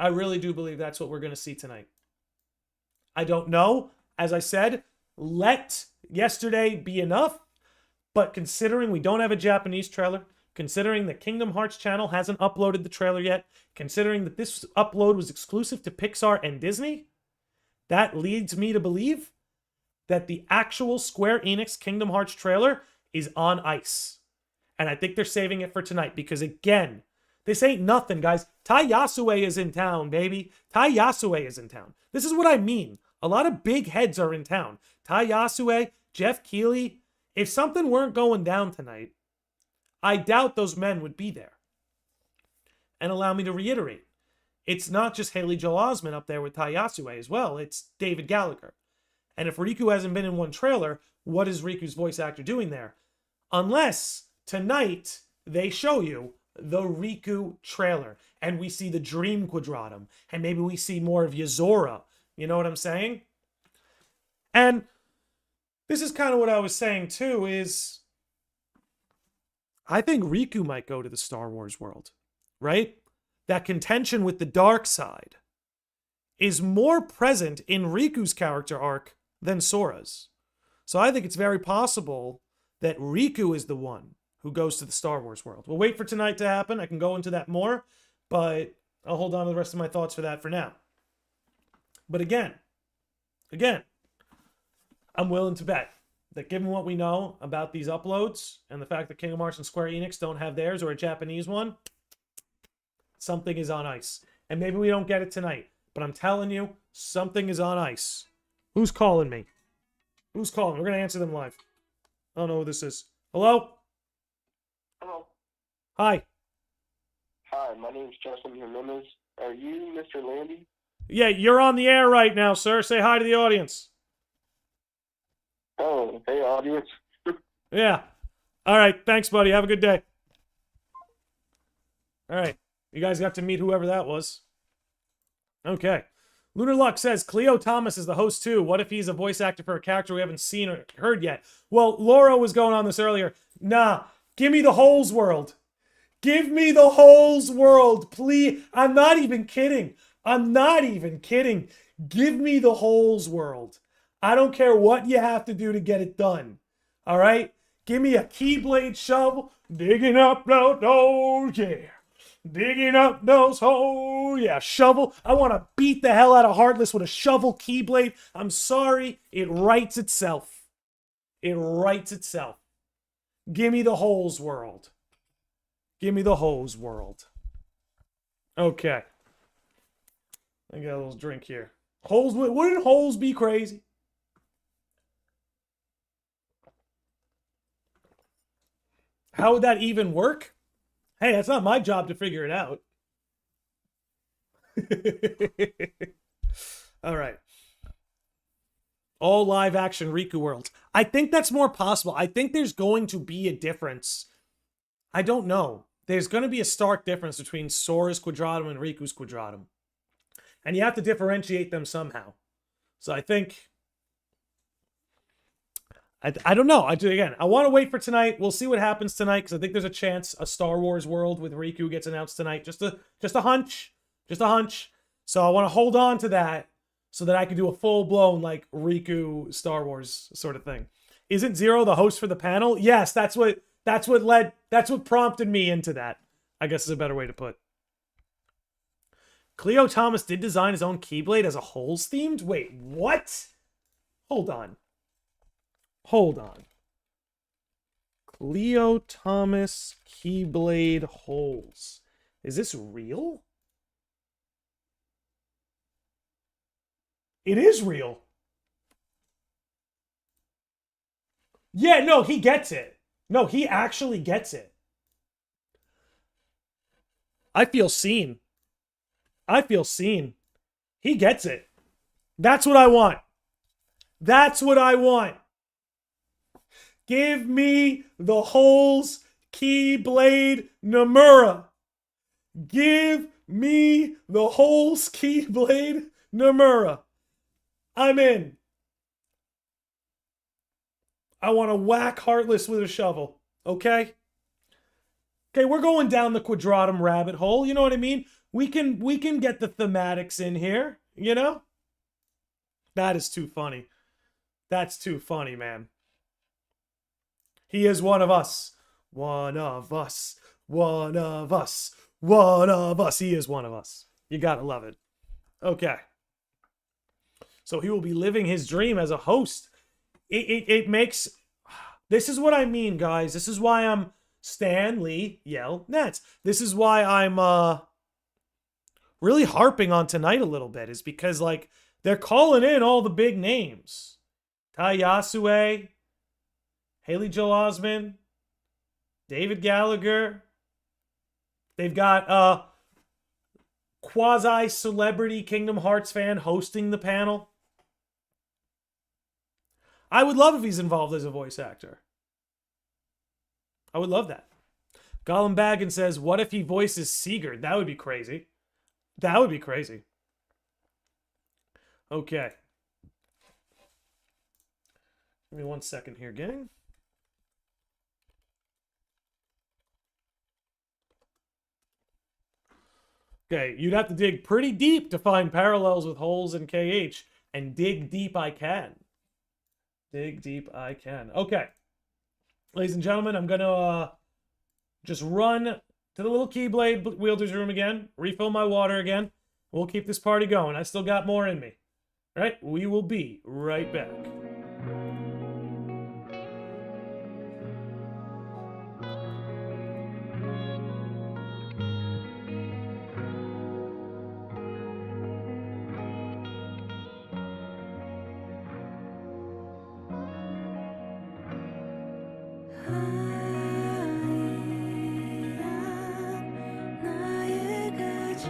I really do believe that's what we're going to see tonight. I don't know. As I said, let yesterday be enough. But considering we don't have a Japanese trailer, considering the Kingdom Hearts channel hasn't uploaded the trailer yet, considering that this upload was exclusive to Pixar and Disney, that leads me to believe that the actual Square Enix Kingdom Hearts trailer is on ice. And I think they're saving it for tonight because, again, this ain't nothing, guys. Tai Yasue is in town, baby. Tai Yasue is in town. This is what I mean. A lot of big heads are in town. Tai Yasue, Jeff Keighley. If something weren't going down tonight, I doubt those men would be there. And allow me to reiterate, it's not just Haley Joel Osment up there with Tai Yasue as well. It's David Gallagher. And if Riku hasn't been in one trailer, what is Riku's voice actor doing there? Unless tonight they show you the Riku trailer and we see the Dream Quadratum and maybe we see more of Yozora. You know what I'm saying? And this is kind of what I was saying too, is I think Riku might go to the Star Wars world, right? That contention with the dark side is more present in Riku's character arc than Sora's. So I think it's very possible that Riku is the one who goes to the Star Wars world. We'll wait for tonight to happen. I can go into that more, but I'll hold on to the rest of my thoughts for that for now. But again, I'm willing to bet that given what we know about these uploads and the fact that Kingdom Hearts and Square Enix don't have theirs or a Japanese one, something is on ice. And maybe we don't get it tonight, but I'm telling you, something is on ice. Who's calling me? Who's calling? We're going to answer them live. I don't know who this is. Hello? Hello. Hi. Hi, my name is Justin Jimenez. Are you Mr. Landy? Yeah, you're on the air right now, sir. Say hi to the audience. Oh, hey, audience. Yeah. All right. Thanks, buddy. Have a good day. All right. You guys got to meet whoever that was. Okay. Lunar Luck says, Cleo Thomas is the host too. What if he's a voice actor for a character we haven't seen or heard yet? Well, Laura was going on this earlier. Nah, give me the Holes world. Give me the Holes world, please. I'm not even kidding. I'm not even kidding. Give me the holes world. I don't care what you have to do to get it done. All right? Give me a keyblade shovel. Digging up those holes, yeah. Digging up those holes, yeah. Shovel. I want to beat the hell out of Heartless with a shovel keyblade. I'm sorry. It writes itself. It writes itself. Give me the holes world. Give me the hose world. Okay. I got a little drink here. Holes, wouldn't holes be crazy? How would that even work? Hey, that's not my job to figure it out. All right. All live action Riku worlds. I think that's more possible. I think there's going to be a difference. I don't know. There's going to be a stark difference between Sora's Quadratum and Riku's Quadratum. And you have to differentiate them somehow. So I think... I don't know. Again, I want to wait for tonight. We'll see what happens tonight, because I think there's a chance a Star Wars world with Riku gets announced tonight. Just a hunch. Just a hunch. So I want to hold on to that so that I can do a full-blown, like, Riku Star Wars sort of thing. Isn't Zero the host for the panel? Yes, that's what prompted me into that, I guess is a better way to put. Cleo Thomas did design his own Keyblade as a holes themed? Wait, what? Hold on. Hold on. Cleo Thomas Keyblade holes. Is this real? It is real. Yeah, no, he gets it. No, he actually gets it. I feel seen. I feel seen. He gets it. That's what I want. That's what I want. Give me the holes Keyblade Nomura. Give me the holes Keyblade Nomura. I'm in. I want to whack Heartless with a shovel. Okay? Okay, we're going down the Quadratum rabbit hole. You know what I mean? We can get the thematics in here, you know? That is too funny. That's too funny, man. He is one of us. One of us. One of us. One of us. He is one of us. You gotta love it. Okay. So he will be living his dream as a host. It makes... This is what I mean, guys. This is why I'm Stan Lee Yell Nets. This is why I'm really harping on tonight a little bit, is because, like, they're calling in all the big names. Tai Yasue, Haley Joel Osment, David Gallagher. They've got quasi-celebrity Kingdom Hearts fan hosting the panel. I would love if he's involved as a voice actor. I would love that. Gollum Baggin says, what if he voices Sigurd? That would be crazy. That would be crazy. Okay. Give me 1 second here, gang. Okay, you'd have to dig pretty deep to find parallels with holes in KH, and dig deep I can. Dig deep I can. Okay. Ladies and gentlemen, I'm going to just run to the little Keyblade wielder's room again, refill my water again. We'll keep this party going. I still got more in me. All right? We will be right back. 나의 가진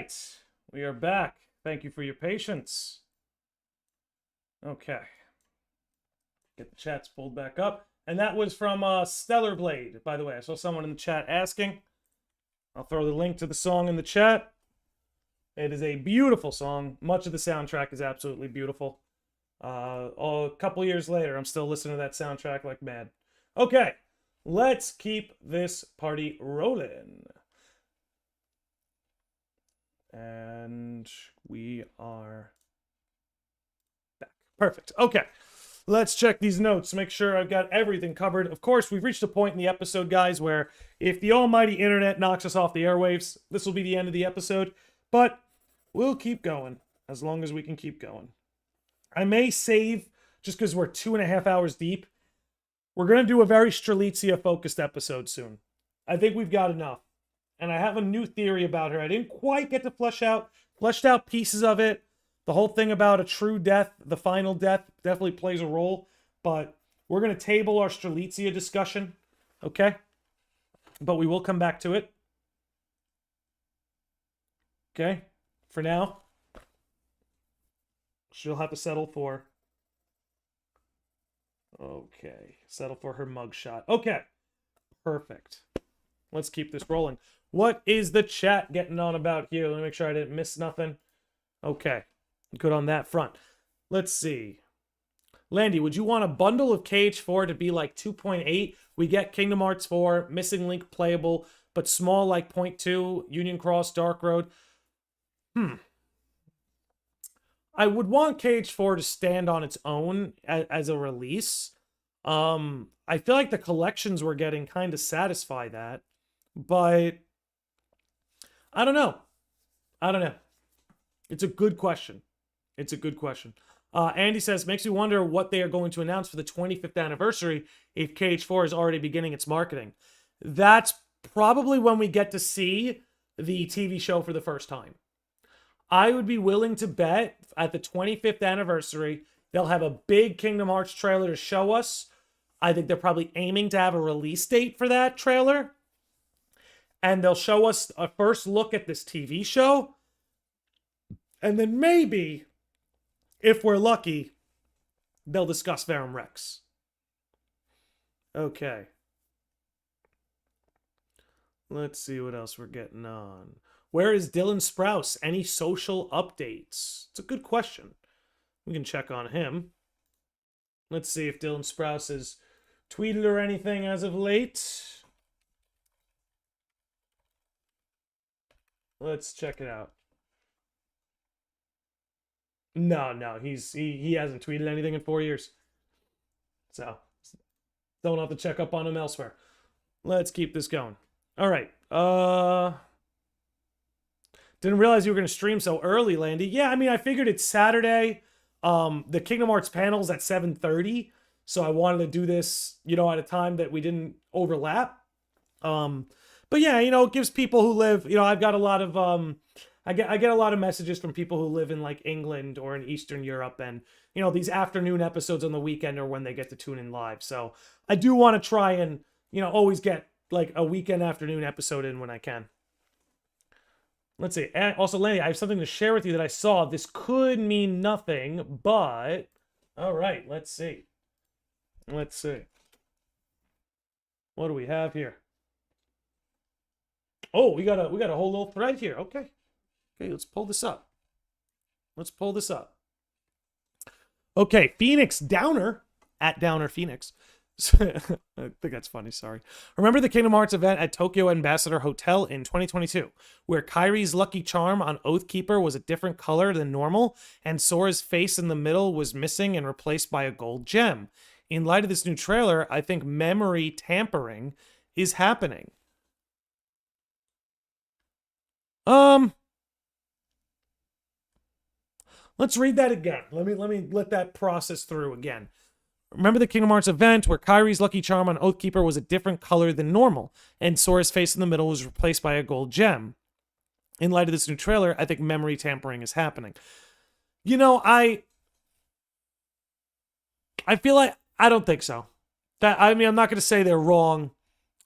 right. We are back. Thank you for your patience. Okay. Get the chats pulled back up. And that was from Stellar Blade, by the way. I saw someone in the chat asking. I'll throw the link to the song in the chat. It is a beautiful song. Much of the soundtrack is absolutely beautiful. A couple years later, I'm still listening to that soundtrack like mad. Okay, let's keep this party rolling. And we are back. Perfect. Okay. Let's check these notes, make sure I've got everything covered. Of course, we've reached a point in the episode, guys, where if the almighty internet knocks us off the airwaves, this will be the end of the episode. But we'll keep going as long as we can keep going. I may save, just because we're 2.5 hours deep, we're going to do a very Strelitzia-focused episode soon. I think we've got enough. And I have a new theory about her. I didn't quite get to fleshed out pieces of it. The whole thing about a true death, the final death, definitely plays a role. But we're going to table our Strelitzia discussion, okay? But we will come back to it. Okay? For now, she'll have to settle for... Okay. Settle for her mugshot. Okay. Perfect. Let's keep this rolling. What is the chat getting on about here? Let me make sure I didn't miss nothing. Okay. Good on that front. Let's see. Landy, would you want a bundle of KH4 to be like 2.8? We get Kingdom Hearts 4, Missing Link playable, but small like 0.2, Union Cross, Dark Road. I would want KH4 to stand on its own as a release. I feel like the collections we're getting kind of satisfy that, but I don't know. It's a good question. Andy says, makes me wonder what they are going to announce for the 25th anniversary if KH4 is already beginning its marketing. That's probably when we get to see the TV show for the first time. I would be willing to bet at the 25th anniversary, they'll have a big Kingdom Hearts trailer to show us. I think they're probably aiming to have a release date for that trailer. And they'll show us a first look at this TV show. And then maybe, if we're lucky, they'll discuss Verum Rex. Okay. Let's see what else we're getting on. Where is Dylan Sprouse? Any social updates? It's a good question. We can check on him. Let's see if Dylan Sprouse has tweeted or anything as of late. Let's check it out. No, he hasn't tweeted anything in 4 years. So, don't have to check up on him elsewhere. Let's keep this going. All right. Didn't realize you were going to stream so early, Landy. Yeah, I mean, I figured it's Saturday. The Kingdom Hearts panel's at 7:30, so I wanted to do this, at a time that we didn't overlap. But yeah, it gives people who live, I've got a lot of, I get a lot of messages from people who live in like England or in Eastern Europe, and these afternoon episodes on the weekend are when they get to tune in live. So I do want to try and always get like a weekend afternoon episode in when I can. Let's see. And also, Lanny, I have something to share with you that I saw. This could mean nothing, but all right. Let's see. What do we have here? Oh, we got a whole little thread here. Okay. Let's pull this up. Okay, Phoenix Downer at Downer Phoenix. I think that's funny, sorry. Remember the Kingdom Hearts event at Tokyo Ambassador Hotel in 2022, where Kairi's lucky charm on Oathkeeper was a different color than normal, and Sora's face in the middle was missing and replaced by a gold gem. In light of this new trailer, I think memory tampering is happening. Let's read that again. Let me let that process through again. Remember the Kingdom Hearts event where Kairi's lucky charm on Oathkeeper was a different color than normal, and Sora's face in the middle was replaced by a gold gem. In light of this new trailer, I think memory tampering is happening. I feel like I don't think so. I'm not going to say they're wrong.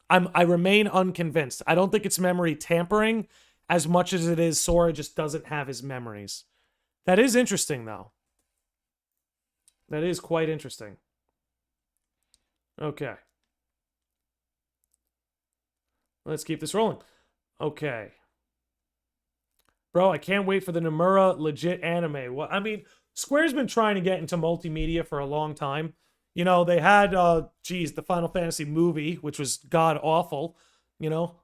I remain unconvinced. I don't think it's memory tampering. as much as it is Sora just doesn't have his memories. That is interesting, though. That is quite interesting. Okay. Let's keep this rolling. Okay. Bro, I can't wait for the Nomura legit anime. Well, I mean, Square's been trying to get into multimedia for a long time. You know, they had, the Final Fantasy movie, which was god-awful, you know.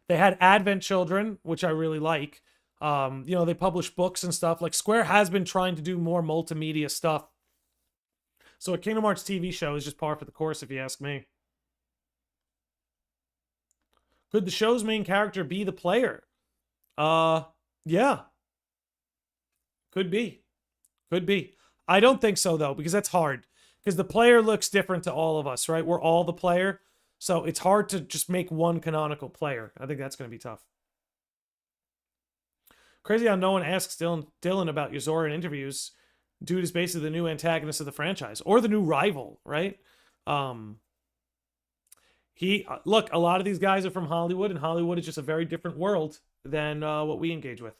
They had Advent Children, which I really like. You know, they publish books and stuff. Like, Square has been trying to do more multimedia stuff. So a Kingdom Hearts TV show is just par for the course, if you ask me. Could the show's main character be the player? Yeah. Could be. Could be. I don't think so, though, because that's hard. Because the player looks different to all of us, right? We're all the player. So it's hard to just make one canonical player. I think that's going to be tough. Crazy how no one asks Dylan about Yozora in interviews. Dude is basically the new antagonist of the franchise. Or the new rival, right? Look, a lot of these guys are from Hollywood, and Hollywood is just a very different world than what we engage with.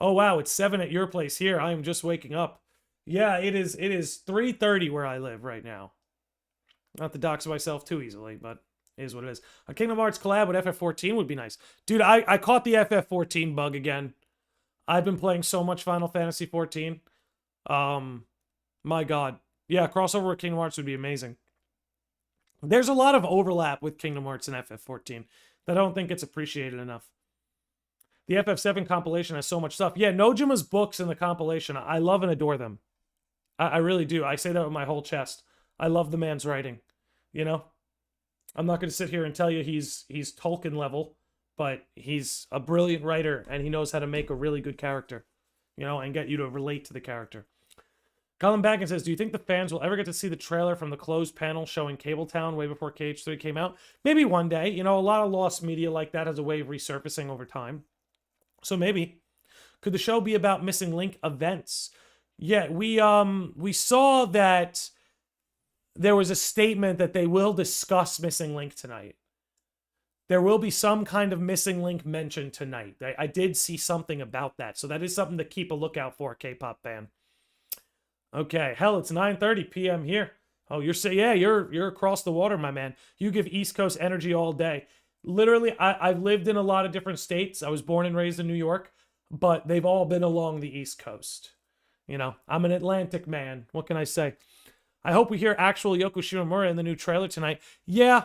Oh, wow, it's 7 at your place here. I am just waking up. Yeah, it is 3:30 where I live right now. Not to dox myself too easily, but it is what it is. A Kingdom Hearts collab with FF14 would be nice. Dude, I caught the FF14 bug again. I've been playing so much Final Fantasy 14. My God. Yeah, crossover with Kingdom Hearts would be amazing. There's a lot of overlap with Kingdom Hearts and FF14 that I don't think gets appreciated enough. The FF7 compilation has so much stuff. Yeah, Nojima's books in the compilation, I love and adore them. I really do. I say that with my whole chest. I love the man's writing. You know? I'm not going to sit here and tell you he's Tolkien level, but he's a brilliant writer, and he knows how to make a really good character. You know, and get you to relate to the character. Colin Baggins says, do you think the fans will ever get to see the trailer from the closed panel showing Cabletown way before KH3 came out? Maybe one day. You know, a lot of lost media like that has a way of resurfacing over time. So maybe. Could the show be about Missing Link events? Yeah, we saw that there was a statement that they will discuss Missing Link tonight. There will be some kind of Missing Link mentioned tonight. I did see something about that. So that is something to keep a lookout for, K-pop fan. Okay, hell, it's 9:30 p.m. here. Oh, you're across the water, my man. You give East Coast energy all day. Literally, I've lived in a lot of different states. I was born and raised in New York, but they've all been along the East Coast. You know, I'm an Atlantic man. What can I say? I hope we hear actual Yoko Shimomura in the new trailer tonight. Yeah,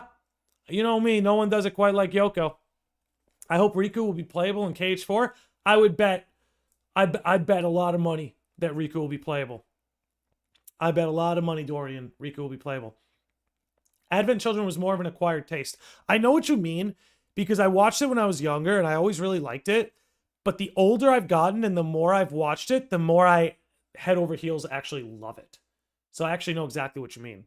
you know me. No one does it quite like Yoko. I hope Riku will be playable in KH4. I'd bet a lot of money that Riku will be playable. I bet a lot of money, Dorian, Riku will be playable. Advent Children was more of an acquired taste. I know what you mean, because I watched it when I was younger, and I always really liked it. But the older I've gotten and the more I've watched it, the more I head over heels actually love it. So I actually know exactly what you mean.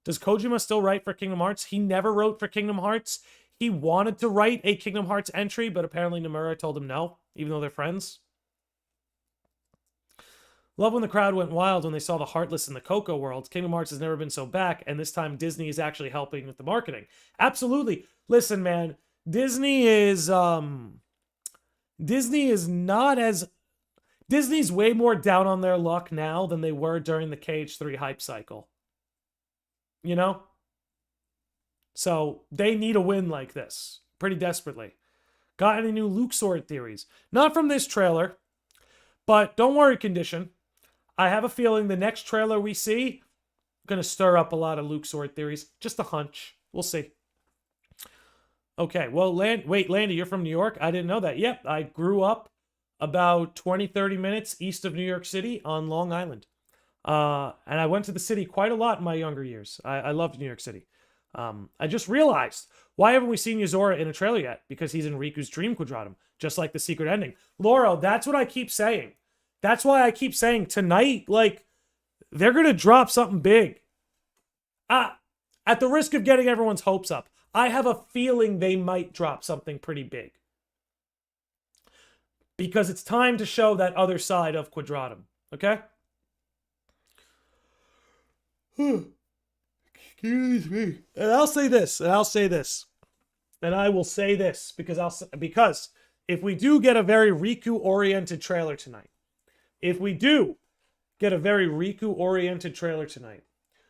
Does Kojima still write for Kingdom Hearts? He never wrote for Kingdom Hearts. He wanted to write a Kingdom Hearts entry, but apparently Nomura told him no, even though they're friends. Love when the crowd went wild when they saw the Heartless in the Coco world. Kingdom Hearts has never been so back, and this time Disney is actually helping with the marketing. Absolutely. Listen, man, Disney's way more down on their luck now than they were during the KH3 hype cycle. You know? So they need a win like this pretty desperately. Got any new Luke Sword theories? Not from this trailer, but don't worry, Condition. I have a feeling the next trailer we see going to stir up a lot of Luke Sword theories. Just a hunch. We'll see. Okay, well, Landy, you're from New York? I didn't know that. Yep, I grew up about 20, 30 minutes east of New York City on Long Island. And I went to the city quite a lot in my younger years. I loved New York City. I just realized, why haven't we seen Yozora in a trailer yet? Because he's in Riku's Dream Quadratum, just like the secret ending. Lauro, that's what I keep saying. That's why I keep saying tonight, like, they're going to drop something big. At the risk of getting everyone's hopes up, I have a feeling they might drop something pretty big. Because it's time to show that other side of Quadratum. Okay? Excuse me. And I'll say this. And I will say this because if we do get a very Riku-oriented trailer tonight,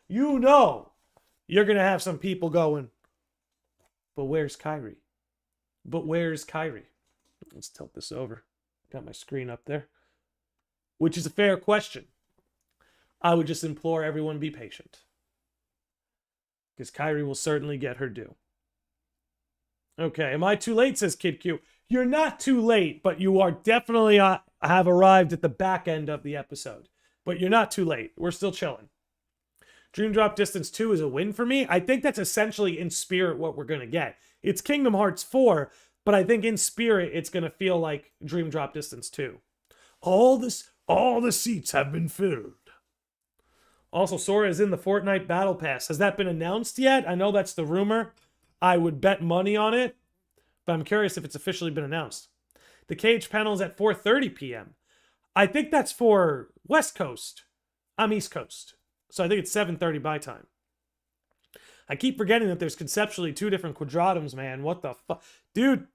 you know you're going to have some people going, but where's Kyrie? Let's tilt this over. Got my screen up there. Which is a fair question. I would just implore everyone be patient. Because Kyrie will certainly get her due. Okay, am I too late, says Kid Q. You're not too late, but you are definitely have arrived at the back end of the episode. But you're not too late. We're still chilling. Dream Drop Distance 2 is a win for me. I think that's essentially in spirit what we're going to get. It's Kingdom Hearts 4, but I think in spirit it's going to feel like Dream Drop Distance 2. All the seats have been filled. Also, Sora is in the Fortnite Battle Pass. Has that been announced yet? I know that's the rumor. I would bet money on it, but I'm curious if it's officially been announced. The KH panel is at 4:30 p.m. I think that's for West Coast. I'm East Coast. So I think it's 7:30 by time. I keep forgetting that there's conceptually 2 different quadratums, man. What the fuck? Dude.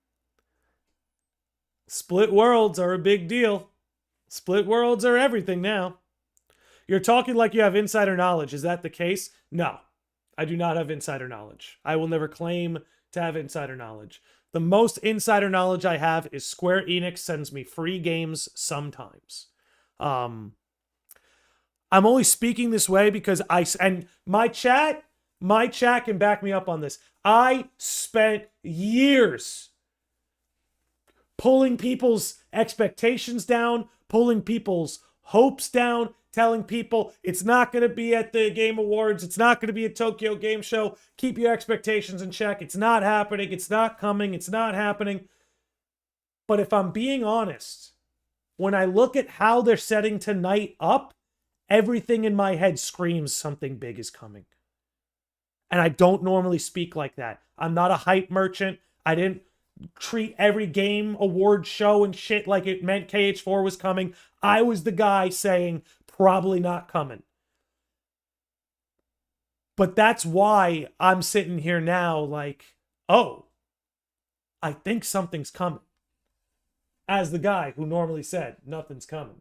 Split worlds are a big deal. Split worlds are everything now. You're talking like you have insider knowledge. Is that the case? No. I do not have insider knowledge. I will never claim to have insider knowledge. The most insider knowledge I have is Square Enix sends me free games sometimes. I'm only speaking this way because my chat can back me up on this. I spent years pulling people's expectations down, pulling people's hopes down, telling people it's not going to be at the Game Awards, it's not going to be at Tokyo Game Show, keep your expectations in check, it's not happening, it's not coming, it's not happening. But if I'm being honest, when I look at how they're setting tonight up, everything in my head screams something big is coming. And I don't normally speak like that. I'm not a hype merchant. I didn't treat every game award show and shit like it meant KH4 was coming. I was the guy saying, probably not coming. But that's why I'm sitting here now like, oh, I think something's coming. As the guy who normally said, nothing's coming.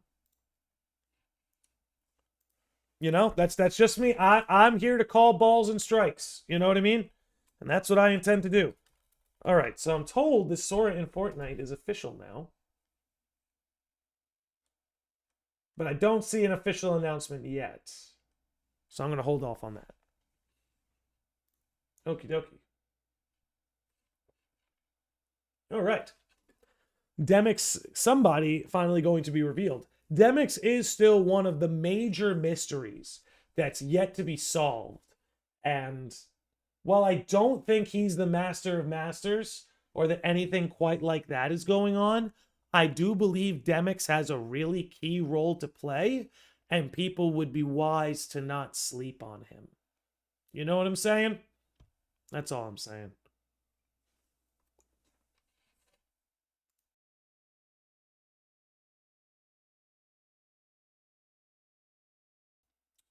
You know, that's just me. I'm here to call balls and strikes. You know what I mean? And that's what I intend to do. All right, so I'm told this Sora in Fortnite is official now. But I don't see an official announcement yet. So I'm going to hold off on that. Okie dokie. All right. Demyx, somebody finally going to be revealed. Demyx is still one of the major mysteries that's yet to be solved. And while I don't think he's the master of masters or that anything quite like that is going on, I do believe Demyx has a really key role to play, and people would be wise to not sleep on him. You know what I'm saying? That's all I'm saying.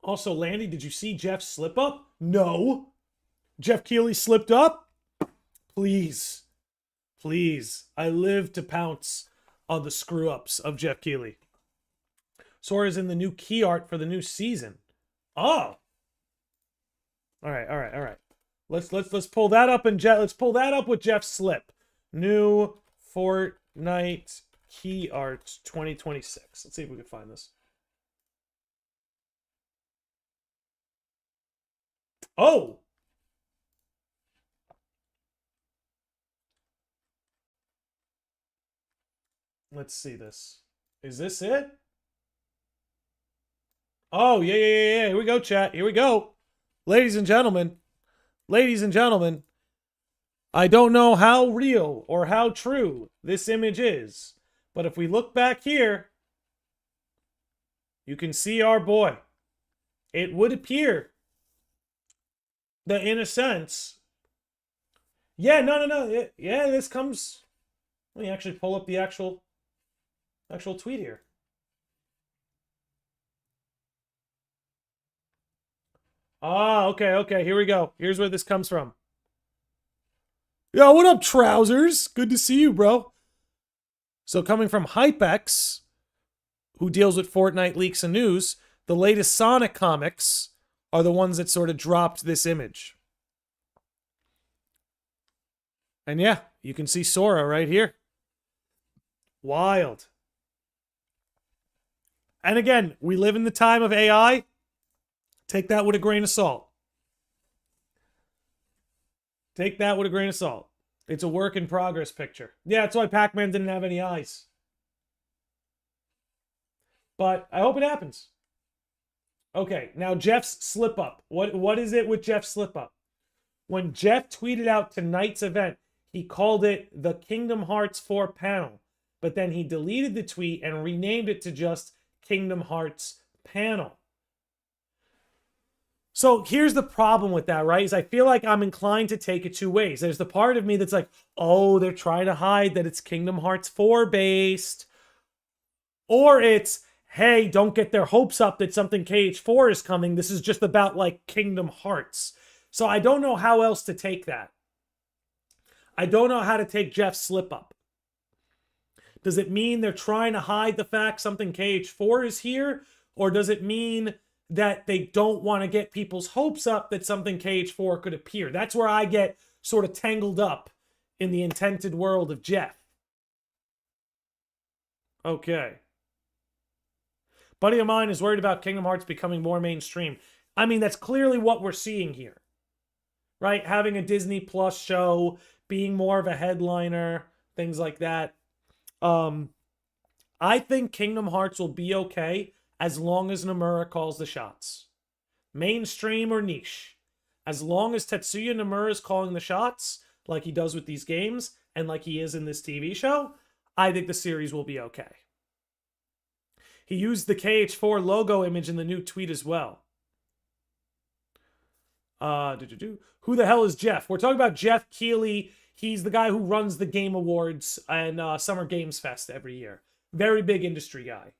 Also, Landy, did you see Jeff's slip up? No. Jeff Keighley slipped up? Please. Please. I live to pounce on the screw-ups of Jeff Keighley. Sora's in the new key art for the new season. Oh. All right. Let's pull that up and let's pull that up with Jeff's slip. New Fortnite key art 2026. Let's see if we can find this. Oh. Let's see this. Is this it? Oh, yeah. Here we go, chat. Here we go. Ladies and gentlemen, I don't know how real or how true this image is, but if we look back here, you can see our boy. It would appear that in a sense, yeah, no. Yeah, this comes, let me actually pull up the actual tweet here. Ah, okay, here we go. Here's where this comes from. Yo, what up, Trousers? Good to see you, bro. So coming from HypeX, who deals with Fortnite leaks and news, the latest Sonic comics are the ones that sort of dropped this image. And yeah, you can see Sora right here. Wild. And again, we live in the time of AI. Take that with a grain of salt. Take that with a grain of salt. It's a work in progress picture. Yeah, that's why Pac-Man didn't have any eyes. But I hope it happens. Okay, now Jeff's slip up. What is it with Jeff's slip up? When Jeff tweeted out tonight's event, he called it the Kingdom Hearts 4 panel. But then he deleted the tweet and renamed it to just Kingdom Hearts panel. So here's the problem with that, right? Is I feel like I'm inclined to take it two ways. There's the part of me that's like, oh, they're trying to hide that it's Kingdom Hearts 4 based. Or it's, hey, don't get their hopes up that something KH4 is coming. This is just about like Kingdom Hearts. So I don't know how else to take that. I don't know how to take Jeff's slip up. Does it mean they're trying to hide the fact something KH4 is here? Or does it mean that they don't want to get people's hopes up that something KH4 could appear? That's where I get sort of tangled up in the intended world of Jeff. Okay. Buddy of mine is worried about Kingdom Hearts becoming more mainstream. I mean, that's clearly what we're seeing here. Right? Having a Disney Plus show, being more of a headliner, things like that. I think Kingdom Hearts will be okay as long as Nomura calls the shots. Mainstream or niche. As long as Tetsuya Nomura is calling the shots, like he does with these games, and like he is in this TV show, I think the series will be okay. He used the KH4 logo image in the new tweet as well. Who the hell is Jeff? We're talking about Jeff Keighley. He's the guy who runs the Game Awards and Summer Games Fest every year. Very big industry guy.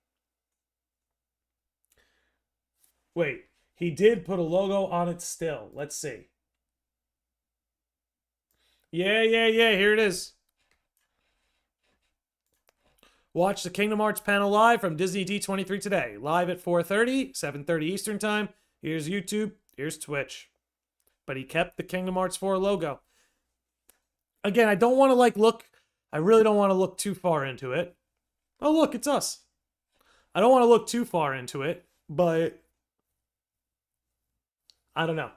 Wait, he did put a logo on it still. Let's see. Yeah, here it is. Watch the Kingdom Hearts panel live from Disney D23 today. Live at 4:30, 7:30 Eastern Time. Here's YouTube, here's Twitch. But he kept the Kingdom Hearts 4 logo. Again, I don't want to I really don't want to look too far into it. Oh, look, it's us. I don't want to look too far into it, but I don't know.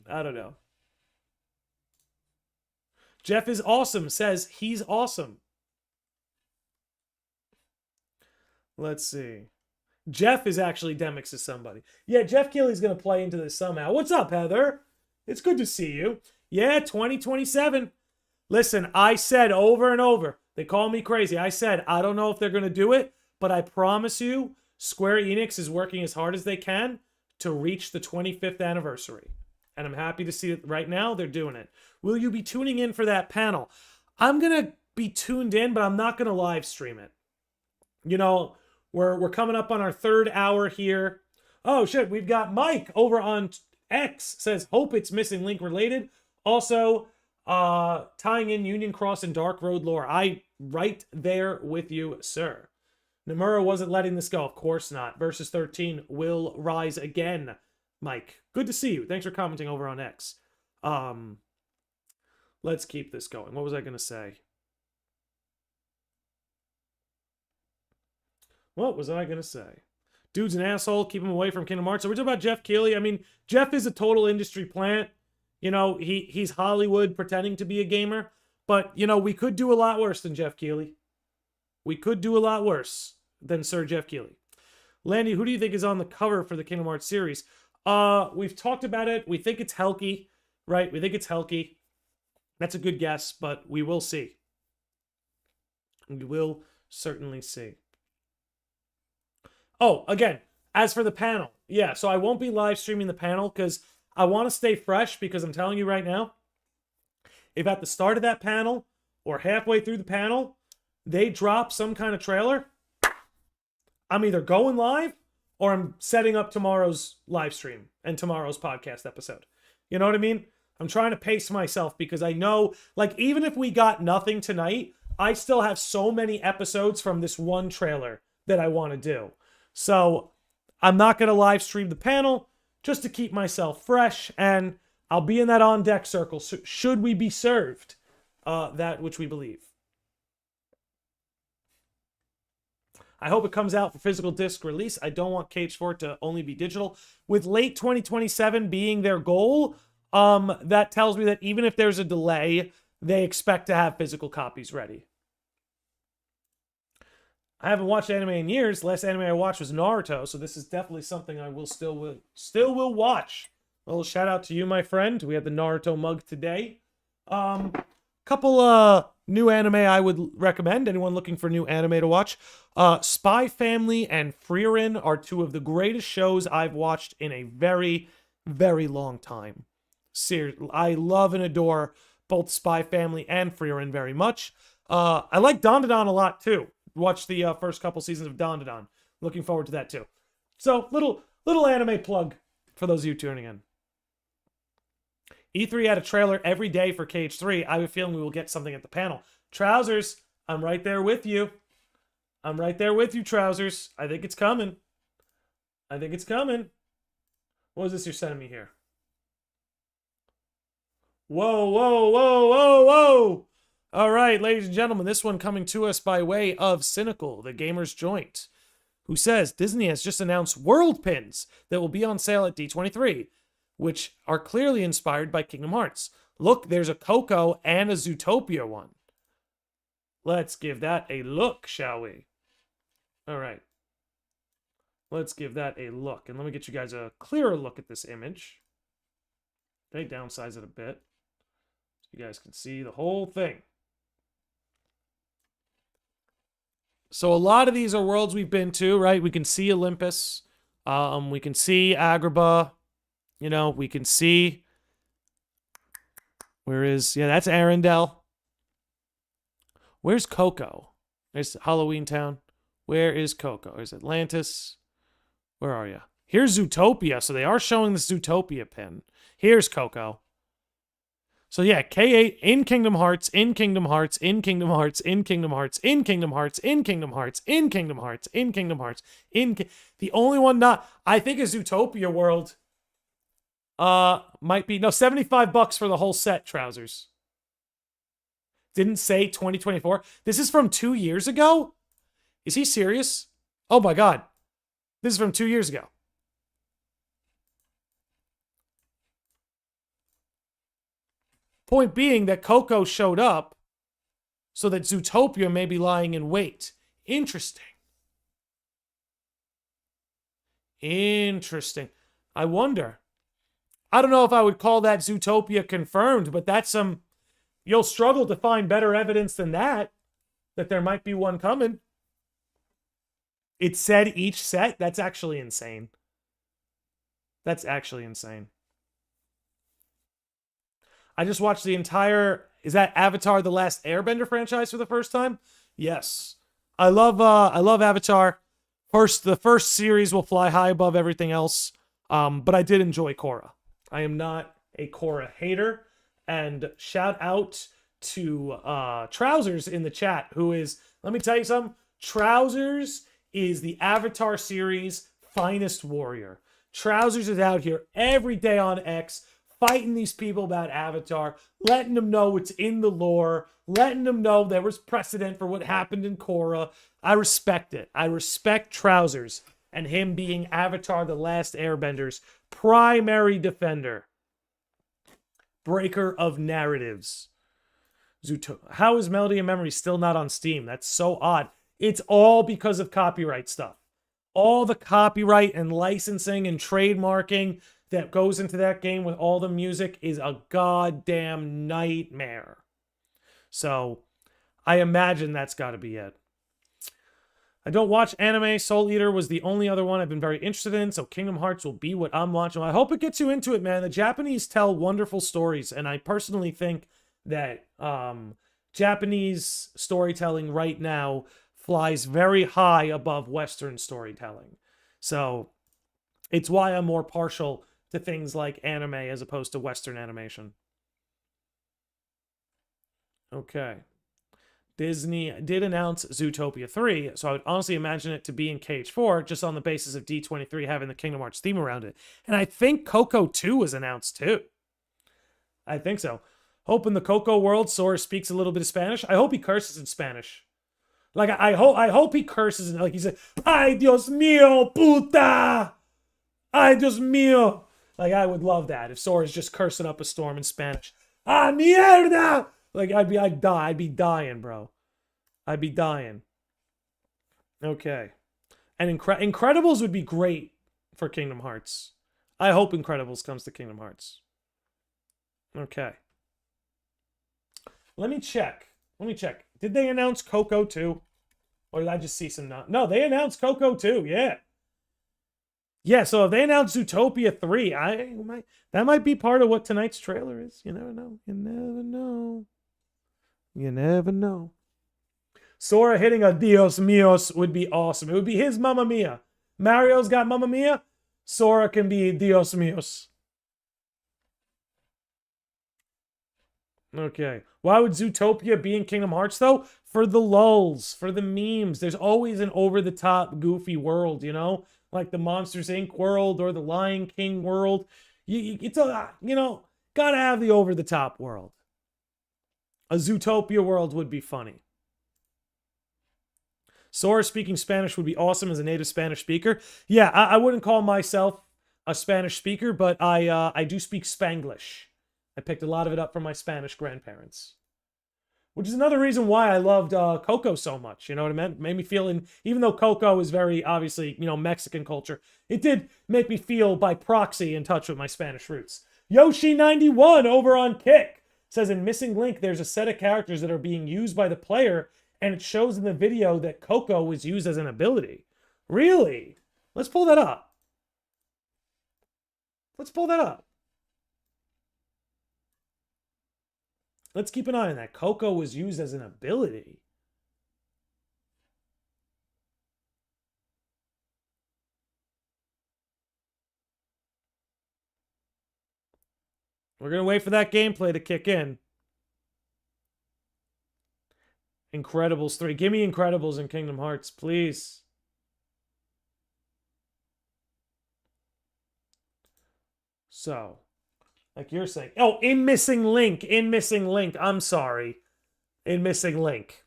I don't know. Jeff is awesome, says he's awesome. Let's see. Jeff is actually Demix is somebody. Yeah, Jeff Keighley's going to play into this somehow. What's up, Heather? It's good to see you. Yeah, 2027. Listen, I said over and over, they call me crazy. I said, I don't know if they're going to do it, but I promise you, Square Enix is working as hard as they can to reach the 25th anniversary. And I'm happy to see that right now they're doing it. Will you be tuning in for that panel? I'm going to be tuned in, but I'm not going to live stream it. You know, we're coming up on our third hour here. Oh, shit, we've got Mike over on X says, hope it's Missing Link related. Also, tying in Union Cross and Dark Road lore. I right there with you, sir. Nomura wasn't letting this go. Of course not. Versus 13 will rise again. Mike, good to see you. Thanks for commenting over on X. Let's keep this going. What was I going to say? What was I going to say? Dude's an asshole. Keep him away from Kingdom Hearts. So we're talking about Jeff Keighley. I mean, Jeff is a total industry plant. You know, he's Hollywood pretending to be a gamer. But, you know, we could do a lot worse than Jeff Keighley. We could do a lot worse than Sir Jeff Keighley. Landy, who do you think is on the cover for the Kingdom Hearts series? We've talked about it. We think it's Helki, right? We think it's Helki. That's a good guess, but we will see. We will certainly see. Oh, again, as for the panel, yeah, so I won't be live streaming the panel because I want to stay fresh because I'm telling you right now, if at the start of that panel or halfway through the panel, they drop some kind of trailer, I'm either going live or I'm setting up tomorrow's live stream and tomorrow's podcast episode. You know what I mean? I'm trying to pace myself because I know, like, even if we got nothing tonight, I still have so many episodes from this one trailer that I want to do. So I'm not going to live stream the panel just to keep myself fresh, and I'll be in that on deck circle. So should we be served that which we believe? I hope it comes out for physical disc release. I don't want KH4 to only be digital. With late 2027 being their goal, that tells me that even if there's a delay, they expect to have physical copies ready. I haven't watched anime in years. Last anime I watched was Naruto, so this is definitely something I will still will watch. Well, shout out to you, my friend. We had the Naruto mug today. Couple new anime I would recommend. Anyone looking for new anime to watch? Spy Family and Frieren are two of the greatest shows I've watched in a very, very long time. Seriously, I love and adore both Spy Family and Frieren very much. I like Dandadan a lot too. Watched the first couple seasons of Dandadan. Looking forward to that too. So little anime plug for those of you tuning in. E3 had a trailer every day for KH3. I have a feeling we will get something at the panel. Trousers, I'm right there with you. I'm right there with you, Trousers. I think it's coming. I think it's coming. What is this you're sending me here? Whoa, whoa, whoa, whoa, whoa. All right, ladies and gentlemen, this one coming to us by way of Cynical, the Gamer's Joint, who says Disney has just announced World Pins that will be on sale at D23, which are clearly inspired by Kingdom Hearts. Look, there's a Coco and a Zootopia one. Let's give that a look, shall we? All right. Let's give that a look. And let me get you guys a clearer look at this image. Okay, downsize it a bit so you guys can see the whole thing. So a lot of these are worlds we've been to, right? We can see Olympus. We can see Agrabah. You know, we can see... Yeah, that's Arendelle. Where's Coco? There's Halloween Town. Where is Coco? There's Atlantis. Where are you? Here's Zootopia. So they are showing the Zootopia pin. Here's Coco. So yeah, K8 in Kingdom Hearts, in Kingdom Hearts, in Kingdom Hearts, in Kingdom Hearts, in Kingdom Hearts, in Kingdom Hearts, in Kingdom Hearts, in Kingdom Hearts, the only one not, I think, is Zootopia World. Might be, no, $75 for the whole set, Trousers. Didn't say 2024. This is from 2 years ago? Is he serious? Oh my God. This is from 2 years ago. Point being that Coco showed up so that Zootopia may be lying in wait. Interesting. Interesting. I wonder. I don't know if I would call that Zootopia confirmed, but that's some... You'll struggle to find better evidence than that there might be one coming. It said each set? That's actually insane. That's actually insane. I just watched the entire... Is that Avatar: The Last Airbender franchise for the first time? Yes. I love Avatar. The first series will fly high above everything else. But I did enjoy Korra. I am not a Korra hater. And shout out to Trousers in the chat, who is, let me tell you something, Trousers is the Avatar series' finest warrior. Trousers is out here every day on X, fighting these people about Avatar, letting them know it's in the lore, letting them know there was precedent for what happened in Korra. I respect it. I respect Trousers and him being Avatar: The Last Airbender's primary defender. Breaker of narratives. How is Melody and Memory still not on Steam? That's so odd. It's all because of copyright stuff. All the copyright and licensing and trademarking that goes into that game with all the music is a goddamn nightmare. So I imagine that's got to be it. I don't watch anime. Soul Eater was the only other one I've been very interested in, so Kingdom Hearts will be what I'm watching. I hope it gets you into it, man. The Japanese tell wonderful stories, and I personally think that Japanese storytelling right now flies very high above Western storytelling. So it's why I'm more partial to things like anime as opposed to Western animation. Okay. Disney did announce Zootopia 3, so I would honestly imagine it to be in KH4 just on the basis of D23 having the Kingdom Hearts theme around it. And I think Coco 2 was announced too. I think so. Hoping the Coco world, Sora speaks a little bit of Spanish. I hope he curses in Spanish. Like, I hope he curses in, like, he said, ay, Dios mío, puta! Ay, Dios mío! Like, I would love that if Sora's just cursing up a storm in Spanish. Ah, mierda! Like, I'd die. I'd be dying, bro. I'd be dying. Okay. And Incredibles would be great for Kingdom Hearts. I hope Incredibles comes to Kingdom Hearts. Okay. Let me check. Did they announce Coco 2? Or did I just see some not? No, they announced Coco 2, yeah. Yeah, so if they announced Zootopia 3, that might be part of what tonight's trailer is. You never know. You never know. You never know. Sora hitting a Dios Míos would be awesome. It would be his Mamma Mia. Mario's got Mamma Mia. Sora can be Dios Míos. Okay. Why would Zootopia be in Kingdom Hearts, though? For the lulz, for the memes. There's always an over-the-top, goofy world, you know? Like the Monsters, Inc. world or the Lion King world. It's a, you know, gotta have the over-the-top world. A Zootopia world would be funny. Sora speaking Spanish would be awesome as a native Spanish speaker. Yeah, I wouldn't call myself a Spanish speaker, but I do speak Spanglish. I picked a lot of it up from my Spanish grandparents. Which is another reason why I loved Coco so much. You know what I meant? It made me feel, even though Coco is very, obviously, you know, Mexican culture, it did make me feel, by proxy, in touch with my Spanish roots. Yoshi91 over on Kick says, in Missing Link, there's a set of characters that are being used by the player, and it shows in the video that Coco was used as an ability. Really? Let's pull that up. Let's pull that up. Let's keep an eye on that. Coco was used as an ability. We're going to wait for that gameplay to kick in. Incredibles 3. Give me Incredibles in Kingdom Hearts, please. So, like you're saying. Oh, in Missing Link. In Missing Link. I'm sorry. In Missing Link.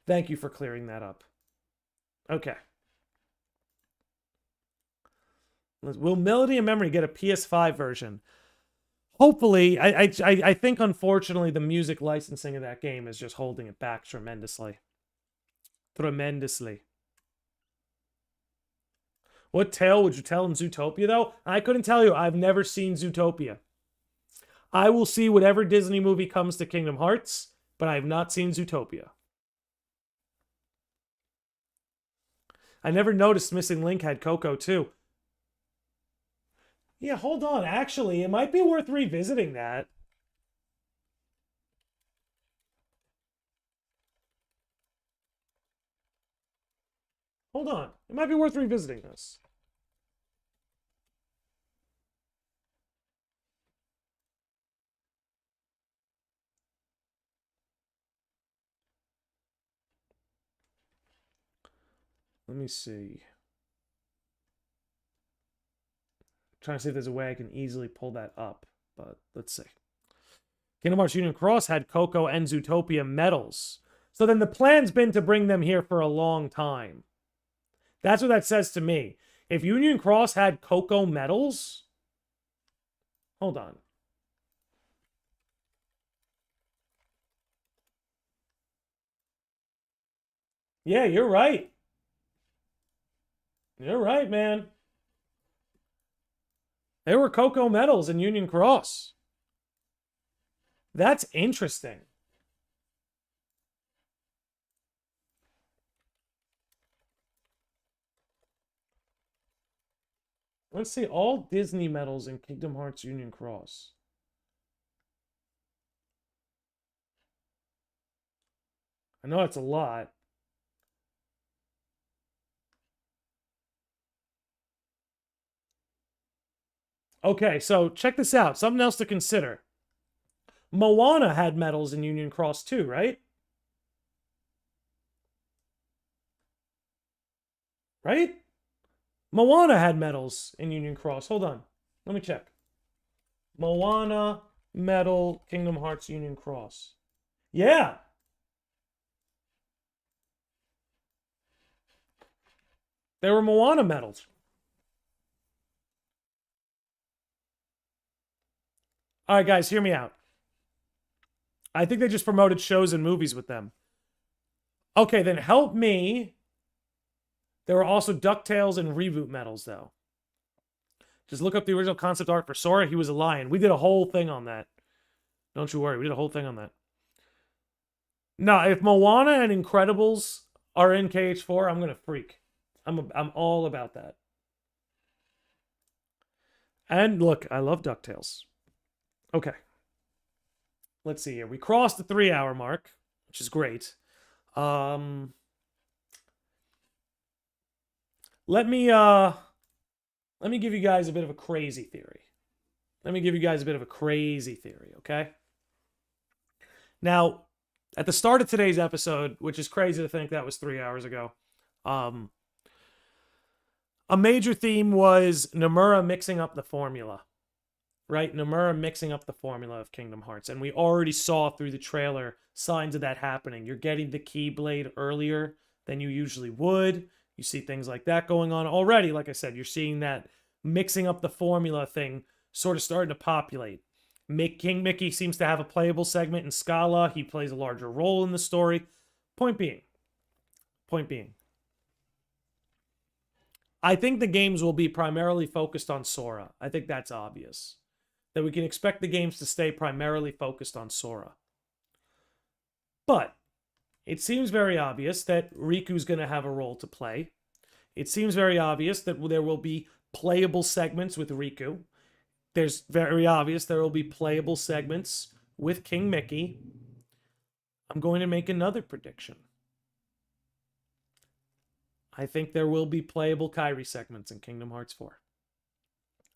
Thank you for clearing that up. Okay. Will Melody and Memory get a PS5 version? Hopefully. I think, unfortunately, the music licensing of that game is just holding it back tremendously. Tremendously. What tale would you tell in Zootopia, though? I couldn't tell you. I've never seen Zootopia. I will see whatever Disney movie comes to Kingdom Hearts, but I have not seen Zootopia. I never noticed Missing Link had Coco, too. Yeah, hold on. Actually, it might be worth revisiting that. Hold on. It might be worth revisiting this. Let me see. I'm trying to see if there's a way I can easily pull that up, but let's see. Kingdom Hearts Union Cross had Coco and Zootopia medals. So then the plan's been to bring them here for a long time. That's what that says to me. If Union Cross had Coco medals... Hold on. Yeah, you're right. You're right, man. There were Coco medals in Union Cross. That's interesting. Let's see, all Disney medals in Kingdom Hearts Union Cross. I know it's a lot. Okay, so check this out. Something else to consider. Moana had medals in Union Cross too, right? Right? Moana had medals in Union Cross. Hold on. Let me check. Moana medal, Kingdom Hearts Union Cross. Yeah. There were Moana medals. All right, guys, hear me out. I think they just promoted shows and movies with them. Okay, then help me. There were also DuckTales and Reboot medals, though. Just look up the original concept art for Sora. He was a lion. We did a whole thing on that. Don't you worry. We did a whole thing on that. No, if Moana and Incredibles are in KH4, I'm going to freak. I'm all about that. And look, I love DuckTales. Okay. Let's see here. We crossed the 3-hour mark, which is great. Let me give you guys a bit of a crazy theory. Okay? Now, at the start of today's episode, which is crazy to think that was 3 hours ago, a major theme was Nomura mixing up the formula. Right? Nomura mixing up the formula of Kingdom Hearts. And we already saw through the trailer signs of that happening. You're getting the Keyblade earlier than you usually would. You see things like that going on already. Like I said, you're seeing that mixing up the formula thing sort of starting to populate. King Mickey seems to have a playable segment in Scala. He plays a larger role in the story. Point being, I think the games will be primarily focused on Sora. I think that's obvious. That we can expect the games to stay primarily focused on Sora. But it seems very obvious that Riku's going to have a role to play. It seems very obvious that there will be playable segments with Riku. There's very obvious there will be playable segments with King Mickey. I'm going to make another prediction. I think there will be playable Kairi segments in Kingdom Hearts 4.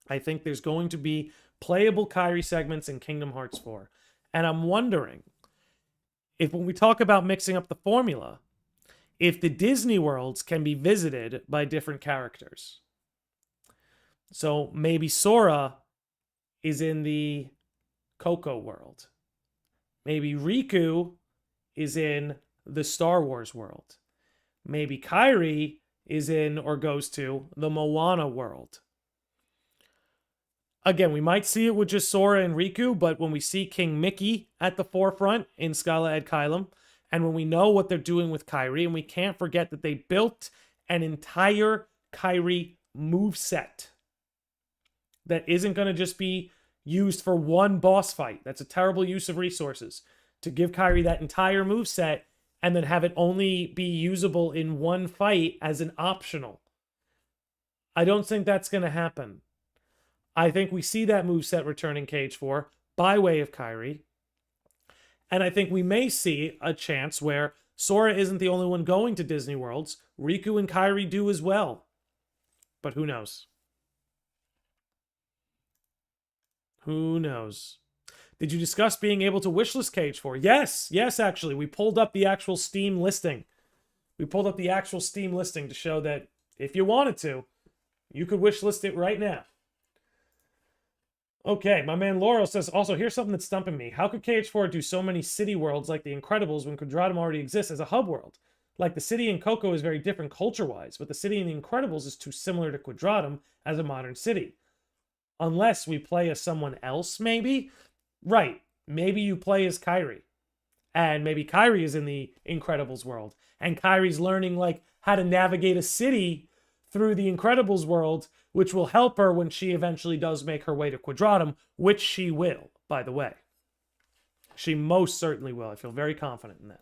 I think there's going to be playable Kairi segments in Kingdom Hearts 4. And I'm wondering if when we talk about mixing up the formula, if the Disney worlds can be visited by different characters. So maybe Sora is in the Coco world. Maybe Riku is in the Star Wars world. Maybe Kairi is in or goes to the Moana world. Again, we might see it with just Sora and Riku, but when we see King Mickey at the forefront in Scala Ed Kylum, and when we know what they're doing with Kairi, and we can't forget that they built an entire Kairi moveset that isn't going to just be used for one boss fight. That's a terrible use of resources. To give Kairi that entire moveset and then have it only be usable in one fight as an optional. I don't think that's going to happen. I think we see that moveset return in KH4 by way of Kairi. And I think we may see a chance where Sora isn't the only one going to Disney Worlds. Riku and Kairi do as well. But who knows? Who knows? Did you discuss being able to wishlist KH4? Yes, actually. We pulled up the actual Steam listing. To show that if you wanted to, you could wishlist it right now. Okay, my man Laurel says, also, here's something that's stumping me. How could KH4 do so many city worlds like the Incredibles when Quadratum already exists as a hub world? Like, the city in Coco is very different culture-wise, but the city in the Incredibles is too similar to Quadratum as a modern city. Unless we play as someone else, maybe? Right, maybe you play as Kairi. And maybe Kairi is in the Incredibles world. And Kairi's learning, like, how to navigate a city through the Incredibles world, which will help her when she eventually does make her way to Quadratum, which she will, by the way. She most certainly will. I feel very confident in that.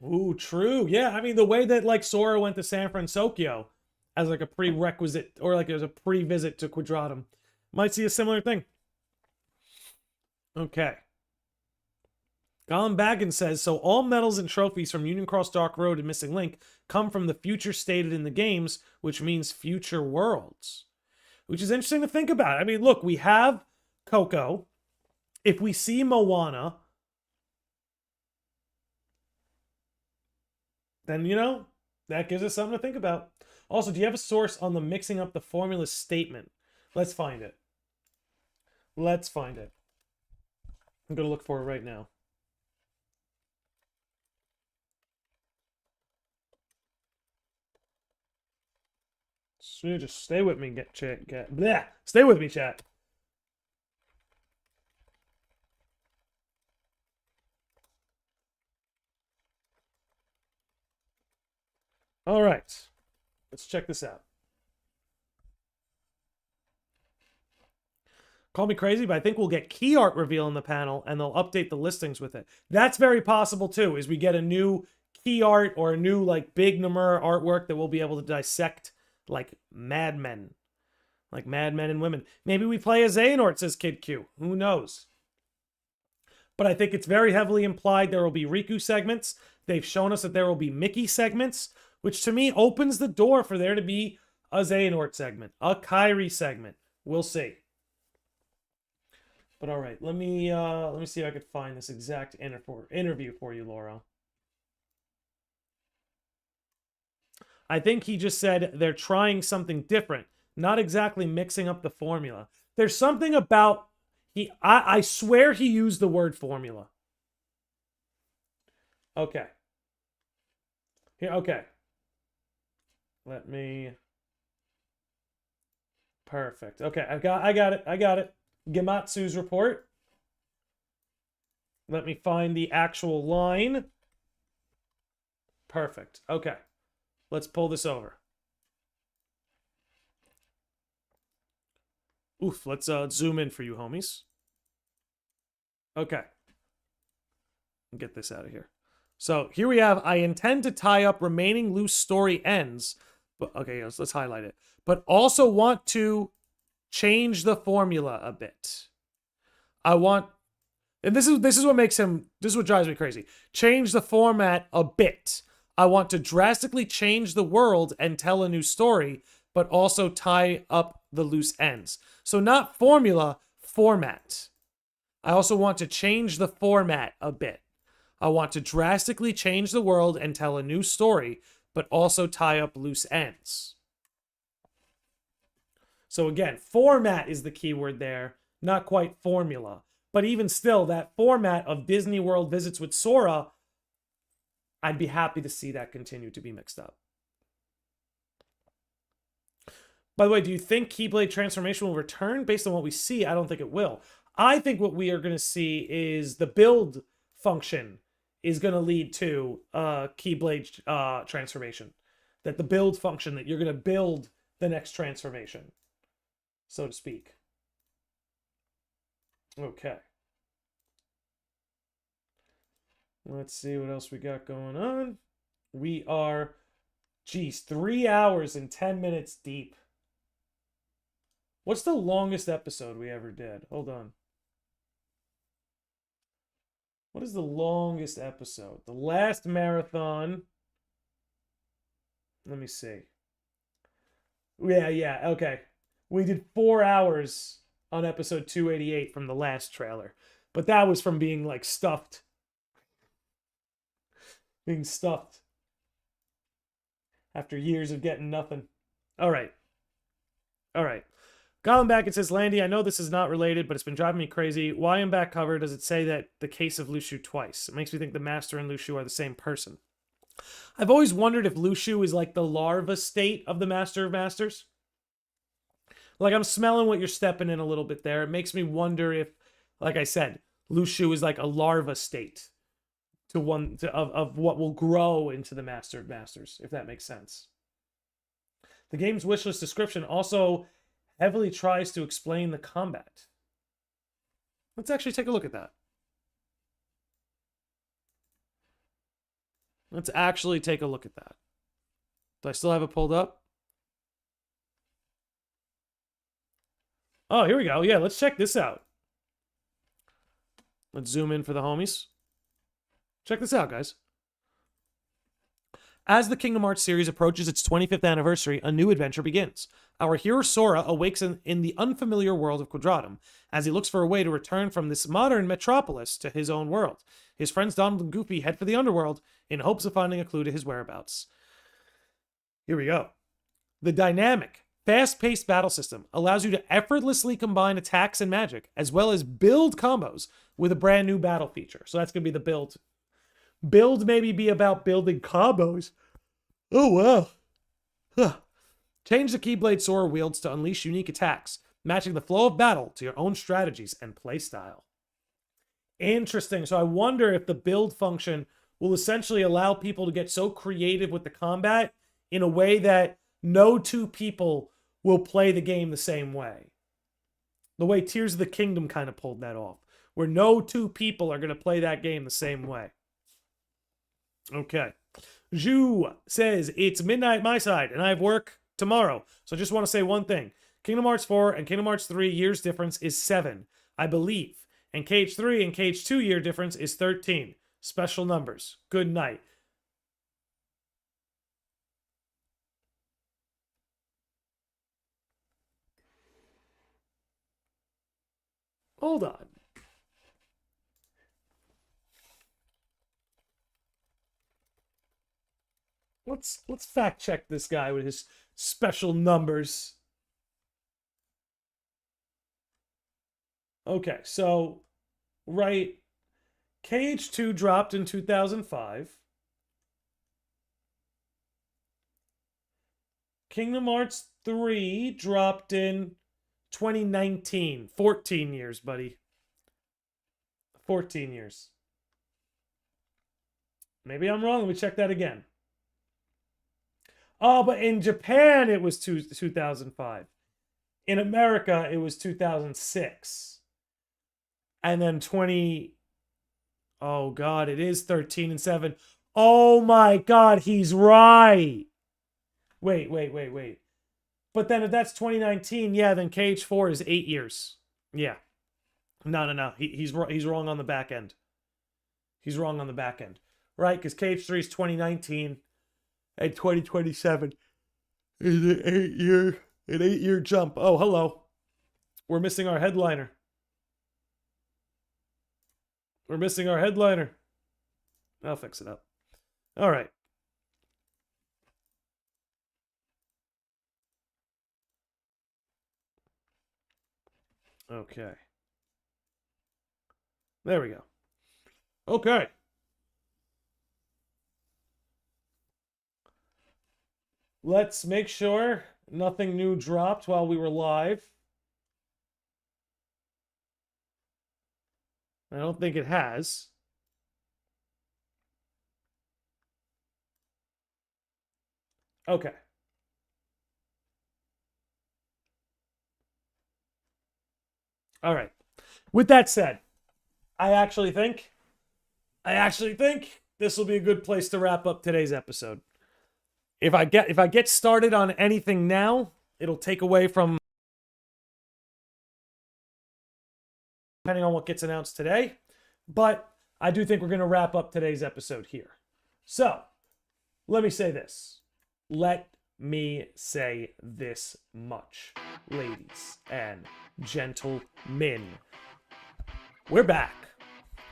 Ooh, true. Yeah, I mean, the way that, like, Sora went to San Francisco as, like, a prerequisite, or, like, as a pre-visit to Quadratum. Might see a similar thing. Okay. Colin Baggins says, so all medals and trophies from Union Cross Dark Road and Missing Link come from the future stated in the games, which means future worlds. Which is interesting to think about. I mean, look, we have Coco. If we see Moana, then, you know, that gives us something to think about. Also, do you have a source on the mixing up the formula statement? Let's find it. Let's find it. I'm going to look for it right now. So just stay with me, chat. Bleh. Stay with me, chat. All right. Let's check this out. Call me crazy, but I think we'll get key art reveal in the panel and they'll update the listings with it. That's very possible too, is we get a new key art or a new like big Nomura artwork that we'll be able to dissect like madmen. Like madmen and women. Maybe we play as Xehanort, says Kid Q. Who knows? But I think it's very heavily implied there will be Riku segments. They've shown us that there will be Mickey segments, which to me opens the door for there to be a Xehanort segment, a Kairi segment. We'll see. But all right, let me see if I could find this exact interview for you, Laura. I think he just said they're trying something different, not exactly mixing up the formula. There's something about I swear he used the word formula. Okay. Here, okay. Let me. Perfect. Okay, I got it. Gematsu's report. Let me find the actual line. Perfect. Okay. Let's pull this over. Oof, let's zoom in for you, homies. Okay. Get this out of here. So here we have, I intend to tie up remaining loose story ends. But okay, let's highlight it. But also want to change the formula a bit. I want, and this is what makes him, this is what drives me crazy. Change the format a bit. I want to drastically change the world and tell a new story, but also tie up the loose ends. So not formula, format. I also want to change the format a bit. I want to drastically change the world and tell a new story, but also tie up loose ends. So again, format is the keyword there, not quite formula. But even still, that format of Disney World visits with Sora, I'd be happy to see that continue to be mixed up. By the way, do you think Keyblade transformation will return based on what we see? I don't think it will. I think what we are going to see is the build function is going to lead to Keyblade transformation. That the build function, that you're going to build the next transformation, so to speak. Okay. Let's see what else we got going on. We are, geez, 3 hours and 10 minutes deep. What's the longest episode we ever did? Hold on. What is the longest episode? The last marathon. Let me see. Yeah, okay. We did 4 hours on episode 288 from the last trailer. But that was from being like stuffed. Being stuffed. After years of getting nothing. All right. Colin back and says, Landy, I know this is not related, but it's been driving me crazy. Why in back cover does it say that the case of Lushu twice? It makes me think the Master and Lushu are the same person. I've always wondered if Lushu is like the larva state of the Master of Masters. Like, I'm smelling what you're stepping in a little bit there. It makes me wonder if, like I said, Lushu is like a larva state of what will grow into the Master of Masters, if that makes sense. The game's wishlist description also heavily tries to explain the combat. Let's actually take a look at that. Let's actually take a look at that. Do I still have it pulled up? Oh, here we go. Yeah, let's check this out. Let's zoom in for the homies. Check this out, guys. As the Kingdom Hearts series approaches its 25th anniversary, a new adventure begins. Our hero Sora awakes in the unfamiliar world of Quadratum as he looks for a way to return from this modern metropolis to his own world. His friends Donald and Goofy head for the underworld in hopes of finding a clue to his whereabouts. Here we go. The dynamic, fast-paced battle system allows you to effortlessly combine attacks and magic, as well as build combos with a brand new battle feature. So that's going to be the build. Build maybe be about building combos. Oh, wow. Huh. Change the Keyblade Sora wields to unleash unique attacks, matching the flow of battle to your own strategies and playstyle. Interesting. So I wonder if the build function will essentially allow people to get so creative with the combat in a way that no two people will play the game the same way. The way Tears of the Kingdom kind of pulled that off, where no two people are going to play that game the same way. Okay. Zhu says, it's midnight my side, and I have work tomorrow. So I just want to say one thing. Kingdom Hearts 4 and Kingdom Hearts 3 years difference is 7, I believe. And KH3 and KH2 year difference is 13. Special numbers. Good night. Hold on. Let's fact check this guy with his special numbers. Okay, so right, KH2 dropped in 2005. Kingdom Hearts 3 dropped in 2019. 14 years, buddy. 14 years. Maybe I'm wrong. Let me check that again. Oh, but in Japan, it was 2005. In America, it was 2006. And then 20... Oh, God, it is 13 and 7. Oh, my God, he's right. Wait. But then if that's 2019, yeah, then KH4 is 8 years. Yeah. No. He's wrong on the back end. He's wrong on the back end. Right, because KH3 is 2019 and 2027 is an 8-year jump. Oh, hello. We're missing our headliner. I'll fix it up. All right. Okay. There we go. Okay. Let's make sure nothing new dropped while we were live. I don't think it has. Okay. All right. With that said, I actually think this will be a good place to wrap up today's episode. If I get started on anything now, it'll take away from, depending on what gets announced today. But I do think we're going to wrap up today's episode here. So, let me say this. Let me say this much, ladies and gentlemen. We're back.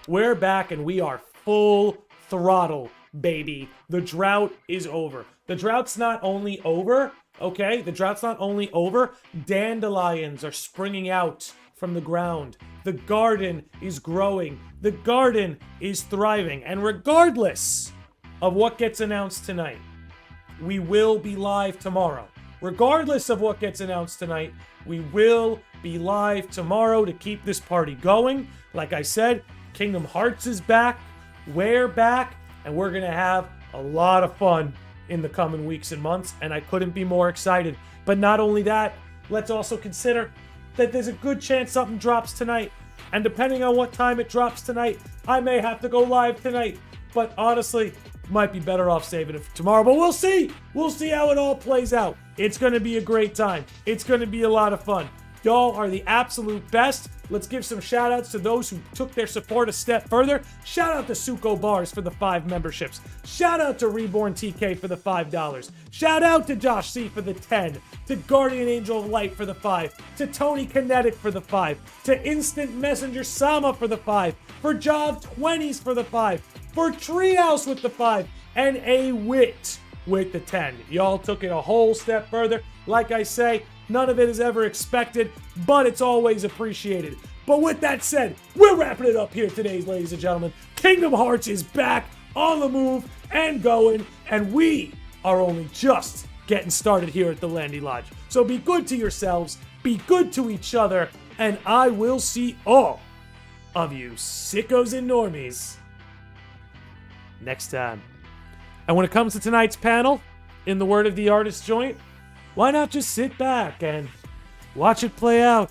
We're back and we are full throttle, baby. The drought is over. The drought's not only over, okay? The drought's not only over. Dandelions are springing out from the ground. The garden is growing. The garden is thriving. And regardless of what gets announced tonight, we will be live tomorrow. Regardless of what gets announced tonight, we will be live tomorrow to keep this party going. Like I said, Kingdom Hearts is back. We're back. And we're going to have a lot of fun in the coming weeks and months. And I couldn't be more excited. But not only that, let's also consider that there's a good chance something drops tonight. And depending on what time it drops tonight, I may have to go live tonight. But honestly, might be better off saving it for tomorrow. But we'll see. We'll see how it all plays out. It's going to be a great time. It's going to be a lot of fun. Y'all are the absolute best. Let's give some shout outs to those who took their support a step further. Shout out to Suko Bars for the 5 memberships. Shout out to Reborn TK for the $5. Shout out to Josh C for the 10. To Guardian Angel of Light for the 5. To Tony Kinetic for the 5. To Instant Messenger Sama for the 5. For Job 20s for the 5. For Treehouse with the 5. And a Wit with the 10. Y'all took it a whole step further. Like I say, none of it is ever expected, but it's always appreciated. But with that said, we're wrapping it up here today, ladies and gentlemen. Kingdom Hearts is back, on the move, and going, and we are only just getting started here at the Landy Lodge. So be good to yourselves, be good to each other, and I will see all of you sickos and normies next time. And when it comes to tonight's panel, in the word of the artist joint, why not just sit back and watch it play out?